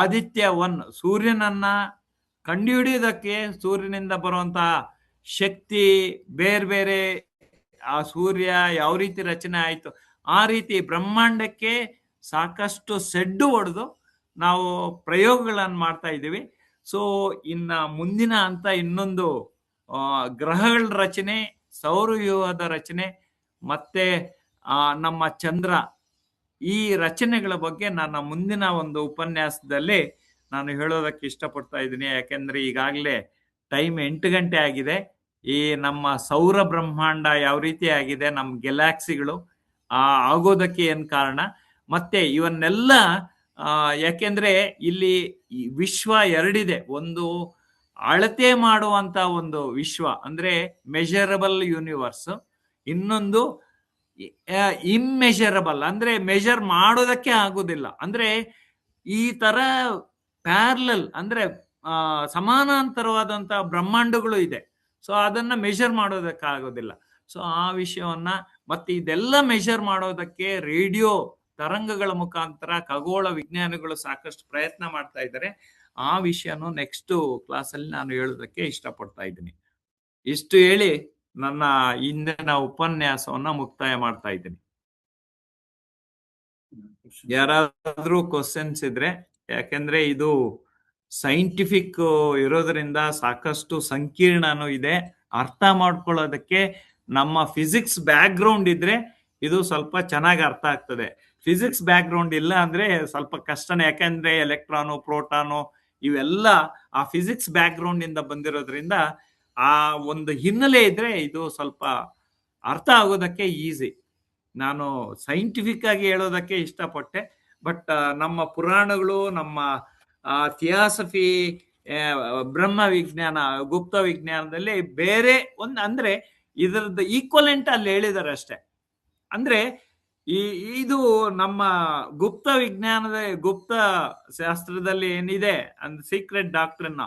ಆದಿತ್ಯ 1 ಸೂರ್ಯನನ್ನ ಕಂಡುಹಿಡಿಯೋದಕ್ಕೆ, ಸೂರ್ಯನಿಂದ ಬರುವಂತಹ ಶಕ್ತಿ ಬೇರೆ ಬೇರೆ, ಆ ಸೂರ್ಯ ಯಾವ ರೀತಿ ರಚನೆ ಆಯ್ತು, ಆ ರೀತಿ ಬ್ರಹ್ಮಾಂಡಕ್ಕೆ ಸಾಕಷ್ಟು ಸೆಡ್ಡು ಹೊಡೆದು ನಾವು ಪ್ರಯೋಗಗಳನ್ನು ಮಾಡ್ತಾ ಇದ್ದೀವಿ. ಸೊ ಇನ್ನ ಮುಂದಿನ ಹಂತ ಇನ್ನೊಂದು ಗ್ರಹಗಳ ರಚನೆ, ಸೌರವ್ಯೂಹದ ರಚನೆ, ಮತ್ತೆ ನಮ್ಮ ಚಂದ್ರ, ಈ ರಚನೆಗಳ ಬಗ್ಗೆ ನನ್ನ ಮುಂದಿನ ಒಂದು ಉಪನ್ಯಾಸದಲ್ಲಿ ನಾನು ಹೇಳೋದಕ್ಕೆ ಇಷ್ಟಪಡ್ತಾ ಇದ್ದೀನಿ. ಯಾಕೆಂದ್ರೆ ಈಗಾಗಲೇ ಟೈಮ್ 8 ಗಂಟೆ ಆಗಿದೆ. ಈ ನಮ್ಮ ಸೌರ ಬ್ರಹ್ಮಾಂಡ ಯಾವ ರೀತಿ ಆಗಿದೆ, ನಮ್ಮ ಗ್ಯಾಲಾಕ್ಸಿಗಳು ಆಗೋದಕ್ಕೆ ಏನ್ ಕಾರಣ, ಮತ್ತೆ ಇವನ್ನೆಲ್ಲ ಯಾಕೆಂದ್ರೆ ಇಲ್ಲಿ ವಿಶ್ವ ಎರಡಿದೆ. ಒಂದು ಅಳತೆ ಮಾಡುವಂತ ಒಂದು ವಿಶ್ವ ಅಂದ್ರೆ ಮೆಜರಬಲ್ ಯೂನಿವರ್ಸ್, ಇನ್ನೊಂದು ಇಮ್ಮೆಜರಬಲ್ ಅಂದ್ರೆ ಮೆಜರ್ ಮಾಡೋದಕ್ಕೆ ಆಗುದಿಲ್ಲ. ಅಂದ್ರೆ ಈ ತರ ಪ್ಯಾರಲಲ್ ಅಂದ್ರೆ ಸಮಾನಾಂತರವಾದಂತಹ ಬ್ರಹ್ಮಾಂಡಗಳು ಇದೆ. ಸೊ ಅದನ್ನ ಮೆಜರ್ ಮಾಡೋದಕ್ಕೆ ಆಗೋದಿಲ್ಲ. ಸೊ ಆ ವಿಷಯವನ್ನ ಮತ್ತೆ ಇದೆಲ್ಲ ಮೆಜರ್ ಮಾಡೋದಕ್ಕೆ ರೇಡಿಯೋ ತರಂಗಗಳ ಮುಖಾಂತರ ಖಗೋಳ ವಿಜ್ಞಾನಿಗಳು ಸಾಕಷ್ಟು ಪ್ರಯತ್ನ ಮಾಡ್ತಾ ಇದ್ದಾರೆ. ಆ ವಿಷಯನು ನೆಕ್ಸ್ಟ್ ಕ್ಲಾಸಲ್ಲಿ ನಾನು ಹೇಳೋದಕ್ಕೆ ಇಷ್ಟಪಡ್ತಾ ಇದ್ದೀನಿ. ಇಷ್ಟು ಹೇಳಿ ನನ್ನ ಇಂದಿನ ಉಪನ್ಯಾಸವನ್ನ ಮುಕ್ತಾಯ ಮಾಡ್ತಾ ಇದ್ದೀನಿ. ಯಾರಾದ್ರೂ ಕ್ವಶನ್ಸ್ ಇದ್ರೆ, ಯಾಕೆಂದ್ರೆ ಇದು ಸೈಂಟಿಫಿಕ್ ಇರೋದ್ರಿಂದ ಸಾಕಷ್ಟು ಸಂಕೀರ್ಣನೂ ಇದೆ. ಅರ್ಥ ಮಾಡ್ಕೊಳ್ಳೋದಕ್ಕೆ ನಮ್ಮ ಫಿಸಿಕ್ಸ್ ಬ್ಯಾಕ್ ಗ್ರೌಂಡ್ ಇದ್ರೆ ಇದು ಸ್ವಲ್ಪ ಚೆನ್ನಾಗಿ ಅರ್ಥ ಆಗ್ತದೆ. ಫಿಸಿಕ್ಸ್ ಬ್ಯಾಕ್ ಗ್ರೌಂಡ್ ಇಲ್ಲ ಅಂದ್ರೆ ಸ್ವಲ್ಪ ಕಷ್ಟನೇ. ಯಾಕೆಂದ್ರೆ ಎಲೆಕ್ಟ್ರಾನು, ಪ್ರೋಟಾನು ಇವೆಲ್ಲ ಆ ಫಿಸಿಕ್ಸ್ ಬ್ಯಾಕ್ ಗ್ರೌಂಡ್ ಇಂದ ಬಂದಿರೋದ್ರಿಂದ ಆ ಒಂದು ಹಿನ್ನೆಲೆ ಇದ್ರೆ ಇದು ಸ್ವಲ್ಪ ಅರ್ಥ ಆಗೋದಕ್ಕೆ ಈಸಿ. ನಾನು ಸೈಂಟಿಫಿಕ್ ಆಗಿ ಹೇಳೋದಕ್ಕೆ ಇಷ್ಟಪಟ್ಟೆ. ಬಟ್ ನಮ್ಮ ಪುರಾಣಗಳು, ನಮ್ಮ ಥಿಯಾಸಫಿ, ಬ್ರಹ್ಮ ವಿಜ್ಞಾನ, ಗುಪ್ತ ವಿಜ್ಞಾನದಲ್ಲಿ ಬೇರೆ ಒಂದು ಅಂದ್ರೆ ಇದರದ್ದು ಈಕ್ವಲೆಂಟ್ ಅಲ್ಲಿ ಹೇಳಿದ್ದಾರೆ ಅಷ್ಟೇ. ಅಂದ್ರೆ ಇದು ನಮ್ಮ ಗುಪ್ತ ವಿಜ್ಞಾನದ, ಗುಪ್ತ ಶಾಸ್ತ್ರದಲ್ಲಿ ಏನಿದೆ ಅಂದ್ರೆ ಸೀಕ್ರೆಟ್ ಡಾಕ್ಟ್ರಿನ್,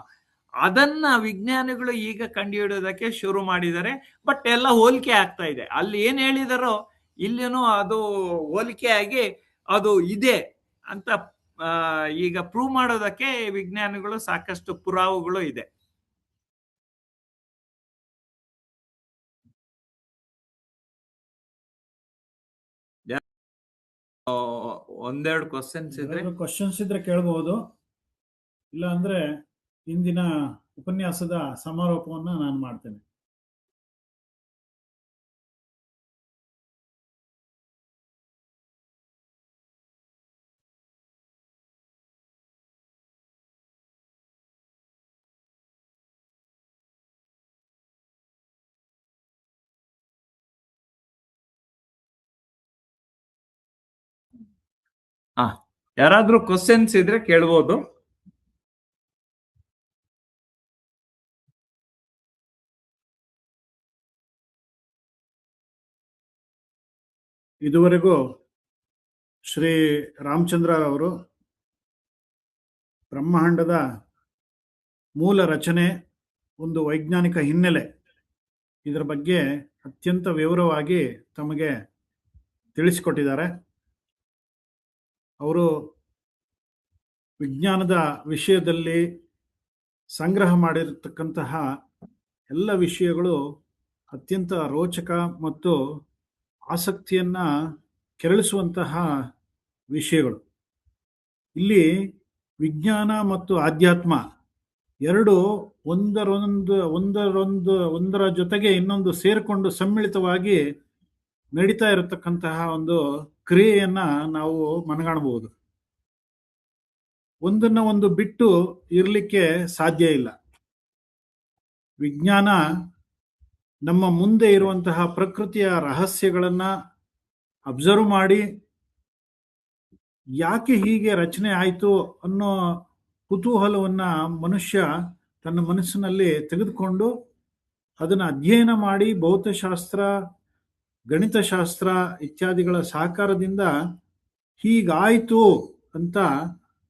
ಅದನ್ನ ವಿಜ್ಞಾನಿಗಳು ಈಗ ಕಂಡುಹಿಡಿಯೋದಕ್ಕೆ ಶುರು ಮಾಡಿದ್ದಾರೆ. ಬಟ್ ಎಲ್ಲ ಹೋಲಿಕೆ ಆಗ್ತಾ ಇದೆ. ಅಲ್ಲಿ ಏನ್ ಹೇಳಿದಾರೋ ಇಲ್ಲಿನೂ ಅದು ಹೋಲಿಕೆ ಆಗಿ ಅದು ಇದೆ ಅಂತ ಈಗ ಪ್ರೂವ್ ಮಾಡೋದಕ್ಕೆ ವಿಜ್ಞಾನಿಗಳು ಸಾಕಷ್ಟು ಪುರಾವೆಗಳು ಇದೆ. ಒಂದೆರಡು ಕ್ವಶನ್ಸ್ ಇದ್ರೆ ಕೇಳಬಹುದು. ಇಲ್ಲ ಅಂದ್ರೆ ಇಂದಿನ ಉಪನ್ಯಾಸದ ಸಮಾರೋಪವನ್ನ ನಾನು ಮಾಡ್ತೇನೆ. ಯಾರಾದ್ರೂ ಕ್ವಶನ್ಸ್ ಇದ್ರೆ ಕೇಳ್ಬೋದು. ಇದುವರೆಗೂ ಶ್ರೀ ರಾಮಚಂದ್ರ ಅವರು ಬ್ರಹ್ಮಾಂಡದ ಮೂಲ ರಚನೆ, ಒಂದು ವೈಜ್ಞಾನಿಕ ಹಿನ್ನೆಲೆ, ಇದರ ಬಗ್ಗೆ ಅತ್ಯಂತ ವಿವರವಾಗಿ ತಮಗೆ ತಿಳಿಸಿಕೊಟ್ಟಿದ್ದಾರೆ. ಅವರು ವಿಜ್ಞಾನದ ವಿಷಯದಲ್ಲಿ ಸಂಗ್ರಹ ಮಾಡಿರತಕ್ಕಂತಹ ಎಲ್ಲ ವಿಷಯಗಳು ಅತ್ಯಂತ ರೋಚಕ ಮತ್ತು ಆಸಕ್ತಿಯನ್ನ ಕೆರಳಿಸುವಂತಹ ವಿಷಯಗಳು. ಇಲ್ಲಿ ವಿಜ್ಞಾನ ಮತ್ತು ಆಧ್ಯಾತ್ಮ ಎರಡು ಒಂದರ ಜೊತೆಗೆ ಇನ್ನೊಂದು ಸೇರಿಕೊಂಡು ಸಮ್ಮಿಳಿತವಾಗಿ ನಡೀತಾ ಇರತಕ್ಕಂತಹ ಒಂದು ಕ್ರಿಯೆಯನ್ನ ನಾವು ಮನಗಾಣಬಹುದು. ಒಂದನ್ನ ಒಂದು ಬಿಟ್ಟು ಇರಲಿಕ್ಕೆ ಸಾಧ್ಯ ಇಲ್ಲ. ವಿಜ್ಞಾನ ನಮ್ಮ ಮುಂದೆ ಇರುವಂತಹ ಪ್ರಕೃತಿಯ ರಹಸ್ಯಗಳನ್ನ ಅಬ್ಸರ್ವ್ ಮಾಡಿ ಯಾಕೆ ಹೀಗೆ ರಚನೆ ಆಯಿತು ಅನ್ನೋ ಕುತೂಹಲವನ್ನ ಮನುಷ್ಯ ತನ್ನ ಮನಸ್ಸಿನಲ್ಲಿ ತೆಗೆದುಕೊಂಡು ಅದನ್ನು ಅಧ್ಯಯನ ಮಾಡಿ ಭೌತಶಾಸ್ತ್ರ, ಗಣಿತಶಾಸ್ತ್ರ ಇತ್ಯಾದಿಗಳ ಸಹಕಾರದಿಂದ ಹೀಗಾಯಿತು ಅಂತ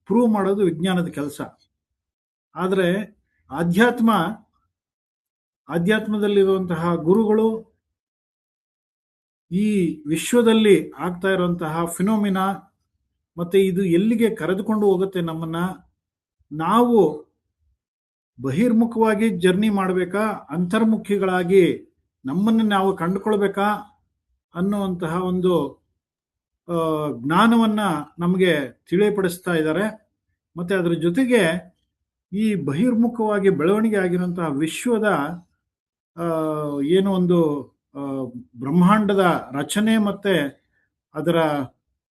ಪ್ರೂವ್ ಮಾಡೋದು ವಿಜ್ಞಾನದ ಕೆಲಸ. ಆದರೆ ಆಧ್ಯಾತ್ಮದಲ್ಲಿರುವಂತಹ ಗುರುಗಳು ಈ ವಿಶ್ವದಲ್ಲಿ ಆಗ್ತಾ ಇರುವಂತಹ ಫಿನೋಮಿನಾ ಮತ್ತೆ ಇದು ಎಲ್ಲಿಗೆ ಕರೆದುಕೊಂಡು ಹೋಗುತ್ತೆ ನಮ್ಮನ್ನ, ನಾವು ಬಹಿರ್ಮುಖವಾಗಿ ಜರ್ನಿ ಮಾಡಬೇಕಾ, ಅಂತರ್ಮುಖಿಗಳಾಗಿ ನಮ್ಮನ್ನು ನಾವು ಕಂಡುಕೊಳ್ಬೇಕಾ ಅನ್ನುವಂತಹ ಒಂದು ಜ್ಞಾನವನ್ನ ನಮಗೆ ತಿಳಿಯಪಡಿಸ್ತಾ ಇದ್ದಾರೆ. ಮತ್ತೆ ಅದರ ಜೊತೆಗೆ ಈ ಬಹಿರ್ಮುಖವಾಗಿ ಬೆಳವಣಿಗೆ ಆಗಿರುವಂತಹ ವಿಶ್ವದ ಏನು ಒಂದು ಬ್ರಹ್ಮಾಂಡದ ರಚನೆ ಮತ್ತೆ ಅದರ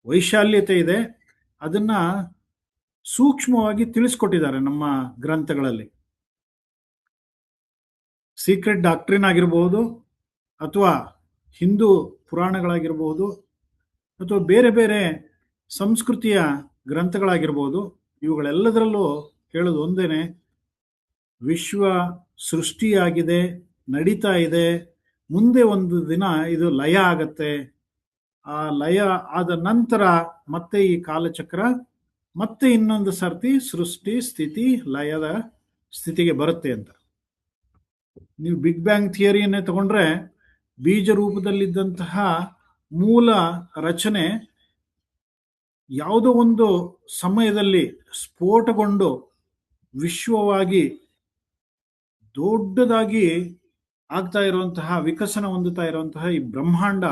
ವೈಶಾಲ್ಯತೆ ಇದೆ, ಅದನ್ನ ಸೂಕ್ಷ್ಮವಾಗಿ ತಿಳಿಸ್ಕೊಟ್ಟಿದ್ದಾರೆ ನಮ್ಮ ಗ್ರಂಥಗಳಲ್ಲಿ. ಸೀಕ್ರೆಟ್ ಡಾಕ್ಟ್ರಿನ್ ಆಗಿರಬಹುದು, ಅಥವಾ ಹಿಂದೂ ಪುರಾಣಗಳಾಗಿರಬಹುದು, ಅಥವಾ ಬೇರೆ ಬೇರೆ ಸಂಸ್ಕೃತಿಯ ಗ್ರಂಥಗಳಾಗಿರ್ಬೋದು, ಇವುಗಳೆಲ್ಲದರಲ್ಲೂ ಹೇಳೋದು ಒಂದೇನೆ, ವಿಶ್ವ ಸೃಷ್ಟಿಯಾಗಿದೆ, ನಡೀತಾ ಇದೆ, ಮುಂದೆ ಒಂದು ದಿನ ಇದು ಲಯ ಆಗತ್ತೆ. ಆ ಲಯ ಆದ ನಂತರ ಮತ್ತೆ ಈ ಕಾಲಚಕ್ರ ಮತ್ತೆ ಇನ್ನೊಂದು ಸರ್ತಿ ಸೃಷ್ಟಿ ಸ್ಥಿತಿ ಲಯದ ಸ್ಥಿತಿಗೆ ಬರುತ್ತೆ ಅಂತ. ನೀವು ಬಿಗ್ ಬ್ಯಾಂಗ್ ಥಿಯರಿಯನ್ನೇ ತಗೊಂಡ್ರೆ ಬೀಜ ರೂಪದಲ್ಲಿದ್ದಂತಹ ಮೂಲ ರಚನೆ ಯಾವುದೋ ಒಂದು ಸಮಯದಲ್ಲಿ ಸ್ಫೋಟಗೊಂಡು ವಿಶ್ವವಾಗಿ ದೊಡ್ಡದಾಗಿ ಆಗ್ತಾ ಇರುವಂತಹ, ವಿಕಸನ ಹೊಂದುತ್ತಾ ಇರುವಂತಹ ಈ ಬ್ರಹ್ಮಾಂಡ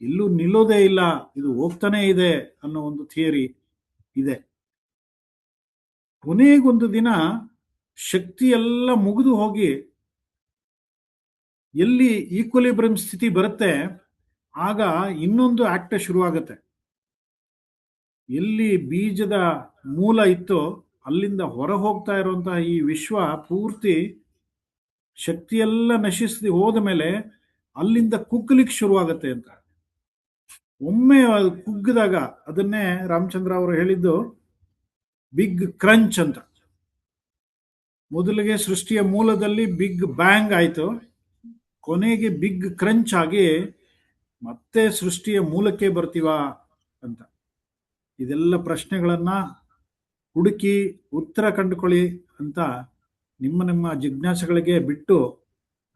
ಎಲ್ಲೂ ನಿಲ್ಲೋದೇ ಇಲ್ಲ, ಇದು ಹೋಗ್ತಾನೆ ಇದೆ ಅನ್ನೋ ಒಂದು ಥಿಯರಿ ಇದೆ. ಕೊನೆಗೊಂದು ದಿನ ಶಕ್ತಿ ಎಲ್ಲ ಮುಗಿದು ಹೋಗಿ ಎಲ್ಲಿ ಈಕ್ವಲಿಬ್ರಿಯಂ ಸ್ಥಿತಿ ಬರುತ್ತೆ, ಆಗ ಇನ್ನೊಂದು ಆಕ್ಟ್ ಶುರುವಾಗುತ್ತೆ. ಎಲ್ಲಿ ಬೀಜದ ಮೂಲ ಇತ್ತೋ ಅಲ್ಲಿಂದ ಹೊರ ಹೋಗ್ತಾ ಇರುವಂತಹ ಈ ವಿಶ್ವ ಪೂರ್ತಿ ಶಕ್ತಿಯೆಲ್ಲ ನಶಿಸಿ ಹೋದ ಮೇಲೆ ಅಲ್ಲಿಂದ ಕುಗ್ಗಲಿಕ್ಕೆ ಶುರುವಾಗತ್ತೆ ಅಂತ. ಒಮ್ಮೆ ಅದು ಕುಗ್ಗಿದಾಗ, ಅದನ್ನೇ ರಾಮಚಂದ್ರ ಅವರು ಹೇಳಿದ್ದು ಬಿಗ್ ಕ್ರಂಚ್ ಅಂತ. ಮೊದಲಿಗೆ ಸೃಷ್ಟಿಯ ಮೂಲದಲ್ಲಿ ಬಿಗ್ ಬ್ಯಾಂಗ್ ಆಯ್ತು, ಕೊನೆಗೆ ಬಿಗ್ ಕ್ರಂಚ್ ಆಗಿ ಮತ್ತೆ ಸೃಷ್ಟಿಯ ಮೂಲಕ್ಕೆ ಬರ್ತೀವಾ ಅಂತ. ಇದೆಲ್ಲ ಪ್ರಶ್ನೆಗಳನ್ನ ಹುಡುಕಿ ಉತ್ತರ ಕಂಡುಕೊಳ್ಳಿ ಅಂತ ನಿಮ್ಮ ಜಿಜ್ಞಾಸೆಗಳಿಗೆ ಬಿಟ್ಟು,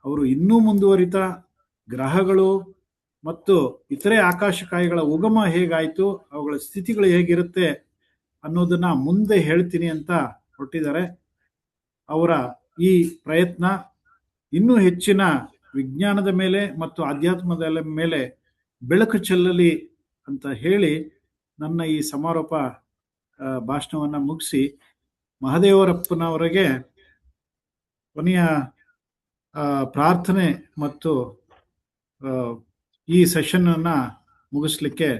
ಅವರು ಇನ್ನೂ ಮುಂದುವರಿತ ಗ್ರಹಗಳು ಮತ್ತು ಇತರೆ ಆಕಾಶಕಾಯಿಗಳ ಉಗಮ ಹೇಗಾಯಿತು, ಅವುಗಳ ಸ್ಥಿತಿಗಳು ಹೇಗಿರುತ್ತೆ ಅನ್ನೋದನ್ನ ಮುಂದೆ ಹೇಳ್ತೀನಿ ಅಂತ ಹೊರಟಿದ್ದಾರೆ. ಅವರ ಈ ಪ್ರಯತ್ನ ಇನ್ನೂ ಹೆಚ್ಚಿನ ವಿಜ್ಞಾನದ ಮೇಲೆ ಮತ್ತು ಆಧ್ಯಾತ್ಮದ ಮೇಲೆ ಬೆಳಕು ಚೆಲ್ಲಲಿ ಅಂತ ಹೇಳಿ ನನ್ನ ಈ ಸಮಾರೋಪ ಭಾಷಣವನ್ನು ಮುಗಿಸಿ ಮಹದೇವರಪ್ಪನವರಿಗೆ ಕೊನೆಯ ಪ್ರಾರ್ಥನೆ ಮತ್ತು ಈ ಸೆಷನ್ ಅನ್ನ ಮುಗಿಸ್ಲಿಕ್ಕೆ